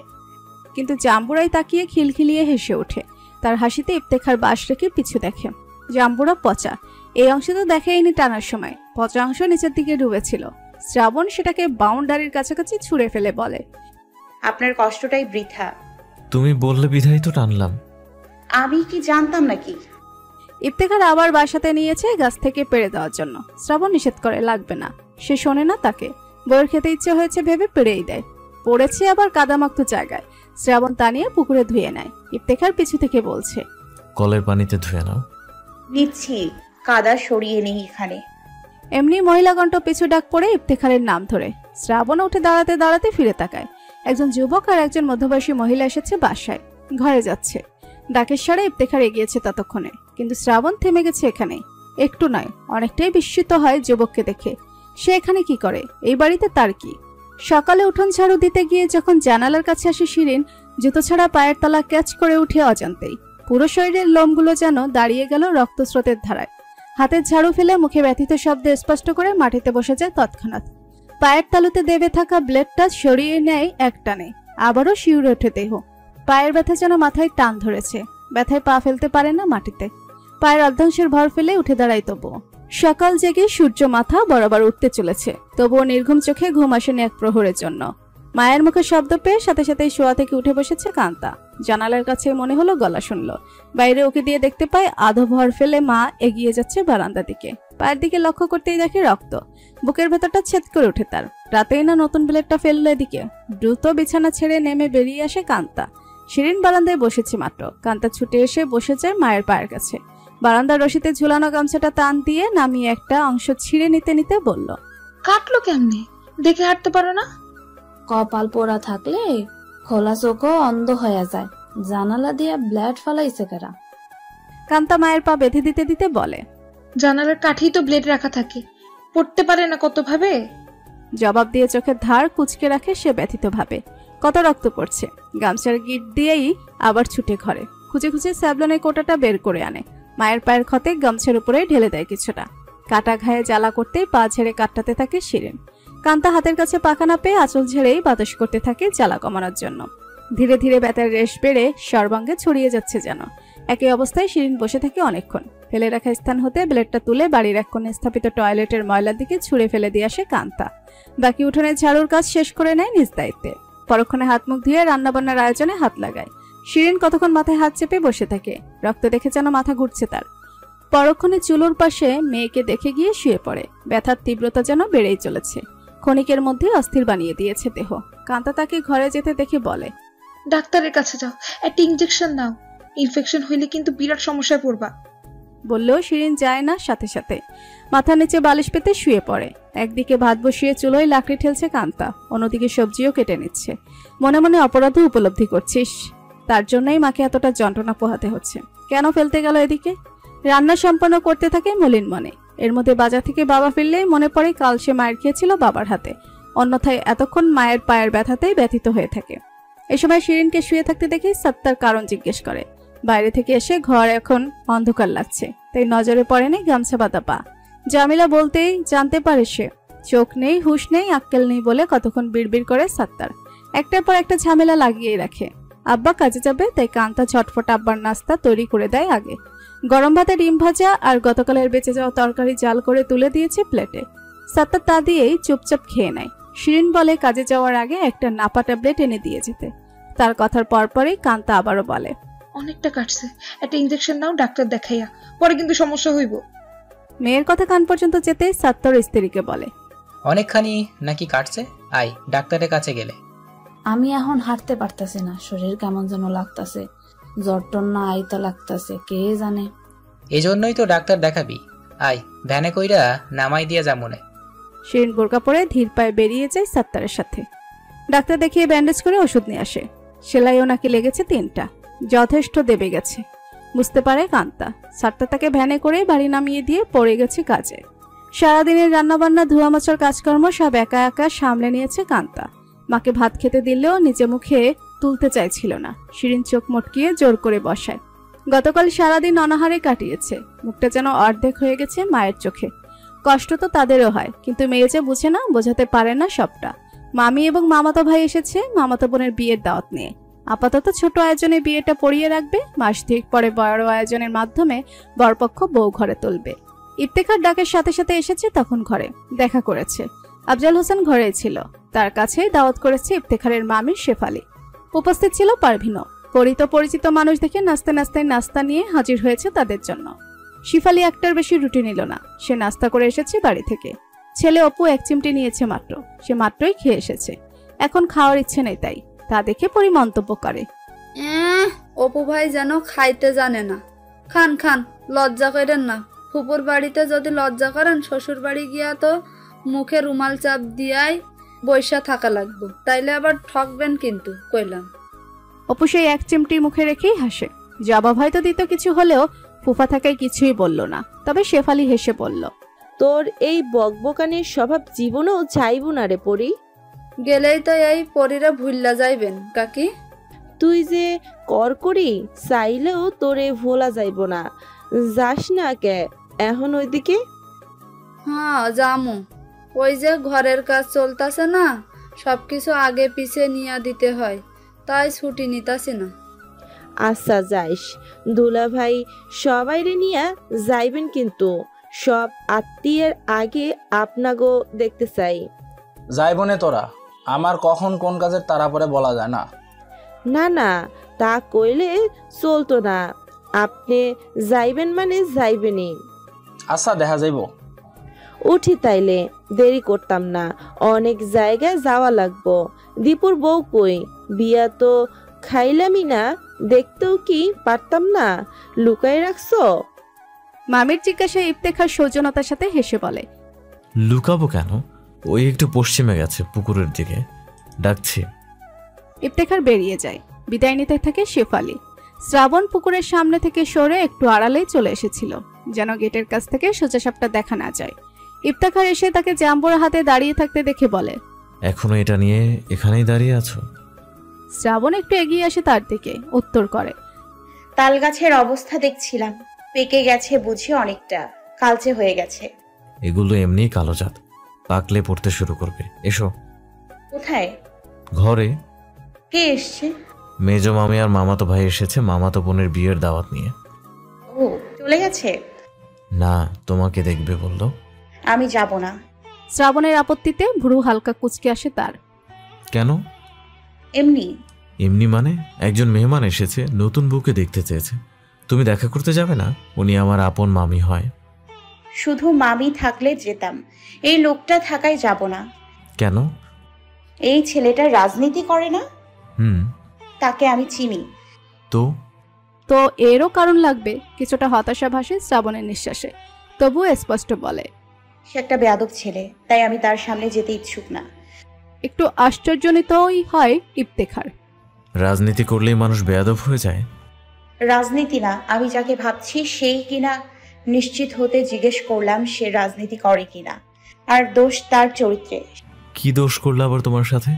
কিন্তু জাম্বুরাই তাকিয়ে খিলখিলিয়ে হেসে ওঠে। তার হাসিতে ইফতেখার বাঁশ রেখে পিছু দেখে। জাম্বুরা পচা, এই অংশ তো দেখেইনি টানার সময়। পচা অংশ নিচের দিকে ডুবেছিল। শ্রাবণ সেটাকে বাউন্ডারির কাছাকাছি ছুঁড়ে ফেলে বলে, আপনার কষ্টটাই বৃথা। তুমি বললে বিধাই তো টানলাম। আমি কি জানতাম নাকি? ইফতেখার আবার বাসাতে নিয়েছে গাছ থেকে পেড়ে দেওয়ার জন্য। শ্রাবণ নিষেধ করে, লাগবে না। সে শোনে না তাকে। বইয়ের খেতে ইচ্ছে হয়েছে ভেবে পেড়েই দেয়। পড়েছে আবার কাদামাক্ত জায়গায়। শ্রাবণ তা নিয়ে পুকুরে ধুয়ে নেয়। ইফতেখার পিছু থেকে বলছে, কলের পানিতে ধুয়ে নাও। নিচ্ছি, কাদা সরিয়ে নেই এখানে। এমনি মহিলাগণ্ঠ পিছু ডাক পড়ে ইফতেখারের নাম ধরে। শ্রাবণ উঠে দাঁড়াতে দাঁড়াতে ফিরে তাকায়। একজন যুবক আর একজন মধ্যবয়সী মহিলা এসেছে বাসায়, ঘরে যাচ্ছে। ডাকের স্বরে ইফতেখার এগিয়েছে ততক্ষণে, কিন্তু শ্রাবণ থেমে গেছে এখানে। একটু নয়, অনেকটাই বিস্মিত হয় যুবককে দেখে। সে এখানে কি করে? এই বাড়িতে তার কি? সকালে উঠোন ঝাড়ু দিতে গিয়ে যখন জানালার কাছে আসে শিরিন, জুতো ছাড়া পায়ের তলা ক্যাচ করে উঠে অজান্তেই। পুরো শরীরের লোমগুলো যেন দাঁড়িয়ে গেল রক্তস্রোতের ধারায়। হাতের ঝাড়ু ফেলে মুখে ব্যথিত শব্দে স্পষ্ট করে মাটিতে বসে যায় তৎক্ষণাৎ। পায়ের তালুতে দেবে থাকা ব্লেডটা সরিয়ে নেয় একটানে। আবারও শিউরে ওঠে দেহ। পায়ের ব্যথা যেন মাথায় টান ধরেছে। ব্যথায় পা ফেলতে পারে না মাটিতে। পায়ের অর্ধাংশের ভর ফেলে উঠে দাঁড়ায় তবুও। সকাল জেগে সূর্য মাথা বরাবর উঠতে চলেছে, তবুও নির্ঘুম চোখে ঘুম আসেনি এক প্রহরের জন্য। মায়ের মুখে শব্দ পেয়ে সাথে সাথেই শোয়া থেকে উঠে বসেছে কান্তা। জানালার কাছে মনে হলো গলা শুনল। বাইরে ওকে দিয়ে দেখতে পায় আধো ভর ফেলে মা এগিয়ে যাচ্ছে বারান্দা দিকে। পায়ের দিকে লক্ষ্য করতেই দেখে রক্ত। বুকের ভেতরটা ছেদ করে ওঠে তার। রাতেই না নতুন ব্লেডটা ফেললো এদিকে। দ্রুত বিছানা ছেড়ে নেমে বেরিয়ে আসে কান্তা। শিরিন বারান্দায় বসেছে মাত্র। কান্তা ছুটে এসে বসে যায় মায়ের পায়ের কাছে। বারান্দার রশিতে ঝুলানো গামছাটা টান দিয়ে নামিয়ে একটা অংশ ছিঁড়ে নিতে নিতে বলল, কাটলো কেমনে? দেখে হাঁটতে পারো না? কপাল পোড়া থাকলে খোলা চোখও অন্ধ হয়ে যায়। জানালা দিয়ে ব্লেড ফালাইছে কারা? কান্তা মায়ের পা বেঁধে দিতে দিতে বলে, জানালার কাঠেই তো ব্লেড রাখা থাকে, পড়তে পারে না কত ভাবে। জবাব দিয়ে চোখের ধার কুচকে রাখে সে ব্যথিত ভাবে। কত রক্ত পড়ছে। গামছার গিট দিয়েই আবার ছুটে ঘরে। খুঁজে খুঁজে স্যাভলনের কোটাটা বের করে আনে। মায়ের পায়ের ক্ষতে গামছার উপরে ঢেলে দেয় কিছুটা। কাটা ঘায়ে জ্বালা করতে পা ঝেড়ে কাটতে থাকে শিরিন। কান্তা হাতের কাছে পাখা না পেয়ে আঁচল ঝেড়েই বাতাস করতে থাকে জ্বালা কমানোর জন্য। ধীরে ধীরে ব্যথার রেশ বেড়ে সর্বাঙ্গে ছড়িয়ে যাচ্ছে যেন। একই অবস্থায় শিরিন বসে থাকে অনেকক্ষণ। ফেলে রাখা স্থান হতে ব্লেডটা তুলে বাড়ির এক কোণে স্থাপিত টয়লেটের ময়লার দিকে ছুঁড়ে ফেলে দিয়ে আসে কান্তা। বাকি উঠোনের ঝাড়ুর কাজ শেষ করে নেয় নিজ দায়িত্বে। পরক্ষণে হাত মুখ ধুয়ে রান্নাবান্নার আয়োজনে হাত লাগায়। শিরিন কতক্ষণ মাথায় হাত চেপে বসে থাকে। রক্ত দেখে যেন মাথা ঘুরছে তার। পরক্ষণে চুলোর পাশে মেয়েকে দেখে গিয়ে শুয়ে পড়ে। ব্যথার তীব্রতা যেন বেড়েই চলেছে। ক্ষণিকের মধ্যে অস্থির বানিয়ে দিয়েছে দেহ। কান্তা তাকে ঘরে যেতে দেখে বলে, ডাক্তারের কাছে যাও, একটা ইনজেকশন নাও। ইনফেকশন হইলে কিন্তু বিরাট সমস্যায় পড়বা। বললেও শিরিন যায় না সাথে সাথে। মাথা নিচে বালিশ পেতে শুয়ে পড়ে। একদিকে ভাত বসিয়ে চুলোয় লাকড়ি ঠেলছে কান্তা, অন্যদিকে সবজিও কেটে নিচ্ছে। মনে মনে অপরাধও উপলব্ধি করছিস, তার জন্যই মাকে এতটা যন্ত্রণা পোহাতে হচ্ছে। কেন ফেলতে গেল এদিকে? রান্না সম্পন্ন করতে থাকে মলিন মনে। এর মধ্যে বাজার থেকে বাবা ফিরলেই মনে পড়ে কাল সে মায়ের খেয়েছিল বাবার হাতে, অন্যথায় এতক্ষণ মায়ের পায়ের ব্যথাতেই ব্যথিত হয়ে থাকে। এ সময় শিরিনকে শুয়ে থাকতে দেখে সত্তার কারণ জিজ্ঞেস করে। বাইরে থেকে এসে ঘর এখন অন্ধকার লাগছে, তাই নজরে পড়েনি গামছা বাঁধা পা। জামিলা বলতেই জানতে পারে সে। চোখ নেই, হুঁশ নেই, আক্কেল নেই বলে কতক্ষণ বিড়বিড় করে সত্তার। একটার পর একটা ঝামেলা লাগিয়েই রাখে। আব্বা কাজে যাবে, তাই কান্তা ঝটফট আব্বার নাস্তা তৈরি করে দেয় আগে। গরম ভাতে ডিম ভাজা আর গতকালের বেঁচে যাওয়া তরকারি জাল করে তুলে দিয়েছে প্লেটে। সত্তার তা দিয়েই চুপচাপ খেয়ে নেয়। শিরিন বলে কাজে যাওয়ার আগে একটা নাপা ট্যাবলেট এনে দিয়ে যেতে। তার কথার পরপরই কান্তা আবারও বলে, অনেকটা কাটছে, একটা ইনজেকশন নাও ডাক্তার দেখাইয়া, পরে কিন্তু সমস্যা হইব। মেয়ের কথা কান পর্যন্ত যেতে সত্তর স্ত্রীকে বলে, অনেকখানি নাকি কাটছে, আই ডাক্তারের কাছে গেলে। আমি এখন হাঁটতে পারতাছি না, শরীর কেমন যেন লাগতাছে, জ্বর টর না আইতা লাগতাছে, কে জানে। এজন্যই তো ডাক্তার দেখাবি, আই ভ্যানে কইরা নামাই দিয়া যা মনে। শিরিন বোরকা পরে ধীর পায়ে বেরিয়ে যায় সত্তারের সাথে। ডাক্তার দেখিয়ে ব্যান্ডেজ করে ওষুধ নিয়ে আসে। সেলাইও নাকি লেগেছে 3টা, যথেষ্ট দেবে গেছে বুঝতে পারে কান্তা। সত্তার তাকে ভ্যানে করে বাড়ি নামিয়ে দিয়ে পড়ে গেছে কাজে। সারাদিনের রান্নাবান্না ধোয়া মোছার কাজকর্ম সব একা একা সামলে নিয়েছে কান্তা। মাকে ভাত খেতে দিলেও নিজে মুখে তুলতে চাইছিল না। শিরিন চোখ মটকিয়ে জোর করে বসায়। গতকাল সারাদিন অনাহারে কাটিয়েছে, মুখটা যেন অর্ধেক হয়ে গেছে মায়ের চোখে। কষ্ট তো তাদেরও হয়, কিন্তু মেয়ে যে বুঝে না, বোঝাতে পারে না সবটা। মামি এবং মামাতো ভাই এসেছে মামাতো বোনের বিয়ের দাওয়াত নিয়ে। আপাতত ছোট আয়োজনে বিয়েটা পড়িয়ে রাখবে, মাস 2 পরে বড় আয়োজনের মাধ্যমে বরপক্ষ বউ ঘরে তুলবে। ইফতেখার ডাকের সাথে সাথে এসেছে তখন ঘরে, দেখা করেছে। আফজাল হোসেন ঘরেই ছিল, তার কাছেই দাওয়াত করেছে ইফতেখারের মামি শেফালি। উপস্থিত ছিল পারভিনও। পরিচিত মানুষ দেখে নাস্তে নাস্তে নাস্তা নিয়ে হাজির হয়েছে তাদের জন্য। শিফালি একটার বেশি রুটি নিল না, সে নাস্তা করে এসেছে বাড়ি থেকে। ছেলে অপু 1 চিমটি নিয়েছে মাত্র, সে মাত্রই খেয়ে এসেছে, এখন খাওয়ার ইচ্ছে নেই। তাই তা দেখে পরি মন্তব্য করে, অপু ভাই যেন খাইতে জানে না। খান খান, লজ্জা করেন না। ফুপুর বাড়িতে যদি লজ্জা করেন, শ্বশুর বাড়ি গিয়া তো মুখে রুমাল চাপ দিয়াই বৈশা থাকা লাগবে, তাইলে আবার ঠকবেন কিন্তু কইলাম। অপু সেই 1 চিমটি মুখে রেখেই হাসে। জবাব হয়তো দিত কিছু হলেও ফুফা থাকায় কিছুই বলল না। তবে শেফালি হেসে বলল, তোর এই বকবকানির স্বভাব জীবনেও চাইব না রে পরি। গেলেই তো এই পরিরা ভুল্লা যাইবেন কাকি। তুই যে করি চাইলেও তোরে ভোলা যাইব না। যাস না কে এখন ওইদিকে? হ্যাঁ জামু, ওই যে ঘরের কাজ চলতেছে না, সবকিছু আগে পিছে নিয়ে দিতে হয়, তাই ছুটি নিতাছি না। আচ্ছা যাইস, দুলা ভাই সবাইরে নিয়ে যাইবেন, কিন্তু সব আত্মীয়ের আগে আপনাগো দেখতে চাই। যাইবনে তোরা, আমার কখন কোন কাজের তারা পরে বলা যায় না। না না, তা কইলে চলতো না। আপনি যাইবেন মানে যাইবেনই। আচ্ছা দেখা যাইব। উঠি তাইলে, দেরি করতাম না, অনেক জায়গায় যাওয়া লাগবো। দীপুর বউ কই? বিয়া তো খাইলামই না, দেখতেও কি পারতাম না, লুকাই রাখছো? মামির জিজ্ঞাসায় ইফতেখার সৌজন্যতার সাথে হেসে বলে, লুকাবো কেন, ওই একটু পশ্চিমে গেছে পুকুরের দিকে, ডাকছি। ইফতেখার বেরিয়ে যায়। বিদায় নিতে থাকে শেফালি। শ্রাবণ পুকুরের সামনে থেকে সরে একটু আড়ালেই চলে এসেছিল, যেন গেটের কাছ থেকে সোজা সাপটা দেখা না যায়। ইফতেখার এসে তাকে জাম্বুর হাতে দাঁড়িয়ে থাকতে দেখে বলে, এখনো এটা নিয়ে এখানেই দাঁড়িয়ে আছো? শ্রাবণ একটু এগিয়ে আসে তার দিকে, উত্তর করে, তাল গাছের অবস্থা দেখছিলাম, পেকে গেছে বুঝি, অনেকটা কালচে হয়ে গেছে। এগুলো এমনি কালো জাত, পাকলে পড়তে শুরু করবে। এসো। কোথায়? ঘরে। কে এসছে? মেজ মামি আর মামাতো ভাই এসেছে মামাতো বোনের বিয়ের দাওয়াত নিয়ে। ও চলে গেছে? না, তোমাকে দেখবে বললো। আমি যাব না। শ্রাবণের আপত্তিতে ভ্রু হালকা কুচকে আসে তার। কেন? এমনি। এমনি মানে? একজন মেহমান এসেছে, নতুন বউকে দেখতে চেয়েছে, তুমি দেখা করতে যাবে না? উনি আমার আপন মামি হয়। শুধু মামি থাকলে যেতাম, এই লোকটা থাকায় যাব না। কেন? এই ছেলেটা রাজনীতি করে না? হুম। তাকে আমি চিনি। তো তো এরও কারণ লাগবে। কিছুটা হতাশা ভাসে শ্রাবণের নিঃশ্বাসে, তবুও স্পষ্ট বলে, সে একটা বেয়াদব ছেলে, তাই আমি তার সামনে যেতে ইচ্ছুক না। একটু আশ্চর্যজনিতই হয় ইফতেখার। রাজনীতি করলেই মানুষ বেয়াদব হয়ে যায়? রাজনীতি না, আমি যাকে ভাবছি সেই কিনা নিশ্চিত হতে জিজ্ঞেস করলাম সে রাজনীতি করে কিনা, আর দোষ তার চরিত্রে। কি দোষ করলো আবার তোমার সাথে?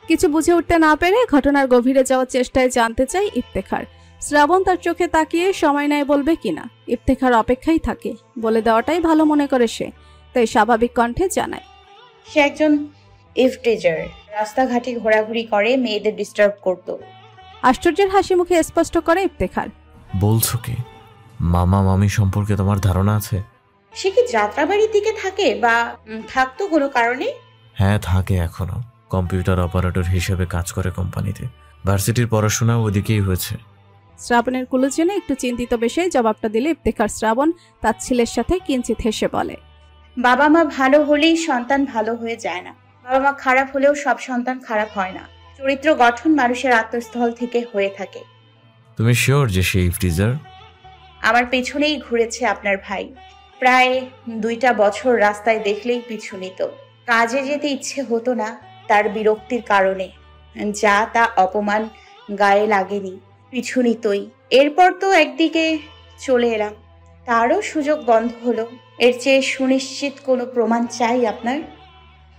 কিছু বুঝে উঠতে না পেরে ঘটনার গভীরে যাওয়ার চেষ্টায় জানতে চাই ইফতেখার। শ্রাবণ তার চোখে তাকিয়ে সময় নেয় বলবে কিনা। ইফতেখার অপেক্ষাই থাকে, বলে দেওয়াটাই ভালো মনে করে সে, তাই স্বাভাবিক কণ্ঠে জানায়, সে একজন ইফটিজার, রাস্তাঘাটে ঘোরাঘুরি করে, মেয়েদের ডিস্টার্ব করত। আশ্চর্যের হাসি মুখে স্পষ্ট করে ইফতেখার। বলছো কি? মামা মামি সম্পর্কে তোমার ধারণা আছে? সে কি যাত্রাবাড়ির দিকে থাকে বা থাকতো কোনো কারণে? হ্যাঁ থাকে, এখনো কম্পিউটার অপারেটর হিসেবে কাজ করে কোম্পানিতে। ভার্সিটির পড়াশোনা ওদিকেই হয়েছে। শ্রাবণের কুলো জেনে একটু চিন্তিত বেশে জবাবটা দিলে ইফতেখার। শ্রাবণ তার ছেলের সাথে কিঞ্চিত হেসে বলে, বাবা মা ভালো হলেই সন্তান ভালো হয়ে যায় না, বাবা মা খারাপ হলেও সব সন্তান খারাপ হয় না। চরিত্র গঠন মানুষের আত্মস্থল থেকে হয়ে থাকে। তুমি শিওর যে সে ইফটিজার? আমার পেছনেই ঘুরেছে আপনার ভাই, প্রায় 2টা বছর রাস্তায় দেখলেই পিছু নিত। কাজে যেতে ইচ্ছে হতো না তার বিরক্তির কারণে, যা তা অপমান গায়ে লাগেনি, পিছু নিতই। এরপর তো একদিকে চলে এলাম, তারও সুযোগ বন্ধ হলো। এর চেয়ে সুনিশ্চিত কোনো প্রমাণ চাই আপনার?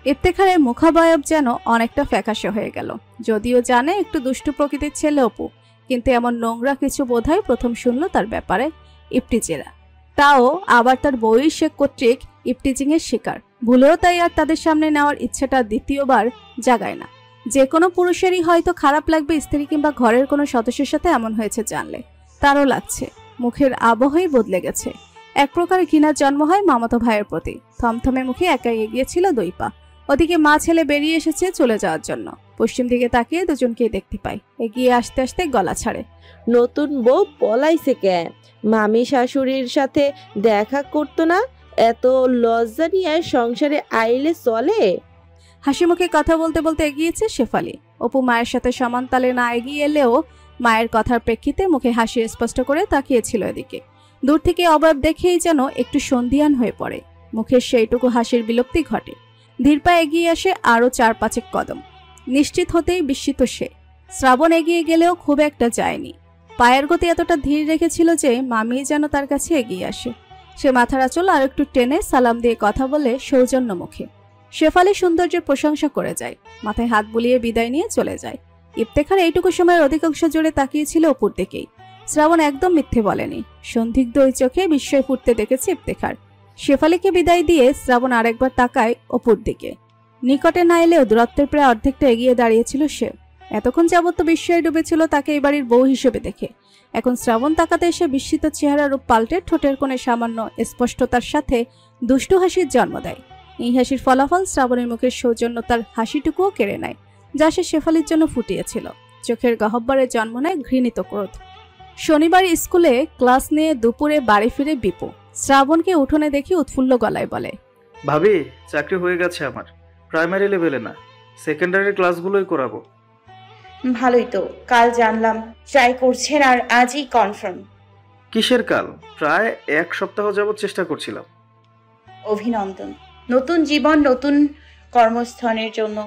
ইফতেখারের মুখাবয়ব যেন অনেকটা ফ্যাকাশে হয়ে গেল। যদিও জানে একটু দুষ্টু প্রকৃতির ছেলে অপু, কিন্তু এমন নোংরা কিছু বোধহয় প্রথম শুনল তার ব্যাপারে। ইফটিজেরা, তাও আবার তার বউই সে কর্তৃক ইফটিজিং এর শিকার। ভুলেও তাই আর তাদের সামনে নেওয়ার ইচ্ছেটা দ্বিতীয়বার জাগায় না। যে কোনো পুরুষেরই হয়তো খারাপ লাগবে স্ত্রী কিংবা ঘরের কোনো সদস্যের সাথে এমন হয়েছে জানলে। তারও লাগছে। মুখের আবহাওয়াই বদলে গেছে। এক প্রকার ঘৃণার জন্ম হয় মামাতো ভাইয়ের প্রতি। থমথমে মুখে একাই এগিয়েছিল 2 পা। ওদিকে মা ছেলে বেরিয়ে এসেছে চলে যাওয়ার জন্য। পশ্চিম দিকে তাকিয়ে দুজনকেই দেখতে পাই। এগিয়ে আসতে আসতে গলা ছাড়ে, নতুন বউ পলাইছে কেন? মামি শাশুড়ির সাথে দেখা করতো না? এত লজ্জা নিয়ে সংসারে আইলে চলে? হাসি মুখে কথা বলতে বলতে এগিয়েছে শেফালি। অপু মায়ের সাথে সমান তালে না এগিয়ে এলেও মায়ের কথার প্রেক্ষিতে মুখে হাসি স্পষ্ট করে তাকিয়েছিল এদিকে। দূর থেকে অবয়ব দেখেই যেন একটু সন্ধিয়ান হয়ে পড়ে। মুখের সেইটুকু হাসির বিলুপ্তি ঘটে। ধীর পা এগিয়ে আসে আরো 4-5 কদম। নিশ্চিত হতেই বিস্মিত সে। শ্রাবণ এগিয়ে গেলেও খুব একটা যায়নি। পায়ের গতি এতটা ধীর রেখেছিল যে মামি যেন তার কাছে এগিয়ে আসে। সে মাথার আঁচল আর একটু টেনে সালাম দিয়ে কথা বলে সৌজন্য মুখে। শেফালি সৌন্দর্যের প্রশংসা করে যায়, মাথায় হাত বুলিয়ে বিদায় নিয়ে চলে যায়। ইফতেখার এইটুকু সময়ের অধিকাংশ জুড়ে তাকিয়েছিল অপুর দিকেই। শ্রাবণ একদম মিথ্যে বলেনি। সন্দিগ্ধ ওই চোখে বিস্ময় ফুটতে দেখেছে ইফতেখার। শেফালিকে বিদায় দিয়ে শ্রাবণ আরেকবার তাকায় অপুর দিকে। নিকটে না এলেও দূরত্বের প্রায় অর্ধেকটা এগিয়ে দাঁড়িয়েছিল সে। এতক্ষণ যাবত তো বিস্ময়ে ডুবেছিল তাকে এই বাড়ির বউ হিসেবে দেখে। এখন শ্রাবণ তাকাতে এসে বিস্মিত চেহারা রূপ পাল্টে ঠোঁটের কোণে সামান্য স্পষ্টতার সাথে দুষ্টু হাসির জন্ম দেয়। এই হাসির ফলাফল শ্রাবণের মুখের সৌজন্যতার হাসিটুকুও কেড়ে নেয়, যা সে শেফালির জন্য ফুটিয়েছিল। চোখের গহ্বরে জন্ম নেয় ঘৃণিত ক্রোধ। শনিবার স্কুলে ক্লাস নিয়ে দুপুরে বাড়ি ফিরে বিপু শ্রাবণকে উঠোনে দেখে উৎফুল্ল গলায় বলে, ভাবি চাকরি হয়ে গেছে আমার, প্রাইমারি লেভেলে না, সেকেন্ডারি ক্লাসগুলোই করাবো। ভালোই তো, কাল জানলাম ট্রাই করছেন আর আজই কনফার্ম। কিসের কাল? প্রায় 1 সপ্তাহ যাবত চেষ্টা করছিলাম। অভিনন্দন, নতুন জীবন, নতুন কর্মস্থানের জন্য।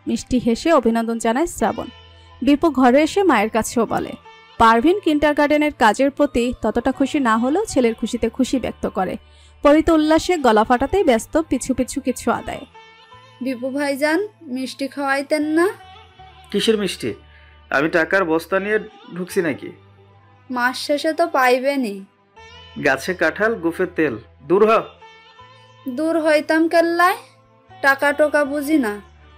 মিষ্টি হেসে অভিনন্দন জানায় শ্রাবণ। বিপু ঘরে এসে মায়ের কাছেও বলে। পারভিন কিন্ডারগার্টেনের কাজের প্রতি ততটা খুশি না হলেও ছেলের খুশিতে খুশি ব্যক্ত করে। পরিত উল্লাসে গলা ফাটাতেই ব্যস্ত পিছু পিছু কিছু আদায়। বিপু ভাইজান মিষ্টি খাওয়াইতেন না? কিসের মিষ্টি? আমি টাকার বস্তা নিয়ে ঢুকছি নাকি? মাস শেষে তো পাইবেনি। গাছে কাঁঠাল, গুফের তেল, দূর হ। দূর হইতাম কেল্লায়, টাকা টোকা বুঝি না।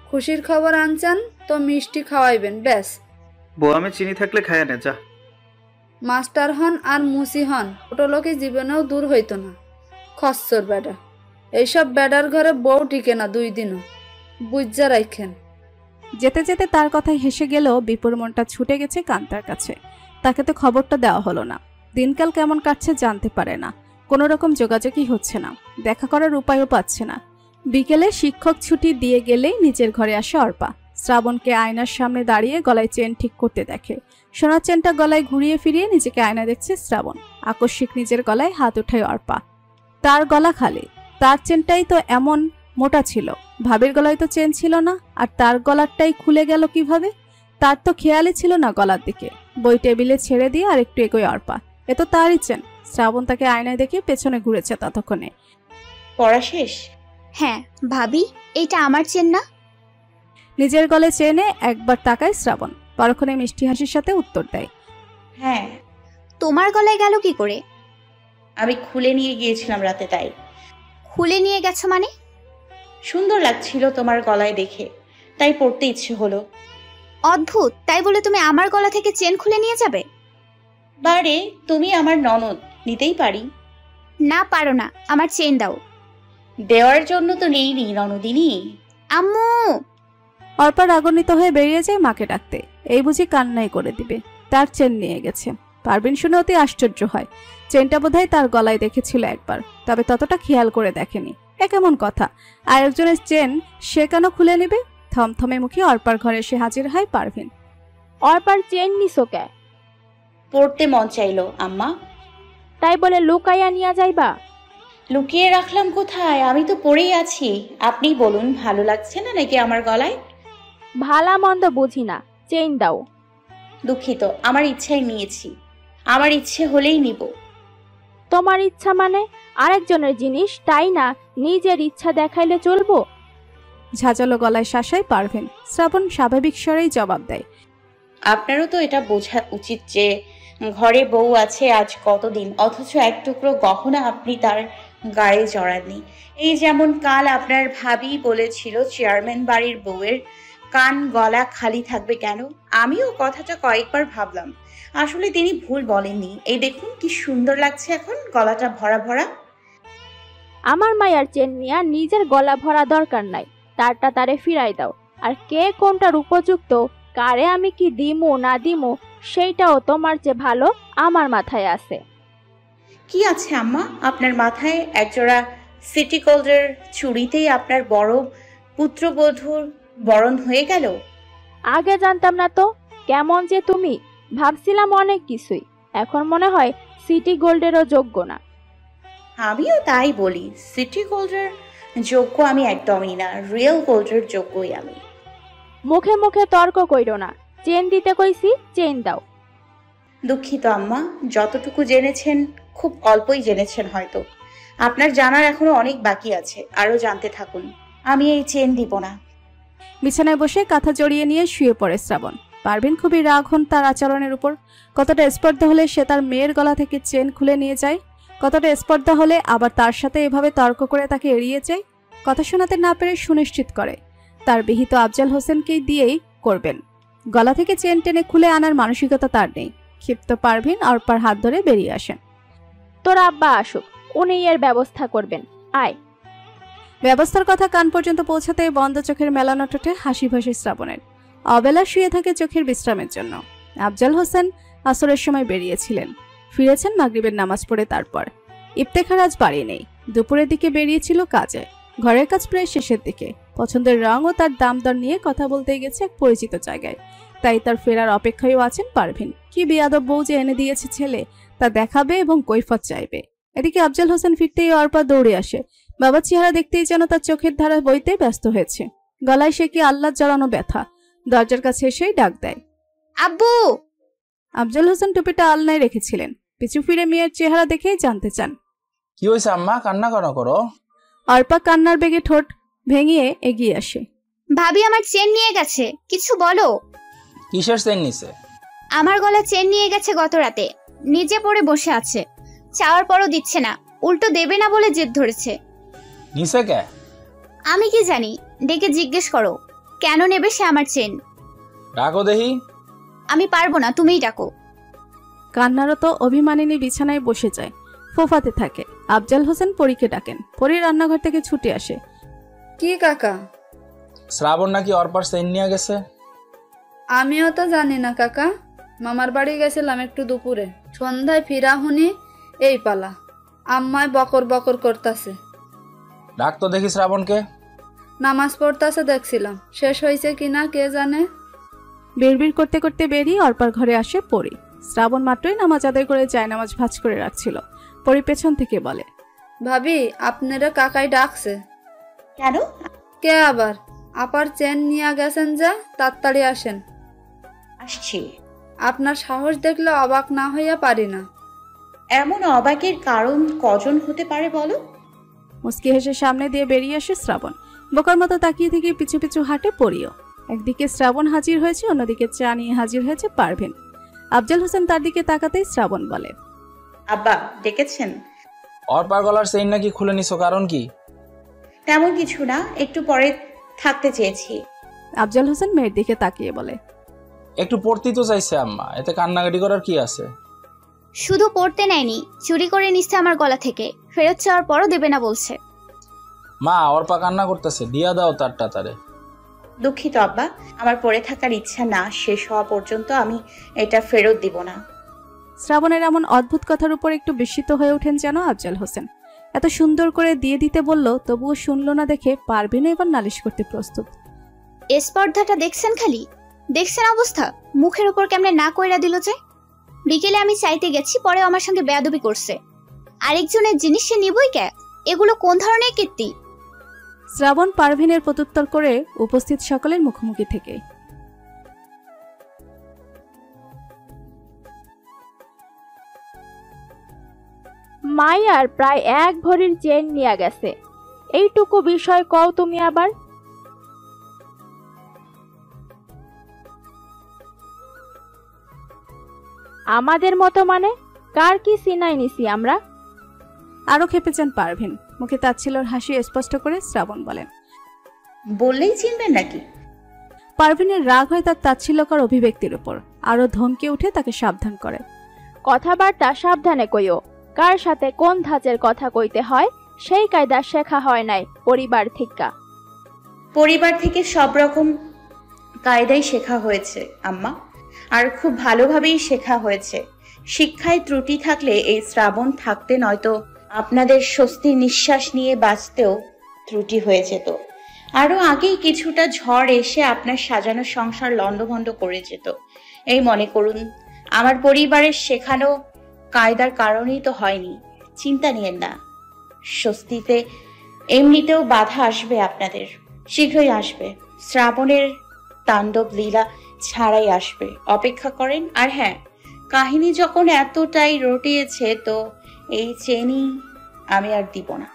খুশির খবর আনছেন তো মিষ্টি খাওয়াইবেন ব্যাস। বউ আমি চিনি থাকলে খায় না, যা। মাস্টার হন আর মুসি হন, ছোট লোকে জীবনেও দূর হইতো না। খচ্চর বেডা, এইসব বেডার ঘরে বউ টিকে না 2 দিনও, বুঝা রাখেন। যেতে যেতে তার কথায় হেসে গেলেও বিপুর মনটা ছুটে গেছে কান্তার কাছে। তাকে তো খবরটা দেওয়া হলো না। দিনকাল কেমন কাটছে জানতে পারে না। কোনো রকম যোগাযোগই হচ্ছে না, দেখা করার উপায়ও পাচ্ছে না। বিকেলে শিক্ষক ছুটি দিয়ে গেলেই নিজের ঘরে আসে অর্পা। শ্রাবণকে আয়নার সামনে দাঁড়িয়ে গলায় চেন ঠিক করতে দেখে। সোনার চেনটা গলায় ঘুরিয়ে ফিরিয়ে নিজেকে আয়না দেখছে শ্রাবণ। আকস্মিক নিজের গলায় হাত উঠায় অর্পা। তার গলা খালি, তার চেনটাই তো এমন মোটা ছিল, ভাবির গলায় তো চেন ছিল না, আর তার গলারটাই খুলে গেল কিভাবে? তার তো খেয়ালই ছিল না গলার দিকে। বই টেবিলে ছেড়ে দিয়ে আর একটু এগোয় অর্পা। এ তো তারই চেন। শ্রাবণ তাকে আয়নায় দেখে পেছনে ঘুরেছে ততক্ষণে। পড়া শেষ? হ্যাঁ ভাবি, এইটা আমার চেন না? নিজের গলে চেনে একবার তাকায় শ্রাবণ, পরক্ষণে মিষ্টি হাসির সাথে উত্তর দেয়, হ্যাঁ। তোমার গলায় গেল কি করে? আমি খুলে নিয়ে গিয়েছিলাম রাতে, তাই। খুলে নিয়ে গেছো মানে? সুন্দর লাগছিল তোমার গলায় দেখে, তাই পড়তে ইচ্ছে হলো। অদ্ভুত, তাই বলে তুমি আমার গলা থেকে চেন খুলে নিয়ে যাবে? বারে, তুমি আমার ননদ, নিতেই পারি। না পারো না, আমার চেন দাও। দেওয়ার জন্য তো নেইনি ননদিনী। আম্মু! অর্পা রাগান্বিত হয়ে বেরিয়ে যায় মাকে ডাকতে। এই বুঝি কান্নাই করে দিবে, তার চেন নিয়ে গেছে। পারভিন শুনে অতি আশ্চর্য হয়। চেনটা বোধহয় তার গলায় দেখেছিল একবার, তবে ততটা খেয়াল করে দেখেনি। এ কেমন কথা? আরেকজনের চেন সে কেন খুলে নেবে? থমথমে মুখে অর্পার ঘরে এসে হাজির হয় পারভিন। অর্পার চেন নিছো কে? পড়তে মন চাইলো আম্মা। তাই বলে লুকাইয়া নিয়ে যাইবা? লুকিয়ে রাখলাম কোথায়? আমি তো পড়েই আছি। আপনি বলুন, ভালো লাগছে না নাকি আমার গলায়? ভালা মন্দ বুঝি না, চেইন দাও। দুঃখিত, আমার ইচ্ছায় নিয়েছি। আমার ইচ্ছে হলেই নিব। তোমার ইচ্ছা মানে? আরেকজনের জিনিস, তাই না নিজের ইচ্ছা দেখাইলে চলবো? ঝাঁঝালো গলায় শাসায় পারভিন। শ্রাবণ স্বাভাবিক স্বরেই জবাব দেয়, আপনারও তো এটা বোঝা উচিত যে ঘরে বউ আছে আজ কতদিন, অথচ এক টুকরো গহনা আপনি তার গায়ে জড়াননি। এই যেমন কাল আপনার ভাবি বলেছিল চেয়ারম্যান বাড়ির বউয়ের কান গলা খালি থাকবে কেন। আমিও কথাটা কয়েকবার ভাবলাম, আসলে তিনি ভুল বলেননি। এই দেখুন কি সুন্দর লাগছে এখন, গলাটা ভরা ভরা। আমার মায়ার চেন নিয়া নিজের গলা ভরা দরকার নাই, তারটা তারে ফিরাই দাও। আর কে কোনটার উপযুক্ত, কারে আমি কি দিমু না দিমু, সেইটাও তোমার চেয়ে ভালো আমার মাথায় আছে। কি আছে আম্মা আপনার মাথায়? একজোড়া সিটি গোল্ডের চুড়িতেই আপনার বড় পুত্রবধূর বরণ হয়ে গেল? আগে জানতাম না তো কেমন যে তুমি। ভাবছিলাম অনেক কিছুই, এখন মনে হয় সিটি গোল্ডেরও যোগ্য না। আমিও তাই বলি, সিটি গোল্ডের যোগ্য আমি একদমই না, রিয়েল গোল্ডের যোগ্যই আমি। মুখে মুখে তর্ক কইরো না, চেন দিতে কইছি, চেন দাও। দুঃখিত আম্মা, যতটুকু জেনেছেন খুব অল্পই জেনেছেন হয়তো। আপনার জানার এখনো অনেক বাকি আছে, আরো জানতে থাকুন। আমি এই চেন দিব না। বিছানায় বসে কাঁথা জড়িয়ে নিয়ে শুয়ে পড়ে শ্রাবণ। পারভিন খুবই রাগ হন তার আচরণের উপর। কতটা স্পর্ধা হলে সে তার মেয়ের গলা থেকে চেন খুলে নিয়ে যায়, কতটা স্পর্ধা হলে আবার তার সাথে এভাবে তর্ক করে তাকে এড়িয়ে যায়। কথা শোনাতে না পেরে সুনিশ্চিত করে তার বিহিত আফজাল হোসেনকেই দিয়েই করবেন। গলা থেকে চেন টেনে খুলে আনার মানসিকতা তার নেই। ক্ষিপ্ত পারভিন অর্পার হাত ধরে বেরিয়ে আসেন। তোর আব্বা আসুক, উনি এর ব্যবস্থা করবেন, আয়। ব্যবস্থার কথা কান পর্যন্ত পৌঁছাতে বন্ধ চোখের মেলানো ঠোঁটে হাসি ভাসি শ্রাবণের। অবেলা শুয়ে থাকে চোখের বিশ্রামের জন্য। আফজাল হোসেন আসরের সময় বেরিয়েছিলেন, ফিরেছেন মাগরিবের নামাজ পড়ে। তারপর ইফতেখার আজ বাড়ি নেই, দুপুরের দিকে বেরিয়েছিল কাজে। ঘরের কাজ প্রায় শেষের দিকে। পছন্দের রং ও তার দাম দর নিয়ে কথা বলতে গেছে এক পরিচিত জায়গায়, তাই তার ফেরার অপেক্ষায়ও আছেন পারভিন। কি বেয়াদব বউ যে এনে দিয়েছে ছেলে, তা দেখাবে এবং কৈফত চাইবে। এদিকে আফজাল হোসেন ফিরতেই অর্পা দৌড়ে আসে। বাবার চেহারা দেখতেই যেন তার চোখের ধারা বইতে ব্যস্ত হয়েছে। গলায় সে কি আল্লাহ জড়ানো ব্যথা। দরজার কাছে এসেই ডাক দেয়, আব্বু। আফজাল হোসেন টুপিটা আলনায় রেখেছিলেন। পিছু ফিরে মেয়ের চেহারা দেখেই জানতে চান, কি হয়েছে আম্মা, কান্না কেন করো? অর্পা কান্নার বেগে ঠোঁট ভেঙিয়ে এগিয়ে আসে। ভাবি আমার চেন নিয়ে গেছে, কিছু বলো। কিসের চেন নিছে? আমার গলা চেন নিয়ে গেছে গত রাতে, নিজে পড়ে বসে আছে। চাওয়ার পরও দিচ্ছে না, উল্টো দেবে না বলে জেদ ধরেছে। নিছে কে? আমি কি জানি, ডেকে জিজ্ঞেস করো কেন নেবে সে আমার চেন। ডাকো দেখি। আমি পারবো না, তুমিই ডাকো। কান্নারত অভিমানিনী বিছানায় বসে যায়, ফোফাতে থাকে। আফজাল হোসেন পরীকে ডাকেন। পরী রান্নাঘর থেকে ছুটে আসে। কি কাকা? শ্রাবণ নাকি অর্পার চেন নিয়ে গেছে। আমিও তো জানি না কাকা, মামার বাড়ি গেছিলাম একটু দুপুরে, সন্ধ্যায় ফিরা হুনি এই পালা। আম্মায় বকর বকর করতেছে। ডাক তো দেখি শ্রাবণকে। নামাজ পড়তেছে দেখছিলাম, শেষ হয়েছে কিনা কে জানে। বিড়বিড় করতে করতে বেরিয়ে অর্পার ঘরে আসে পরি। শ্রাবণ মাত্রই নামাজ আদায় করে জায়নামাজ ভাঁজ করে রাখছিল। পরি পেছন থেকে বলে, ভাবি আপনারা কাকাই ডাকছে। কেন? কে আবার? আপার চেন নিয়ে গেছেন যে, তাড়াতাড়ি আসেন। আসছি। আপনার সাহস দেখলে অবাক না হইয়া পারি না। এমন অবাকের কারণ কজন হতে পারে বলো? মুস্কি হেসে সামনে দিয়ে বেরিয়ে আসে শ্রাবণ। বোকার মতো তাকিয়ে থেকে পিছু পিছু হাঁটে পরিও। একদিকে শ্রাবণ হাজির হয়েছে, অন্যদিকে চা নিয়ে হাজির হয়েছে পারভিন। আফজাল হোসেন তার দিকে তাকাতেই শ্রাবণ বলে, আব্বা ডেকেছেন? অর্পার গলার চেইন নাকি খুলে নিছো, কারণ কি? তেমন কিছু না, একটু পরে থাকতে চেয়েছি। আফজাল হোসেন মেয়ের দিকে তাকিয়ে বলে, একটু পড়তেই তো চাইছে আম্মা, এতে কান্নাকাটি করার কি আছে? শুধু পড়তে নেয়নি, চুরি করে নিচ্ছে আমার গলা থেকে, ফেরত চাওয়ার পরও দেবে না বলছে। মা, অর্পা কান্না করতেছে, দিয়া দাও তারটা তারে। দুঃখিত আব্বা, আমার পড়ে থাকার ইচ্ছা না শেষ হওয়া পর্যন্ত আমি এটা ফেরত দিব না। শ্রাবণের এমন অদ্ভুত কথার উপর একটু বিস্মিত হয়ে ওঠেন যেন আফজাল হোসেন। এত সুন্দর করে দিয়ে দিতে বলল, তবুও শুনল না দেখে পারভিনও এবার নালিশ করতে প্রস্তুত। এ স্পর্ধাটা দেখছেন? খালি দেখছেন অবস্থা, মুখের উপর কেমনে না কইরা দিল যে। বিকেলে আমি চাইতে গেছি, পরে আমার সঙ্গে বেয়াদবি করছে। আরেকজনের জিনিস সে নিবই কে? এগুলো কোন ধরনের কীর্তি? শ্রাবণ পারভিনের প্রত্যুত্তর করে উপস্থিত সকলের মুখোমুখি থেকে। মাইয়ার প্রায় 1 ভরির চেন নিয়ে গেছে, এইটুকু বিষয় কও তুমি আবার। আমাদের মতো মানে? কার কি সিনাই নিছি আমরা? আরো খেপেছেন পারভিন। মুখে তাচ্ছিল্যর হাসি স্পষ্ট করে শ্রাবণ বলেন, বললেই চিনবেন নাকি? পারভিনের রাগ হয় তার তাচ্ছিল্যকর অভিব্যক্তির উপর। আরো ধমকে উঠে তাকে সাবধান করে, কথাবার্তা সাবধানে কইও। কার সাথে কোন ধাঁচের কথা কইতে হয় সেই কায়দা শেখা হয় নাই পরিবার থেকে। পরিবার থেকে সব রকম কায়দাই শেখা হয়েছে আম্মা, আর খুব ভালোভাবেই শেখা হয়েছে। শিক্ষায় ত্রুটি থাকলে এই শ্রাবণ থাকতে, নয়তো আপনাদের স্বস্তির নিঃশ্বাস নিয়ে বাঁচতেও ত্রুটি হয়ে যেত। আরো আগেই কিছুটা ঝড় এসে আপনার সাজানো সংসার লণ্ডভণ্ড করে যেত। এই মনে করুন, আমার পরিবারের শেখানো কায়দার কারণেই তো হয়নি। চিন্তা নিয়েন না, স্বস্তিতে এমনিতেও বাধা আসবে আপনাদের, শীঘ্রই আসবে। শ্রাবণের তাণ্ডব লীলা ছাড়াই আসবে, অপেক্ষা করেন। আর হ্যাঁ, কাহিনী যখন এতটাই রটিয়েছে, তো এই চেনই আমি আর দিব না।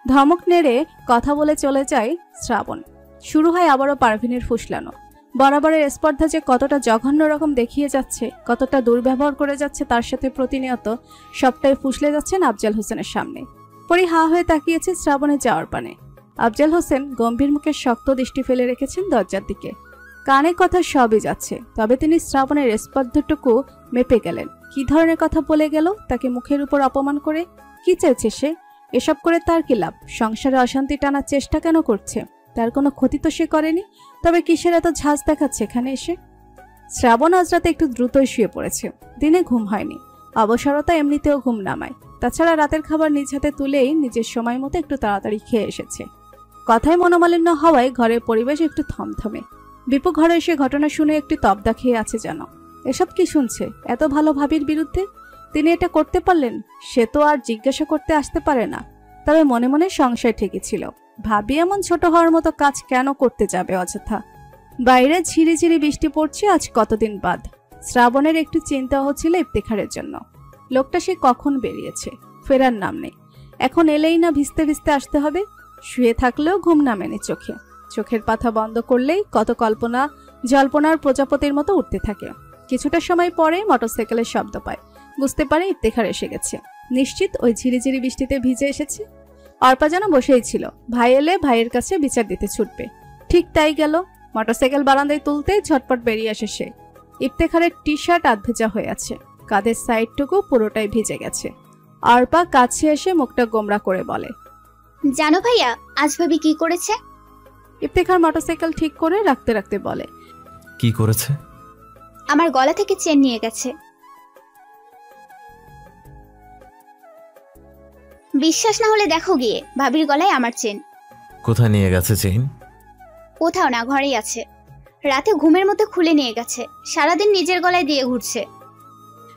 ধমক নেড়ে কথা বলে চলে যায় শ্রাবণ। শুরু হয় আবারও পারভিনের ফুসলানো। বরাবরের স্পর্ধা যে কতটা জঘন্য রকম দেখিয়ে যাচ্ছে, কতটা দুর্ব্যবহার করে যাচ্ছে তার সাথে প্রতিনিয়ত, সবটাই ফুসলে যাচ্ছেন আফজাল হোসেনের সামনে। পরি হা হয়ে তাকিয়েছে শ্রাবণের যাওয়ার পানে। আফজাল হোসেন গম্ভীর মুখে শক্ত দৃষ্টি ফেলে রেখেছেন দরজার দিকে। কানে কথা সবই যাচ্ছে, তবে তিনি শ্রাবণের স্পর্ধটুকু মেপে গেলেন। কি ধরনের কথা বলে গেল তাকে মুখের উপর অপমান করে? কি চেয়েছে সে? এসব করে তার কি লাভ? সংসারে অশান্তি টানার চেষ্টা কেন করছে? তার কোনো ক্ষতি তো সে করেনি, তবে কিসের এত ঝাঁজ দেখাচ্ছে এখানে এসে? শ্রাবণ আজ রাতে একটু দ্রুতই শুয়ে পড়েছে। দিনে ঘুম হয়নি, অবসরতা এমনিতেও ঘুম নামায়। তাছাড়া রাতের খাবার নিজ হাতে তুলেই নিজের সময় মতো একটু তাড়াতাড়ি খেয়ে এসেছে। কথায় মনোমালিন্য হওয়ায় ঘরের পরিবেশ একটু থমথমে। বিপু ঘরে এসে ঘটনা শুনে একটু তবদা খেয়ে আছে যেন। এসব কি শুনছে? এত ভালো ভাবির বিরুদ্ধে তিনি এটা করতে পারলেন? সে তো আর জিজ্ঞাসা করতে আসতে পারে না। তবে মনে মনে সংশয় ঠিকই ছিল, ভাবি এমন ছোট হওয়ার মতো কাজ কেন করতে যাবে অযথা। বাইরে ঝিরিঝিরি বৃষ্টি পড়ছে আজ কতদিন বাদ। শ্রাবণের একটু চিন্তা হচ্ছিল ইফতেখারের জন্য। লোকটা সে কখন বেরিয়েছে, ফেরার নাম নেই। এখন এলেই না ভিজতে ভিজতে আসতে হবে। শুয়ে থাকলেও ঘুম নামেনি চোখে। চোখের পাতা বন্ধ করলেই কত কল্পনা জল্পনার প্রজাপতির মতো উঠতে থাকে। কিছুটা সময় পরে মোটরসাইকেলের শব্দ পায়, বুঝতে পারে ইফতেখার এসে গেছে। নিশ্চিত ওই ঝিরিঝিরি বৃষ্টিতে ভিজে এসেছে। অর্পা যেন বসেই ছিল, ভাই এলে ভাইয়ের কাছে বিচার দিতে ছুটবে। ঠিক তাই গেল। মোটরসাইকেল বারান্দায় তুলতেই ঝটপট বেরিয়ে আসে সে। ইফতেখারের টি শার্ট আধ ভেজা হয়ে আছে, কাঁধের সাইডটুকু পুরোটাই ভিজে গেছে। অর্পা কাছে এসে মুখটা গোমরা করে বলে, জানো ভাইয়া আজ ভাবি কি করেছে? ইফতেখার মোটরসাইকেল ঠিক করে রাখতে রাখতে বলে, কি করেছে? আমার গলা থেকে চেন নিয়ে গেছে। বিশ্বাস না হলে দেখো গিয়ে, ভাবির গলায় আমার চেন। কোথায় নিয়ে গেছে চেইন? কোথাও না, ঘরেই আছে। রাতে ঘুমের মধ্যে খুলে নিয়ে গেছে, সারাদিন নিজের গলায় দিয়ে ঘুরছে।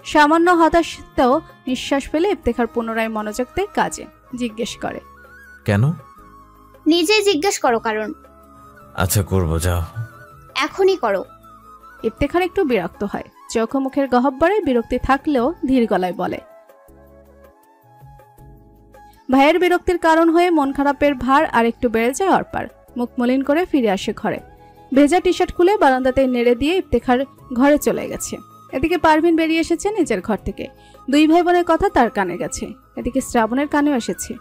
সামান্য হতাশাতেও নিঃশ্বাস ফেলে ইফতেখার পুনরায় মনোযোগ দেয় কাজে। জিজ্ঞেস করে, কেন? নিজেই জিজ্ঞেস করো কারণ। আচ্ছা করব, যাও। এখনই করো। ইফতেখার একটু বিরক্ত হয়, চোখ মুখের গহব্বরে বিরক্তি থাকলেও ধীর গলায় বলে। ভাইয়ের বিরক্তির কারণ হয়ে মন খারাপের ভার আর একটু বেড়ে যায় অর্পার। মুখ মলিন করে ফিরে আসে ঘরে। ভেজা টি শার্ট খুলে বারান্দাতে নেড়ে দিয়ে ইফতেখার ঘরে চলে গেছে। এদিকে পারভিন বেরিয়ে এসেছে নিজের ঘর থেকে। দুই ভাই বোনের কথা তার কানে গেছে, এদিকে শ্রাবণের কানেও এসেছে।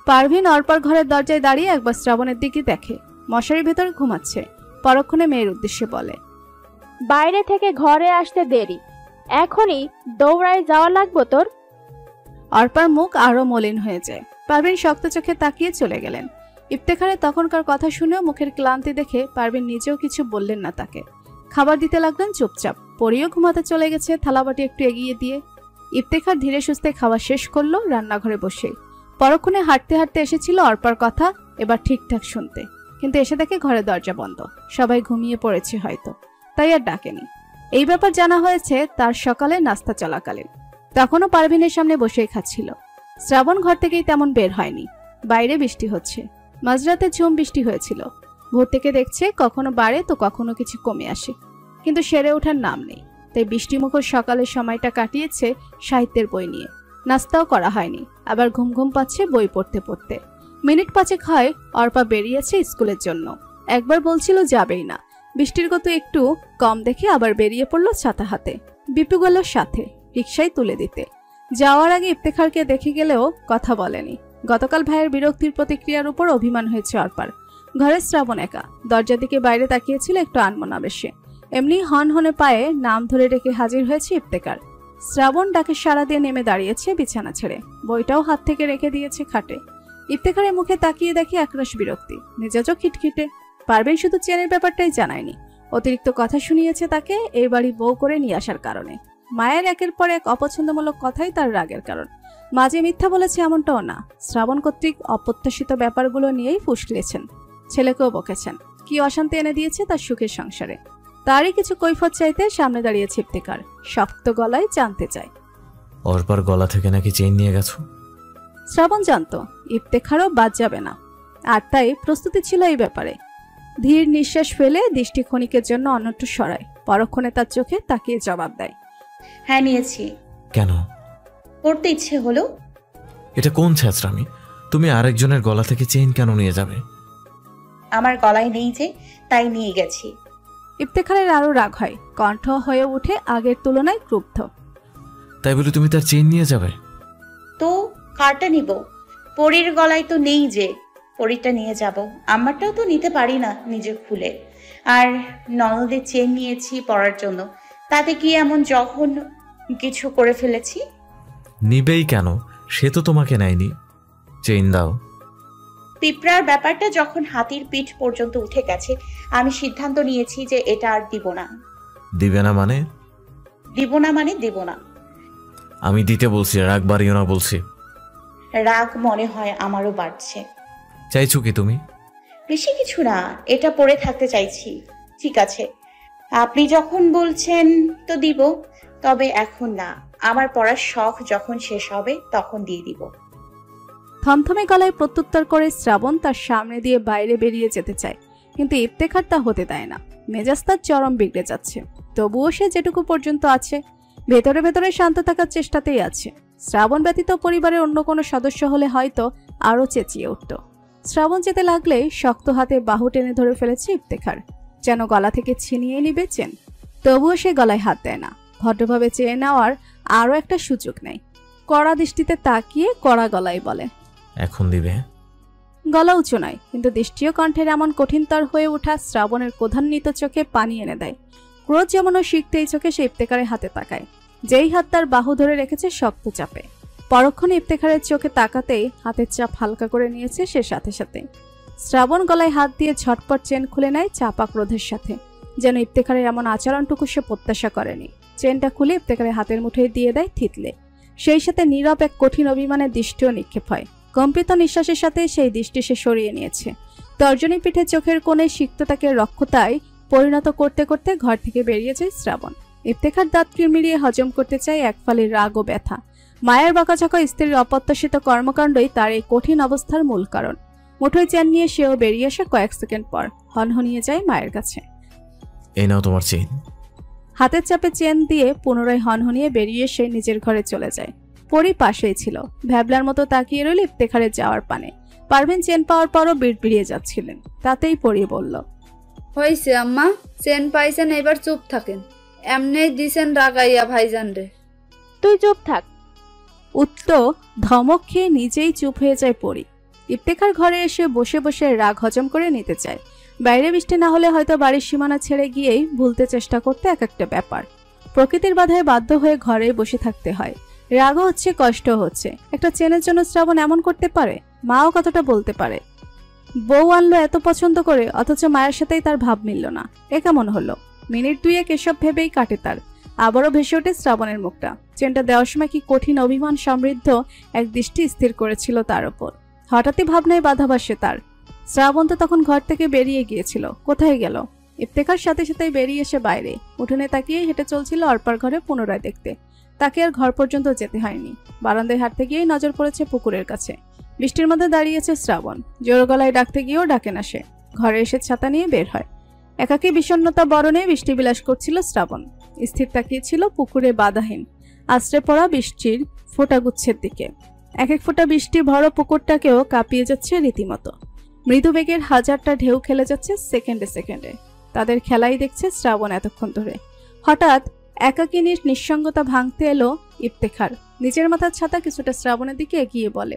পারভিন অর্পার ঘরের দরজায় দাঁড়িয়ে একবার শ্রাবণের দিকে দেখে, মশারির ভেতর ঘুমাচ্ছে। পরক্ষণে মেয়ের উদ্দেশ্যে বলে, বাইরে থেকে ঘরে আসতে দেরি, এখনই দৌড়ায় যাওয়া লাগবো তোর? অর্পার মুখ আরো মলিন হয়ে যায়। পারভিন শক্ত চোখে তাকিয়ে চলে গেলেন। ইফতেখারের তখনকার কথা শুনেও মুখের ক্লান্তি দেখে পারভিন নিজেও কিছু বললেন না তাকে। খাবার দিতে লাগলেন চুপচাপ। পরিও ঘুমাতে চলে গেছে থালাবাটি একটু এগিয়ে দিয়ে। ইফতেখার ধীরে সুস্থে খাওয়া শেষ করলো রান্নাঘরে বসে। পরক্ষণে হাঁটতে হাঁটতে এসেছিল অর্পার কথা এবার ঠিকঠাক শুনতে, কিন্তু এসে দেখে ঘরের দরজা বন্ধ। সবাই ঘুমিয়ে পড়েছে হয়তো, তাই আর ডাকেনি। এই ব্যাপার জানা হয়েছে তার সকালে নাস্তা চলাকালীন। তখনও পারভিনের সামনে বসেই খাচ্ছিল। শ্রাবণ ঘর থেকেই তেমন বের হয়নি। বাইরে বৃষ্টি হচ্ছে, মাঝরাতে ঝুম বৃষ্টি হয়েছিল। ভোর থেকে দেখছে কখনো বাড়ে তো কখনো কিছু কমে আসে, কিন্তু সেরে ওঠার নাম নেই। তাই বৃষ্টিমুখর সকালের সময়টা কাটিয়েছে সাহিত্যের বই নিয়ে। নাস্তাও করা হয়নি, আবার ঘুম ঘুম পাচ্ছে বই পড়তে পড়তে। মিনিট 5 হয় অর্পা বেরিয়েছে স্কুলের জন্য। একবার বলছিল যাবেই না, বৃষ্টির গতি একটু কম দেখে আবার বেরিয়ে পড়লো ছাতা হাতে। বিপু গেল সাথে, রিকশায় তুলে দিতে। যাওয়ার আগে ইফতেখারকে দেখে গেলেও কথা বলেনি। গতকাল ভাইয়ের বিরক্তির প্রতিক্রিয়ার উপর অভিমান হয়েছে অর্পার। ঘরে শ্রাবণ একা, দরজার দিকে বাইরে তাকিয়েছিল একটু আনমনাবেশে। এমনি হনহনে পায়ে নাম ধরে রেখে হাজির হয়েছে ইফতেখার। শ্রাবণ ডাকে সাড়া দিয়ে নেমে দাঁড়িয়েছে বিছানা ছেড়ে, বইটাও হাত থেকে রেখে দিয়েছে খাটে। ইফতেখারের মুখে তাকিয়ে দেখে একরাশ বিরক্তি, মেজাজও খিটখিটে। পারবেন শুধু চেনের ব্যাপারটাই জানায়নি, অতিরিক্ত কথা শুনিয়েছে তাকে এই বাড়ি বউ করে নিয়ে আসার কারণে। মায়ের একের পর এক অপছন্দমূলক কথাই তার রাগের কারণ। মাঝে মিথ্যা বলেছে এমনটাও না, শ্রাবণ কর্তৃক অপ্রত্যাশিত ব্যাপারগুলো নিয়েই ফুসলিয়েছেন। ছেলেকেও বকেছেন, কি অশান্তি এনে দিয়েছে তার সুখের সংসারে। তারই কিছু কৈফত চাইতে সামনে দাঁড়িয়েছে ইফতেখার, শক্ত গলায় জানতে চায়, অর্পার গলা থেকে নাকি চেইন নিয়ে গেছো? শ্রাবণ জানতো ইফতেখারও বাদ যাবে না, আর তাই প্রস্তুতি ছিল এই ব্যাপারে। ধীর নিঃশ্বাস ফেলে দৃষ্টি ক্ষণিকের জন্য অন্যত্র সরায়। পরক্ষণে তার চোখে তাকিয়ে জবাব দেয়, হ্যাঁ নিয়েছি। কেন? পড়তে ইচ্ছে হলো। এটা কোন ছ্যাঁচড়ামি? তুমি আরেকজনের গলা থেকে চেইন কেন নিয়ে যাবে? আমার গলায় নেই যে, তাই নিয়ে গেছি। ইফতেখারের আরো রাগ হয়, কণ্ঠ হয়ে উঠে আগের তুলনায় ক্রুব্ধ। তাই বলে তুমি তার চেইন নিয়ে যাবে? তো কারটা নিব? পরীর গলায় তো নেই যে, পরীরটা নিয়ে যাব। আমারটাও তো নিতে পারি না নিজে খুলে। আর ননদের চেন নিয়েছি পরার জন্য, তাতে কি এমন যখন কিছু করে ফেলেছি? নিবেই কেন? সে তো তোমাকে নেয়নি। চেইন দাও। পিঁপড়ার ব্যাপারটা যখন হাতির পিঠ পর্যন্ত উঠে গেছে, আমি সিদ্ধান্ত নিয়েছি যে এটা আর দিব না। দিবে না মানে? দিব না মানে দিব না। আমি দিতে বলছি, রাগ বাড়িও না বলছি। রাগ মনে হয় আমারও বাড়ছে। চাইছো কি তুমি? বেশি কিছু না, এটা পড়ে থাকতে চাইছি। ঠিক আছে, আপনি যখন বলছেন তো দিব, তবে এখন না। আমার পড়ার শখ যখন শেষ হবে তখন দিয়ে দিব। থমথমে গলায় প্রত্যুত্তর করে শ্রাবণ তার সামনে দিয়ে বাইরে বেরিয়ে যেতে চায়, কিন্তু ইফতেখার তা হতে দেয় না। মেজাজ তার চরম বিগড়ে যাচ্ছে, তবুও সে যেটুকু পর্যন্ত আছে ভেতরে ভেতরে শান্ত থাকার চেষ্টাতেই আছে। শ্রাবণ ব্যতীত পরিবারের অন্য কোনো সদস্য হলে হয়তো আরো চেঁচিয়ে উঠত। শ্রাবণ যেতে লাগলে শক্ত হাতে বাহু টেনে ধরে ফেলেছে ইফতেখার, যেন গলা থেকে ছিনিয়ে নিবে চেন। তবুও সে গলায় হাত দেয় না। ভদ্রভাবে চেয়ে নেওয়ার আরো একটা সুযোগ নেই। কড়া দৃষ্টিতে তাকিয়ে কড়া গলায় বলে, এখন দিবে? গলা উঁচু নয়, কিন্তু দৃষ্টিও কণ্ঠের এমন কঠিনতর হয়ে ওঠা শ্রাবণের ক্রোধান্বিত চোখে পানি এনে দেয়। ক্রোধ যেমনও শিখতে এই চোখে সে ইফতেখারের হাতে তাকায়, যেই হাত তার বাহু ধরে রেখেছে শক্ত চাপে। পরক্ষণে ইফতেখারের চোখে তাকাতেই হাতের চাপ হালকা করে নিয়েছে সে সাথে সাথে। শ্রাবণ গলায় হাত দিয়ে ঝটপট চেন খুলে নেয় চাপা ক্রোধের সাথে, যেন ইফতেখারের এমন আচরণটুকু সে প্রত্যাশা করেনি। চেনটা খুলে ইফতেখারের হাতের মুঠোয় দিয়ে দেয় থিতলে। সেই সাথে নীরব এক কঠিন অভিমানের দৃষ্টিও নিক্ষেপ হয়। কম্পিত নিঃশ্বাসের সাথে সেই দৃষ্টি সে সরিয়ে নিয়েছে। তর্জনী পিঠে চোখের কোণে সিক্ততাকে রক্ষতায় পরিণত করতে করতে ঘর থেকে বেরিয়ে যায় শ্রাবণ। ইফতেখার দাঁত কিরমিরিয়ে হজম করতে চায় এক ফালি রাগ ও ব্যথা। মায়ের বকাঝকা, স্ত্রীর অপ্রত্যাশিত কর্মকাণ্ডই তার এই কঠিন অবস্থার মূল কারণ। মুঠোয় চেন নিয়ে সেও বেরিয়ে আসে কয়েক সেকেন্ড পর। হনহনিয়ে যায় মায়ের কাছে। এই নাও তোমার চেইন। হাতের চাপে চেন দিয়ে পুনরায় হনহনিয়ে বেরিয়ে এসে নিজের ঘরে চলে যায়। পরি পাশেই ছিল, ভ্যাবলার মতো তাকিয়ে রইল ইফতেখারের যাওয়ার পানে। পারভিন চেন পাওয়ার পরও বিড়বিড়িয়ে যাচ্ছিলেন। তাতেই পরি বলল, হইছে আম্মা, চেন পাইছেন, এবার চুপ থাকেন। এমনিই দিছেন রাগাইয়া ভাইজান রে। তুই চুপ থাক। উত্তর ধমক খেয়ে নিজেই চুপ হয়ে যায় পরি। ইফতেখার ঘরে এসে বসে বসে রাগ হজম করে নিতে চায়। বাইরে বৃষ্টি না হলে হয়তো বাড়ির সীমানা ছেড়ে গিয়েই ভুলতে চেষ্টা করতে এক একটা ব্যাপার। প্রকৃতির বাধায় বাধ্য হয়ে ঘরে বসে থাকতে হয়। রাগও হচ্ছে, কষ্ট হচ্ছে। একটা চেনের জন্য শ্রাবণ এমন করতে পারে? মাও কতটা বলতে পারে। বউ আনলো এত পছন্দ করে, অথচ মায়ের সাথেই তার ভাব মিলল না। এ কেমন হলো? মিনিট দুয়েক এসব ভেবেই কাটে তার। আবারও ভেসে ওঠে শ্রাবণের মুখটা। চেনটা দেওয়ার সময় কি কঠিন অভিমান সমৃদ্ধ এক দৃষ্টি স্থির করেছিল তার ওপর। হঠাৎই ভাবনায় বাধা বসে তার। শ্রাবণ তো তখন ঘর থেকে বেরিয়ে গিয়েছিল, কোথায় গেল? ইফতেখার সাথে সাথেই বেরিয়ে এসে বাইরে উঠোনে তাকিয়ে হেঁটে চলছিল অর্পার ঘরে পুনরায় দেখতে। তাকে আর ঘর পর্যন্ত যেতে হয়নি। বারান্দায় হাঁটতে গিয়েই নজর পড়েছে পুকুরের কাছে। বৃষ্টির মধ্যে দাঁড়িয়েছে শ্রাবণ। জোর গলায় ডাকতে গিয়েও ডাকে না সে। ঘরে এসে ছাতা নিয়ে বের হয়। একাকী বিষণ্ণতা বরণে বৃষ্টি বিলাস করছিল শ্রাবণ। স্থির তাকিয়েছিল পুকুরে বাধাহীন আশ্রে পড়া বৃষ্টির ফোঁটাগুচ্ছের দিকে। এক এক ফোঁটা বৃষ্টি ভরা পুকুরটাকেও কাঁপিয়ে যাচ্ছে রীতিমতো। মৃদু বেগের হাজারটা ঢেউ খেলে যাচ্ছে সেকেন্ডে সেকেন্ডে। তাদের খেলাই দেখছে শ্রাবণ এতক্ষণ ধরে। হঠাৎ একাকিনীর নিঃসঙ্গতা ভাঙতে এলো ইফতেখার। নিজের মাথার ছাতা কিছুটা শ্রাবণের দিকে এগিয়ে বলে,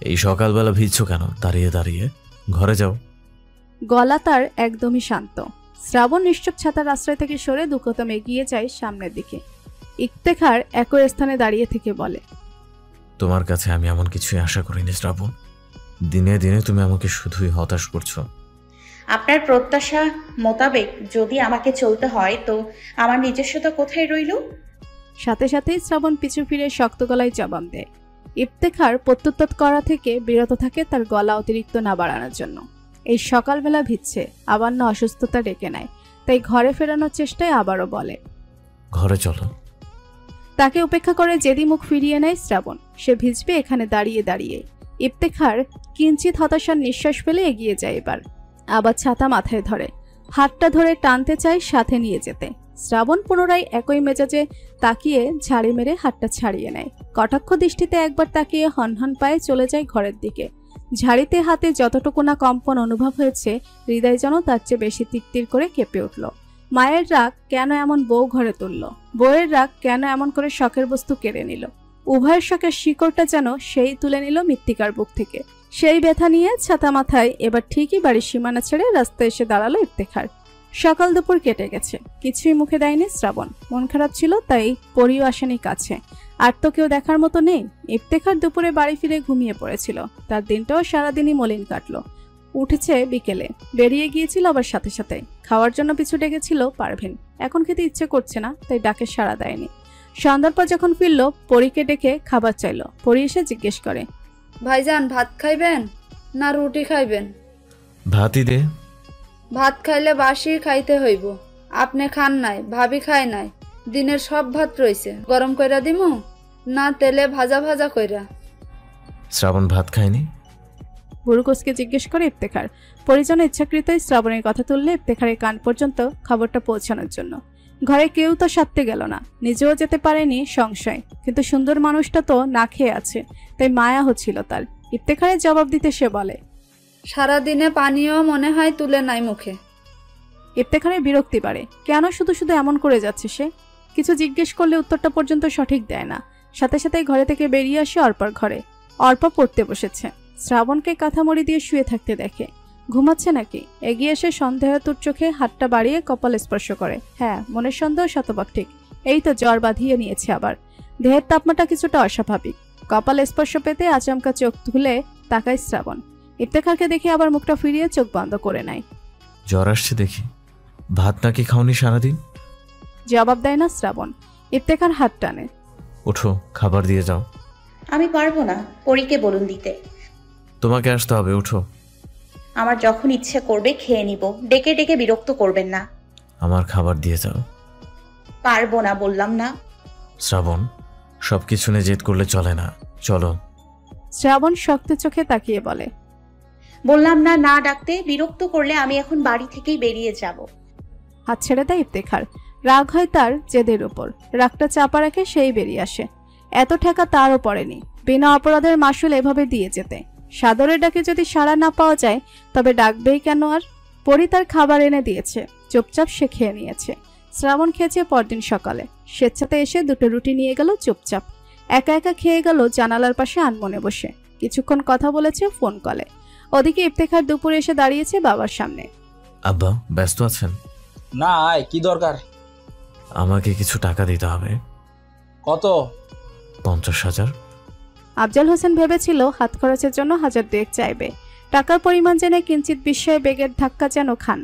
এই সকালবেলা ভিজছো কেন? দাঁড়িয়ে দাঁড়িয়ে ঘরে যাও। গলা তার একদমই শান্ত। শ্রাবণ নিশ্চুপ ছাতার আশ্রয় থেকে সরে দুকদম এগিয়ে যায় সামনের দিকে। ইফতেখার একই স্থানে দাঁড়িয়ে থেকে বলে, তোমার কাছে আমি এমন কিছুই আশা করিনি শ্রাবণ। দিনে দিনে তুমি আমাকে শুধুই হতাশ করছো। আপনার প্রত্যাশা মোতাবেক যদি আমাকে চলতে হয় তো আমার নিজস্বতা কোথায় রইল? সাথে সাথেই শ্রাবণ পিছু ফিরে শক্ত গলায় জবাব দেয়। ইফতেখার প্রত্যুত্তর করা থেকে বিরত থাকে তার গলা অতিরিক্ত না বাড়ানোর জন্য। এই সকালবেলা ভিজছে, আবার না অসুস্থতা ডেকে নেয়। তাই ঘরে ফেরানোর চেষ্টায় আবারও বলে, ঘরে চলো। তাকে উপেক্ষা করে যেদি মুখ ফিরিয়ে নেয় শ্রাবণ। সে ভিজবে এখানে দাঁড়িয়ে দাঁড়িয়ে। ইফতেখার কিঞ্চিত হতাশার নিঃশ্বাস ফেলে এগিয়ে যায়। এবার আবার ছাতা মাথায় ধরে, হাতটা ধরে টানতে চায় সাথে নিয়ে যেতে। শ্রাবণ পুনরায় একই মেজাজে তাকিয়ে ঝাড়ি মেরে হাতটা ছাড়িয়ে নেয়। কটাক্ষ দৃষ্টিতে একবার তাকিয়ে হনহন পায়ে চলে যায় ঘরের দিকে। ঝাড়িতে হাতে যতটুকু না কম্পন অনুভব হয়েছে, হৃদয় যেন তার চেয়ে বেশি তিক্তির করে কেঁপে উঠল। মায়ের রাগ কেন এমন বউ ঘরে তুলল? বউয়ের রাগ কেন এমন করে শখের বস্তু কেড়ে নিল? উভয়ের শখের শিকড়টা যেন সেই তুলে নিল মৃত্তিকার বুক থেকে। সেই ব্যথা নিয়ে ছাতা মাথায় এবার ঠিকই বাড়ির সীমানা ছেড়ে রাস্তায় এসে দাঁড়ালো ইফতেখার। সকাল দুপুর কেটে গেছে, কিছুই মুখে দেয়নি শ্রাবণ। মন খারাপ ছিল, তাই পরিও আসেনি কাছে। আর তো কেউ দেখার মতো নেই। ইফতেখার দুপুরে বাড়ি ফিরে ঘুমিয়ে পড়েছিল। তার দিনটাও সারাদিনই মলিন কাটলো। উঠেছে বিকেলে, বেরিয়ে গিয়েছিল আবার সাথে সাথে। খাওয়ার জন্য পিছু ডেকেছিল পারভিন। এখন খেতে ইচ্ছে করছে না, তাই ডাকে সাড়া দেয়নি। সন্ধ্যার পর যখন ফিরল, পরীকে ডেকে খাবার চাইল। পরি এসে জিজ্ঞেস করে, ভাইজান ভাত খাইবেন না রুটি খাইবেন? ভাতই দে। ভাত খাইলে বাসি খাইতে হইব। আপনি খান নাই, ভাবি খায় নাই। দিনের সব ভাত রইছে, গরম কইরা দিমু না তেলে ভাজা ভাজা কইরা? শ্রাবণ ভাত খায়নি? বুড়ুকোসকে জিজ্ঞেস করে ইফতেখার। পরিজন ইচ্ছাকৃতই শ্রাবণের কথা তুললে ইফতেখারের কান পর্যন্ত খবরটা পৌঁছানোর জন্য। ঘরে কেউ তো সারতে গেল না, নিজেও যেতে পারেনি সংশয়। কিন্তু সুন্দর মানুষটা তো না খেয়ে আছে, তাই মায়া হচ্ছিল তার। ইফতেখারের জবাব দিতে সে বলে, সারাদিনে পানিও মনে হয় তুলে নাই মুখে। ইফতেখারের বিরক্তি বাড়ে। কেন শুধু শুধু এমন করে যাচ্ছে সে? কিছু জিজ্ঞেস করলে উত্তরটা পর্যন্ত সঠিক দেয় না। সাথে সাথে ঘরে থেকে বেরিয়ে আসে অর্পার ঘরে। অর্পা পড়তে বসেছে। শ্রাবণকে কাঁথামড়ি দিয়ে শুয়ে থাকতে দেখে। ঘুমাচ্ছে নাকি? এগিয়ে এসে সন্দেহাতুর চোখে হাতটা বাড়িয়ে কপাল স্পর্শ করে। হ্যাঁ, মনের সন্দেহ শতভাগ ঠিক। এই তো জ্বর বাঁধিয়ে নিয়েছে আবার। দেহের তাপমাত্রা কিছুটা অস্বাভাবিক। কপাল স্পর্শ পেতে আচমকা চোখ তুলে তাকায় শ্রাবণ। ইফতেখারকে দেখে আবার মুখটা ফিরিয়ে চোখ বন্ধ করে নেয়। জ্বর আসছে দেখি। ভাত নাকি খাওনি সারাদিন? জবাব দেয় না শ্রাবণ। ইফতেখার হাত টানে। ওঠো, খাবার দিয়ে যাও। আমি পারবো না, পরীকে বলুন দিতে। তোমাকে আসতে হবে, ওঠো। আমার যখন ইচ্ছে করবে খেয়ে নিব, ডেকে ডেকে বিরক্ত করবেন না। আমার খাবার দিয়ে যাও। পারবো না বললাম না। শ্রাবণ, সবকিছু নিয়ে জেদ করলে চলে না, চলো। শ্রাবণ শক্ত চোখে তাকিয়ে বলে, বললাম না না ডাকতে। বিরক্ত করলে আমি এখন বাড়ি থেকেই বেরিয়ে যাব। হাত ছেড়ে দেয় ইফতেখার। রাগ হয় তার জেদের উপর, রাগটা চাপা রেখে সেই বেরিয়ে আসে। এত ঠেকা তারও পড়েনি বিনা অপরাধের মাসুল এভাবে দিয়ে যেতে। সাদরের ডাকে যদি সাড়া না পাওয়া যায় তবে ডাকবেই কেন আর? পরি তার খাবার এনে দিয়েছে, চুপচাপ সে খেয়ে নিয়েছে। শ্রাবণ খেয়েছে পরদিন সকালে, স্বেচ্ছাতে এসে দুটো রুটি নিয়ে গেল চুপচাপ। একা একা খেয়ে গেল জানালার পাশে আনমনে বসে। কিছুক্ষণ কথা বলেছে ফোন কলে। ওদিকে ইফতেখার দুপুরে এসে দাঁড়িয়েছে বাবার সামনে। আব্বা ব্যস্ত আছেন? না, আয়, কি দরকার? আমাকে কিছু টাকা দিতে হবে। কত? 50,000। আফজাল হোসেন ভেবেছিল হাত খরচের জন্য 1000 চাইবে। টাকার পরিমাণ জেনে কিঞ্চিত বিস্ময়ে বেগের ধাক্কা যেন খান।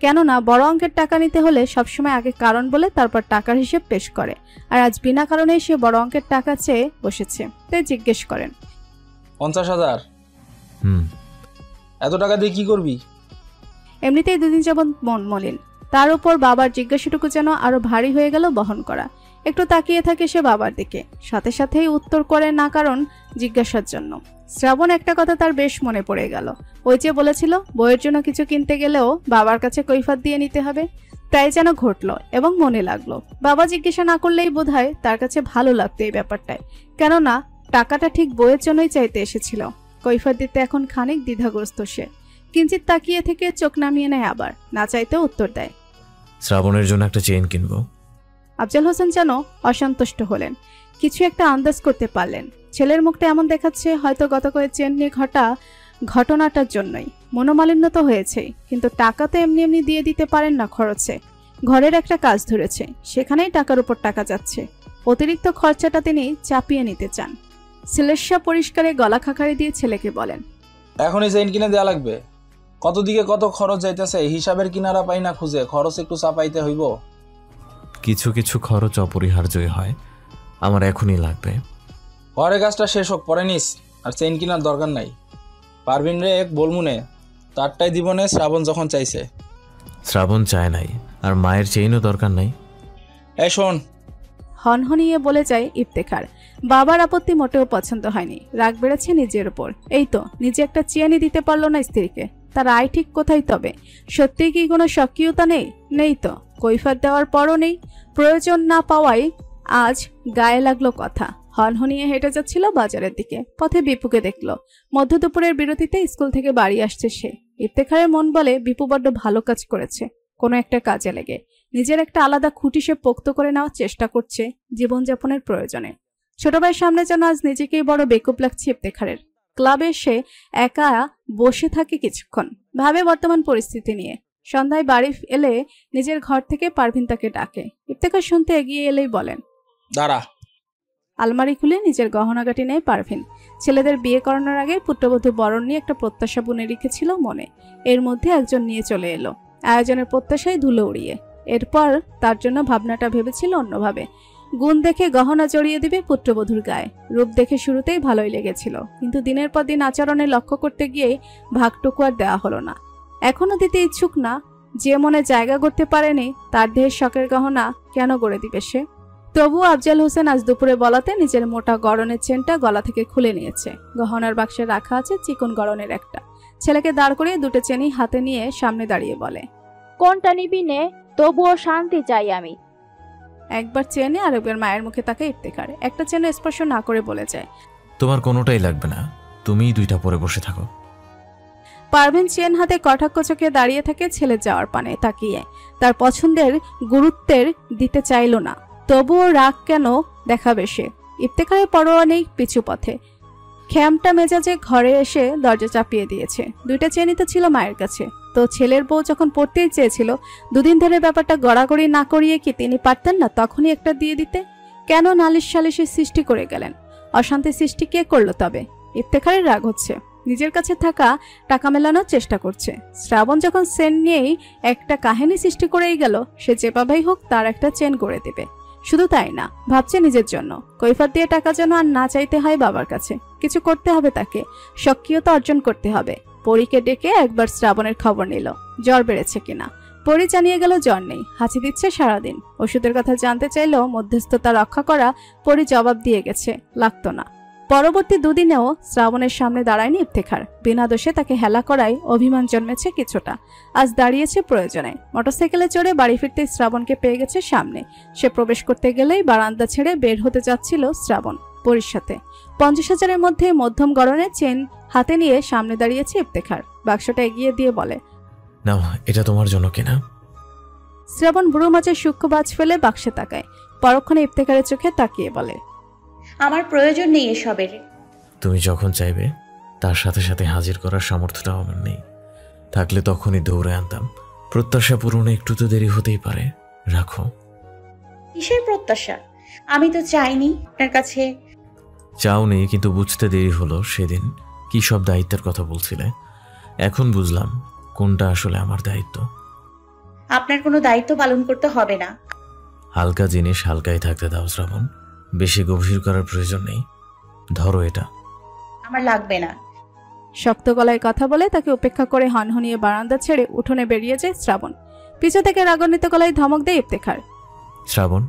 কেননা বড় অঙ্কের টাকা নিতে হলে সবসময় আগে কারণ বলে তারপর টাকার হিসেব পেশ করে, আর আজ বিনা কারণে সে বড় অঙ্কের টাকা চেয়ে বসেছে। তাই জিজ্ঞেস করেন, 50,000? এত টাকা দিয়ে কি করবি? এমনিতেই দুদিন যাবৎ মন মলিন, তার উপর বাবার জিজ্ঞাসাটুকু যেন আরো ভারী হয়ে গেল বহন করা। একটু তাকিয়ে থাকে সে বাবার দিকে, সাথে সাথেই উত্তর করে না কারণ জিজ্ঞাসার জন্য। শ্রাবণ একটা কথা তার বেশ মনে পড়ে গেল। ওই যে বলেছিল বইয়ের জন্য কিছু কিনতে গেলেও বাবার কাছে কৈফিয়ত দিয়ে নিতে হবে। তাই যেন ঘটলো এবং মনে লাগলো। বাবা জিজ্ঞাসা না করলেই বোধহয় তার কাছে ভালো লাগতো এই ব্যাপারটায়, কেননা টাকাটা ঠিক বইয়ের জন্যই চাইতে এসেছিল। কৈফিয়ত দিতে এখন খানিক দ্বিধাগ্রস্ত সে। কিঞ্চিত তাকিয়ে থেকে চোখ নামিয়ে নেয়, আবার না চাইতেও উত্তর দেয়, শ্রাবণের জন্য একটা চেইন কিনবো। আফজাল হোসেন যেন অসন্তুষ্ট হলেন, কিছু একটা আন্দাজ করতে পারলেন। ছেলের মুখটা এমন দেখাচ্ছে হয়তো গত কয়েক চেন নিয়ে ঘটনাটার জন্যই মনোমালিন্য তো হয়েছে, কিন্তু টাকা তো এমনি এমনি দিয়ে দিতে পারেন না খরচে। ঘরের একটা কাজ ধরেছে, সেখানেই টাকার উপর টাকা যাচ্ছে। অতিরিক্ত খরচাটা তিনি চাপিয়ে নিতে চান। সিলেশা পরিষ্কারে গলা খাকারি দিয়ে ছেলেকে বলেন, এখনই চেইন কিনে দেয়া লাগবে। কত দিকে কত খরচ যাইতেছে হিসাবের কিনারা পাই না খুঁজে, খরচ একটু চাপাইতে হইব। কিছু কিছু খরচ অপরিহার্যই হয়, আমার এখনই লাগবে। পরে কাজটা শেষ হোক, পরে নিস। আর চেইন কেনার দরকার নাই। পারবিন রে এক বলমুনে, তারটাই দিবনে শ্রাবণ যখন চাইছে। শ্রাবণ চায় নাই, আর মায়ের চেইনও দরকার নাই। এই শোন, হনহনিয়ে বলে যায় ইফতেখার। বাবার আপত্তি মোটেও পছন্দ হয়নি, রাগ বেড়েছে নিজের উপর। এই তো নিজে একটা চেয়ানি দিতে পারলো না স্ত্রীকে, তার আয় ঠিক কোথায়? তবে সত্যি কি কোনো সক্রিয়তা নেই? নেই তো, কৈফিয়ত দেওয়ার পরও নেই। প্রয়োজন না পাওয়াই আজ গায়ে লাগলো কথা। হনহনিয়ে হেঁটে যাচ্ছিল বাজারের দিকে, পথে বিপুকে দেখলো। মধ্য দুপুরের বিরতিতে স্কুল থেকে বাড়ি আসছে সে। ইফতেখারের মন বলে বিপু বড্ড ভালো কাজ করেছে, কোনো একটা কাজে লেগে নিজের একটা আলাদা খুঁটি সে পোক্ত করে নেওয়ার চেষ্টা করছে জীবনযাপনের প্রয়োজনে। ছোট ভাইয়ের সামনে যেন আজ নিজেকেই বড় বেকুব লাগছে ইফতেখারের। ক্লাবে সে একা বসে থাকে কিছুক্ষণ, ভাবে বর্তমান পরিস্থিতি নিয়ে। সন্ধ্যায় বাড়ি এলে নিজের ঘর থেকে পারভিন তাকে ডাকে। ইফতেখার শুনতে এগিয়ে এলেই বলেন, দাঁড়া। আলমারি খুলে নিজের গহনাগাটি নেয় পারভিন। ছেলেদের বিয়ে করানোর আগে পুত্রবধূ বরণ নিয়ে একটা প্রত্যাশা বুনে রেখেছিল মনে, এর মধ্যে একজন নিয়ে চলে এলো আয়োজনের প্রত্যাশায় ধুলো উড়িয়ে। এরপর তার জন্য ভাবনাটা ভেবেছিল অন্যভাবে। গুণ দেখে গহনা জড়িয়ে দিবে পুত্রবধূর গায়ে। রূপ দেখে শুরুতেই ভালোই লেগেছিল, কিন্তু দিনের পর দিন আচরণে লক্ষ্য করতে গিয়ে ভাগটুকু আর দেওয়া হলো না। এখনো দিতে ইচ্ছুক না। যে মনে জায়গা করতে পারেনি তার দেহের শখের গহনা কেন গড়ে দিবে সে? তবুও আফজাল হোসেন আজ দুপুরে বলাতে নিজের মোটা গড়নের চেনটা গলা থেকে খুলে নিয়েছে। গহনার বাক্সে রাখা আছে চিকন গড়নের একটা। ছেলেকে দাঁড় করিয়ে দুটো চেনই হাতে নিয়ে সামনে দাঁড়িয়ে বলে, কোনটা নিবি নে, তবুও শান্তি চাই আমি। একবার চেনে আর একবার মায়ের মুখে তাকে ইফতেখার। একটা চেনে স্পর্শ না করে বলে যায়, তোমার কোনোটাই লাগবে না, তুমিই দুইটা পরে বসে থাকো। পারভিন চেন হাতে কটাক্ষ চোখে দাঁড়িয়ে থাকে ছেলের যাওয়ার পানে তাকিয়ে। তার পছন্দের গুরুত্বের দিতে চাইল না, তবুও রাগ কেন দেখাবে সে? ইফতেখারের পরোয়া নেই পিছু পথে। খ্যামটা মেজাজে ঘরে এসে দরজা চাপিয়ে দিয়েছে। দুইটা চেনই তো ছিল মায়ের কাছে, তো ছেলের বউ যখন পড়তেই চেয়েছিল, দুদিন ধরে ব্যাপারটা গড়াগড়ি না করিয়ে কি তিনি পারতেন না তখনই একটা দিয়ে দিতে? কেন নালিশ সালিশের সৃষ্টি করে গেলেন? অশান্তি সৃষ্টি কে করলো তবে? ইফতেখারের রাগ হচ্ছে, নিজের কাছে থাকা টাকা মেলানোর চেষ্টা করছে। শ্রাবণ যখন চেন নিয়েই একটা কাহিনী সৃষ্টি করেই গেল, সে যেভাবেই হোক তার একটা চেন করে দেবে। শুধু তাই না, ভাবছে নিজের জন্য। কৈফিয়ত দিয়ে টাকা যেন আর না চাইতে হয় বাবার কাছে। কিছু করতে হবে তাকে, সক্রিয়তা অর্জন করতে হবে। পরীকে ডেকে একবার শ্রাবণের খবর নিল জ্বর বেড়েছে কিনা। পরি জানিয়ে গেল জ্বর নেই, হাঁচি দিচ্ছে সারাদিন। ওষুধের কথা জানতে চাইলেও মধ্যস্থতা রক্ষা করা পরি জবাব দিয়ে গেছে লাগতো না। পরবর্তী দুদিনেও শ্রাবণের সামনে দাঁড়ায়নি ইফতেখার। বিনা দোষে তাকে হেলা করায় অভিমান জন্মেছে কিছুটা। আজ দাঁড়িয়েছে প্রয়োজনে। মোটরসাইকেলে চড়ে বাড়ি ফিরতে শ্রাবণকে পেয়ে গেছে সামনে। সে প্রবেশ করতে গেলেই বারান্দা ছেড়ে বের হতে যাচ্ছিল শ্রাবণ পরির সাথে। 50,000-এর মধ্যে মধ্যম গড়নের চেন হাতে নিয়ে সামনে দাঁড়িয়েছে ইফতেখার। বাক্সটা এগিয়ে দিয়ে বলে, নাও, এটা তোমার জন্য কিনা। শ্রাবণ বুড়ো মাছের সূক্ষ্ম বাজ ফেলে বাক্সে তাকায়। পরক্ষণে ইফতেখারের চোখে তাকিয়ে বলে, আমার প্রয়োজন নেই এসবের। তুমি যখন চাইবে তার সাথে সাথে হাজির করার সামর্থ্যটাও আমার নেই। থাকলে তখনই দৌড়ে আনতাম। প্রত্যাশা পূরণে একটু তো দেরি হতেই পারে, রাখো। কিসের প্রত্যাশা? আমি তো চাইনি আপনার কাছে। চাও নেই, কিন্তু বুঝতে দেরি হলো। সেদিন কি সব দায়িত্বের কথা বলছিলে, এখন বুঝলাম কোনটা আসলে আমার দায়িত্ব। আপনার কোনো দায়িত্ব পালন করতে হবে না। হালকা জিনিস হালকাই থাকতে দাও শ্রাবণ, বেশি গভীর করার প্রয়োজন নেই। ধরো এটা। আমার লাগবে না। শক্ত গলায় কথা বলে তাকে উপেক্ষা করে হনহনিয়ে বারান্দা ছেড়ে উঠোনে বেরিয়ে যায় শ্রাবণ। পিছু থেকে রাগান্বিত গলায় ধমক দেয় ইফতেখার। শ্রাবণ।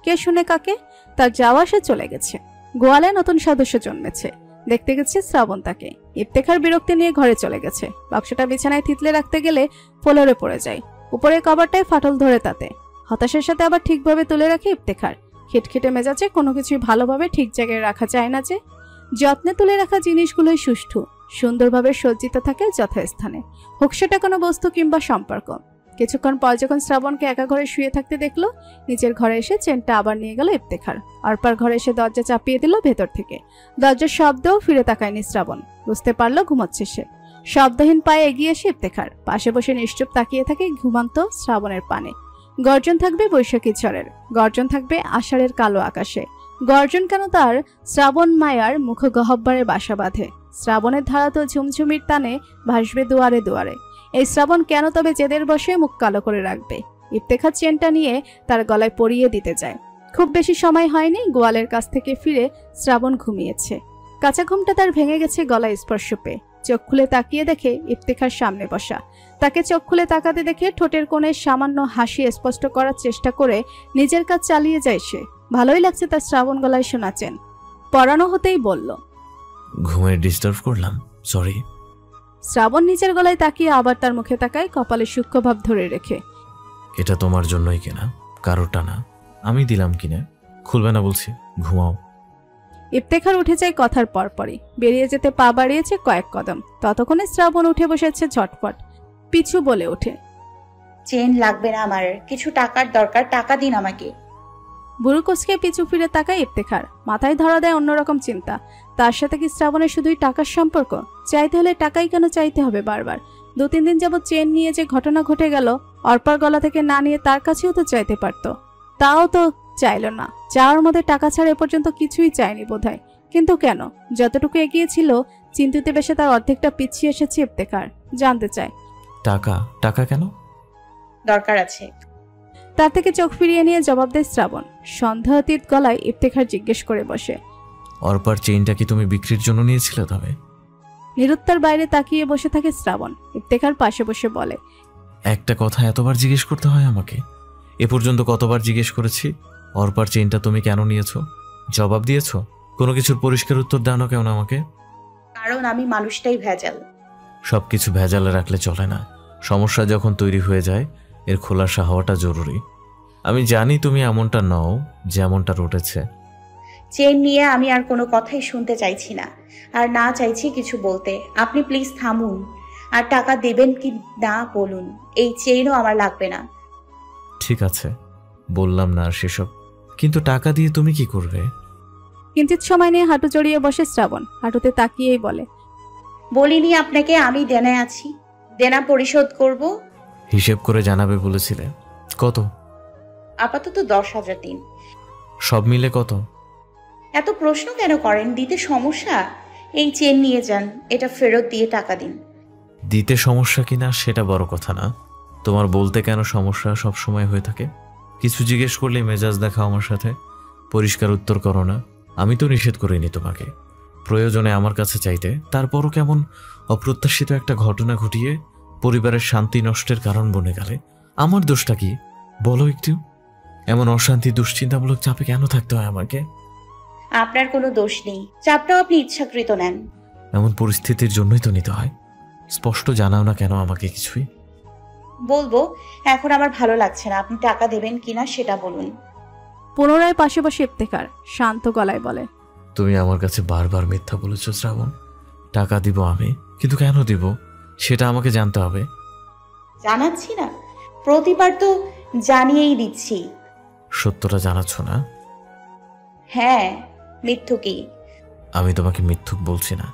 কে শুনে কাকে? তার যাওয়া সে চলে গেছে। গোয়ালে নতুন সদস্য জন্মেছে। দেখতে গেছে শ্রাবণ তাকে। ইফতেখার বিরক্তি নিয়ে ঘরে চলে গেছে। বাক্সটা বিছানায় থিতলে রাখতে গেলে ফ্লোরে পড়ে যায়। উপরের কভারটায় ফাটল ধরে তাতে। হতাশার সাথে আবার ঠিকভাবে তুলে রাখে ইফতেখার। খিটখিটে মেজাজে কোনো কিছুই ভালোভাবে ঠিক জায়গায় রাখা যায় না যে। যত্নে তুলে রাখা জিনিসগুলোই সুষ্ঠু সুন্দরভাবে সজ্জিত থাকে যথাস্থানে, হোক সেটা কোনো বস্তু কিংবা সম্পর্ক। কিছুক্ষণ পর যখন শ্রাবণকে একা ঘরে শুয়ে থাকতে দেখলো, নিজের ঘরে এসে চেনটা আবার নিয়ে গেল ইফতেখার। অর্পার ঘরে এসে দরজা চাপিয়ে দিল ভেতর থেকে। দরজার শব্দও ফিরে তাকায়নি শ্রাবণ। বুঝতে পারলো ঘুমাচ্ছে সে। শব্দহীন পায়ে এগিয়ে এসে ইফতেখার পাশে বসে নিশ্চুপ তাকিয়ে থাকে ঘুমান্ত শ্রাবণের পানে। গর্জন থাকবে বৈশাখী ঝড়ের, গর্জন থাকবে আষাঢ়ের কালো আকাশে। গর্জন কেন তার শ্রাবণ মায়ার মুখ গহব্বরে বাসা বাঁধে। শ্রাবণের ধারা তো ঝুমঝুমির টানে ভাসবে দুয়ারে দুয়ারে। এই শ্রাবণ কেন তবে জেদের বসে মুখ কালো করে রাখবে? ইফতেখার চেনটা নিয়ে তার গলায় পরিয়ে দিতে যায়। খুব বেশি সময় হয়নি গোয়ালের কাছ থেকে ফিরে শ্রাবণ ঘুমিয়েছে। কাঁচা ঘুমটা তার ভেঙে গেছে গলায় স্পর্শ পেয়ে। চোখ খুলে তাকিয়ে দেখে ইফতেখার সামনে বসা। তাকে চোখ খুলে তাকাতে দেখে ঠোঁটের কোণে সামান্য হাসি স্পষ্ট করার চেষ্টা করে নিজের কাজ চালিয়ে যায় সে। ভালোই লাগছে তার শ্রাবণ গলায় শোনাচ্ছেন। পরানো হতেই বলল, ঘুমে ডিস্টার্ব করলাম, সরি। শ্রাবণ নিজের গলায় তাকিয়ে আবার তার মুখে তাকায়, কপালে সূক্ষ্মভাব ধরে রেখে। এটা তোমার জন্যই কেনা, কারোটা না। আমি দিলাম কিনে, খুলবে না বলছি, ঘুমাও। ইফতেখার উঠে যায় কথার পরপরই। বেরিয়ে যেতে পা বাড়িয়েছে কয়েক কদম। ততক্ষণে শ্রাবণ উঠে বসেছে ঝটপট। পিছু বলে ওঠে, চেন লাগবে না আমার, কিছু টাকার দরকার, টাকা দিন আমাকে। বুড়ো কোচকে পিছু ফিরে তাকায় ইফতেখার। মাথায় ধরা দেয় অন্যরকম চিন্তা। তার সাথে কি শ্রাবণের শুধুই টাকার সম্পর্ক? চাইতে হলে টাকাই কেন চাইতে হবে বারবার? 2-3 দিন যাবৎ চেন নিয়ে যে ঘটনা ঘটে গেল, অর্পার গলা থেকে না নিয়ে তার কাছেও তো চাইতে পারতো। তাও তো চাইল না। যাওয়ার মধ্যে টাকা ছাড়া এ পর্যন্ত কিছুই চায়নি বোধহয়। কিন্তু কেন? যতটুকু এগিয়েছিল চিন্তিত বেশে তার অর্ধেকটা পিছিয়ে এসেছে ইফতেখার। জানতে চায়, টাকা? টাকা কেন? দরকার আছে। তার থেকে চোখ ফিরিয়ে নিয়ে জবাব দেয় শ্রাবণ। সন্দেহাতীত গলায় ইফতেখার জিজ্ঞেস করে বসে, অর্পার চেইনটা কি তুমি বিক্রির জন্য নিয়েছিলে? তবে নিরুত্তর বাইরে তাকিয়ে বসে থাকে শ্রাবণ। ইফতেখার পাশে বসে বলে, একটা কথা এতবার জিজ্ঞেস করতে হয় আমাকে? এ পর্যন্ত কতবার জিজ্ঞেস করেছি, অর্পার চেইনটা তুমি কেন নিয়েছো? জবাব দিয়েছো? কোনো কিছুর পরিষ্কার উত্তর দাও না কেন আমাকে? কারণ আমি মানুষটাই ভেজাল। সবকিছু ভেজালে রাখলে চলে না। সমস্যা যখন তৈরি হয়ে যায়, এর খোলাসা হওয়াটা জরুরি। আমি জানি তুমি এমনটা নও যেমনটা রটেছে। চেন নিয়ে আমি আর কোনো কথাই শুনতে চাইছি না, আর না চাইছি কিছু বলতে। আপনি প্লিজ থামুন, আর টাকা দেবেন কি না বলুন। এই চেইনও আমার লাগবে না। ঠিক আছে, বললাম না আর সেসব, কিন্তু টাকা দিয়ে তুমি কি করবে? কিঞ্চিত সময় নিয়ে হাঁটু জড়িয়ে বসে শ্রাবণ। হাঁটুতে তাকিয়েই বলে, বলিনি আপনাকে আমি দেনায় আছি, দেনা পরিশোধ করব। হিসেব করে জানাবে বলেছিলে। কত? আপাতত 10,000 দিন। সব মিলে কত? এত প্রশ্ন কেন করেন? দিতে সমস্যা? এই চেন নিয়ে যান, এটা ফেরত দিয়ে টাকা দিন। দিতে সমস্যা কিনা সেটা বড় কথা না, তোমার বলতে কেন সমস্যা সব সময় হয়ে থাকে? কিছু জিজ্ঞেস করলে মেজাজ দেখাও আমার সাথে, পরিষ্কার উত্তর করো না। আমি তো নিষেধ করিনি তোমাকে, প্রয়োজনে আমার কাছে চাইতে, তারপরও কেমন অপ্রত্যাশিত একটা ঘটনা ঘটিয়ে পরিবারের শান্তি নষ্টের কারণ বনে গেলে আমার দোষটা কি বলো একটু? এমন অশান্তি দুশ্চিন্তামূলক চাপে কেন থাকতে হয় আমাকে? আপনার কোনো দোষ নেই, চাপটাও আপনি ইচ্ছাকৃত নেন। এমন পরিস্থিতির জন্যই তো নিতে হয়। স্পষ্ট জানাও না কেন আমাকে কিছুই? বলবো, এখন আমার ভালো লাগছে না। আপনি টাকা দেবেন কিনা সেটা বলুন। পুনরায় পাশে বসে ইফতেখার শান্ত গলায় বলে, তুমি আমার কাছে বারবার মিথ্যা বলেছ শ্রাবণ। টাকা দিব আমি, কিন্তু কেন দিব সেটা আমাকে জানতে হবে। জানাচ্ছি না, প্রতিবার তো জানিয়েই দিচ্ছি। সত্যটা জানাচ্ছ না? হ্যাঁ, মিথ্যুকই। আমি তোমাকে মিথ্যুক বলছি না।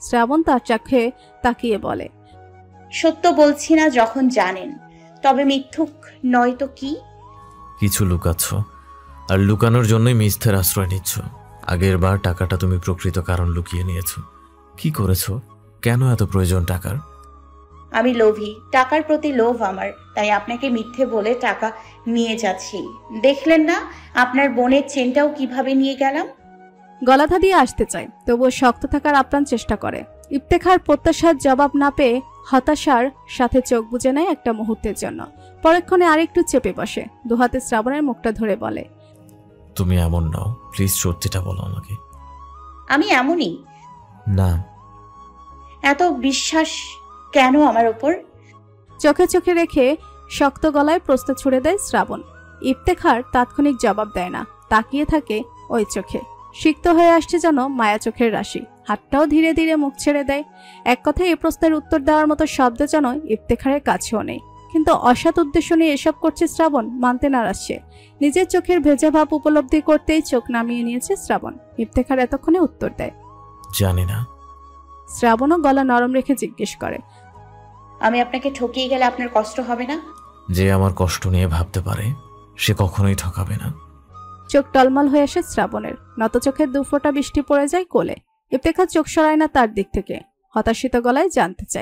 শ্রাবণ তার চোখে তাকিয়ে বলে, সত্য বলছি না যখন জানেন, তবে মিথ্যুক নয় তো কি? কিছু লুকাচ্ছ, আর লুকানোর জন্যই মিথ্যের আশ্রয় নিচ্ছ। আগের বার টাকাটা তুমি প্রকৃত কারণ লুকিয়ে নিয়েছ। কি করেছো? কেন এত প্রয়োজন টাকার? আমি লোভী, টাকার প্রতি লোভ আমার, তাই আপনাকে মিথ্যে বলে টাকা নিয়ে যাচ্ছি। দেখলেন না আপনার বোনের চেনটাও কিভাবে নিয়ে গেলাম? গলাধা দিয়ে আসতে চায়, তবুও শক্ত থাকার আপ্রাণ চেষ্টা করে। ইফতেখার প্রত্যাশার জবাব না পেয়ে হতাশার সাথে চোখ বুজে নেয় একটা মুহূর্তের জন্য। পরক্ষণে আরেকটু চেপে বসে, দুহাতে শ্রাবণের মুখটা ধরে বলে, তুমি এমন নাও, প্লিজ সত্যিটা বলো আমাকে। আমি এমনই না। এত বিশ্বাস কেন আমার ওপর? চোখে চোখে রেখে শক্ত গলায় প্রশ্ন ছুড়ে দেয় শ্রাবণ। ইফতেখার তাৎক্ষণিক জবাব দেয় না, তাকিয়ে থাকে ওই চোখে। সিক্ত হয়ে আসছে যেন মায়া চোখের রাশি। হাতটাও ধীরে ধীরে মুখ ছেড়ে দেয়। এক কথায় এই প্রশ্নের উত্তর দেওয়ার মতো শব্দ যেন ইফতেখারের কাছেও নেই। কিন্তু অসৎ উদ্দেশ্য নিয়ে এসব করছে শ্রাবণ মানতে নারাজ সে। নিজের চোখের ভেজা ভাব উপলব্ধি করতেই চোখ নামিয়ে নিয়েছে শ্রাবণ। ইফতেখার এতক্ষণে উত্তর দেয়, জানি না। শ্রাবণও গলা নরম রেখে জিজ্ঞেস করে, আমি আপনাকে ঠকিয়ে গেলে আপনার কষ্ট হবে না? যে আমার কষ্ট নিয়ে ভাবতে পারে সে কখনোই ঠকাবে না। চোখ টলমল হয়ে আসে শ্রাবণের। নত চোখের দুফোঁটা বৃষ্টি পড়ে যায় কোলে। ইফতেখার চোখ সরায় না তার দিক থেকে। হতাশিত গলায় জানতে চায়,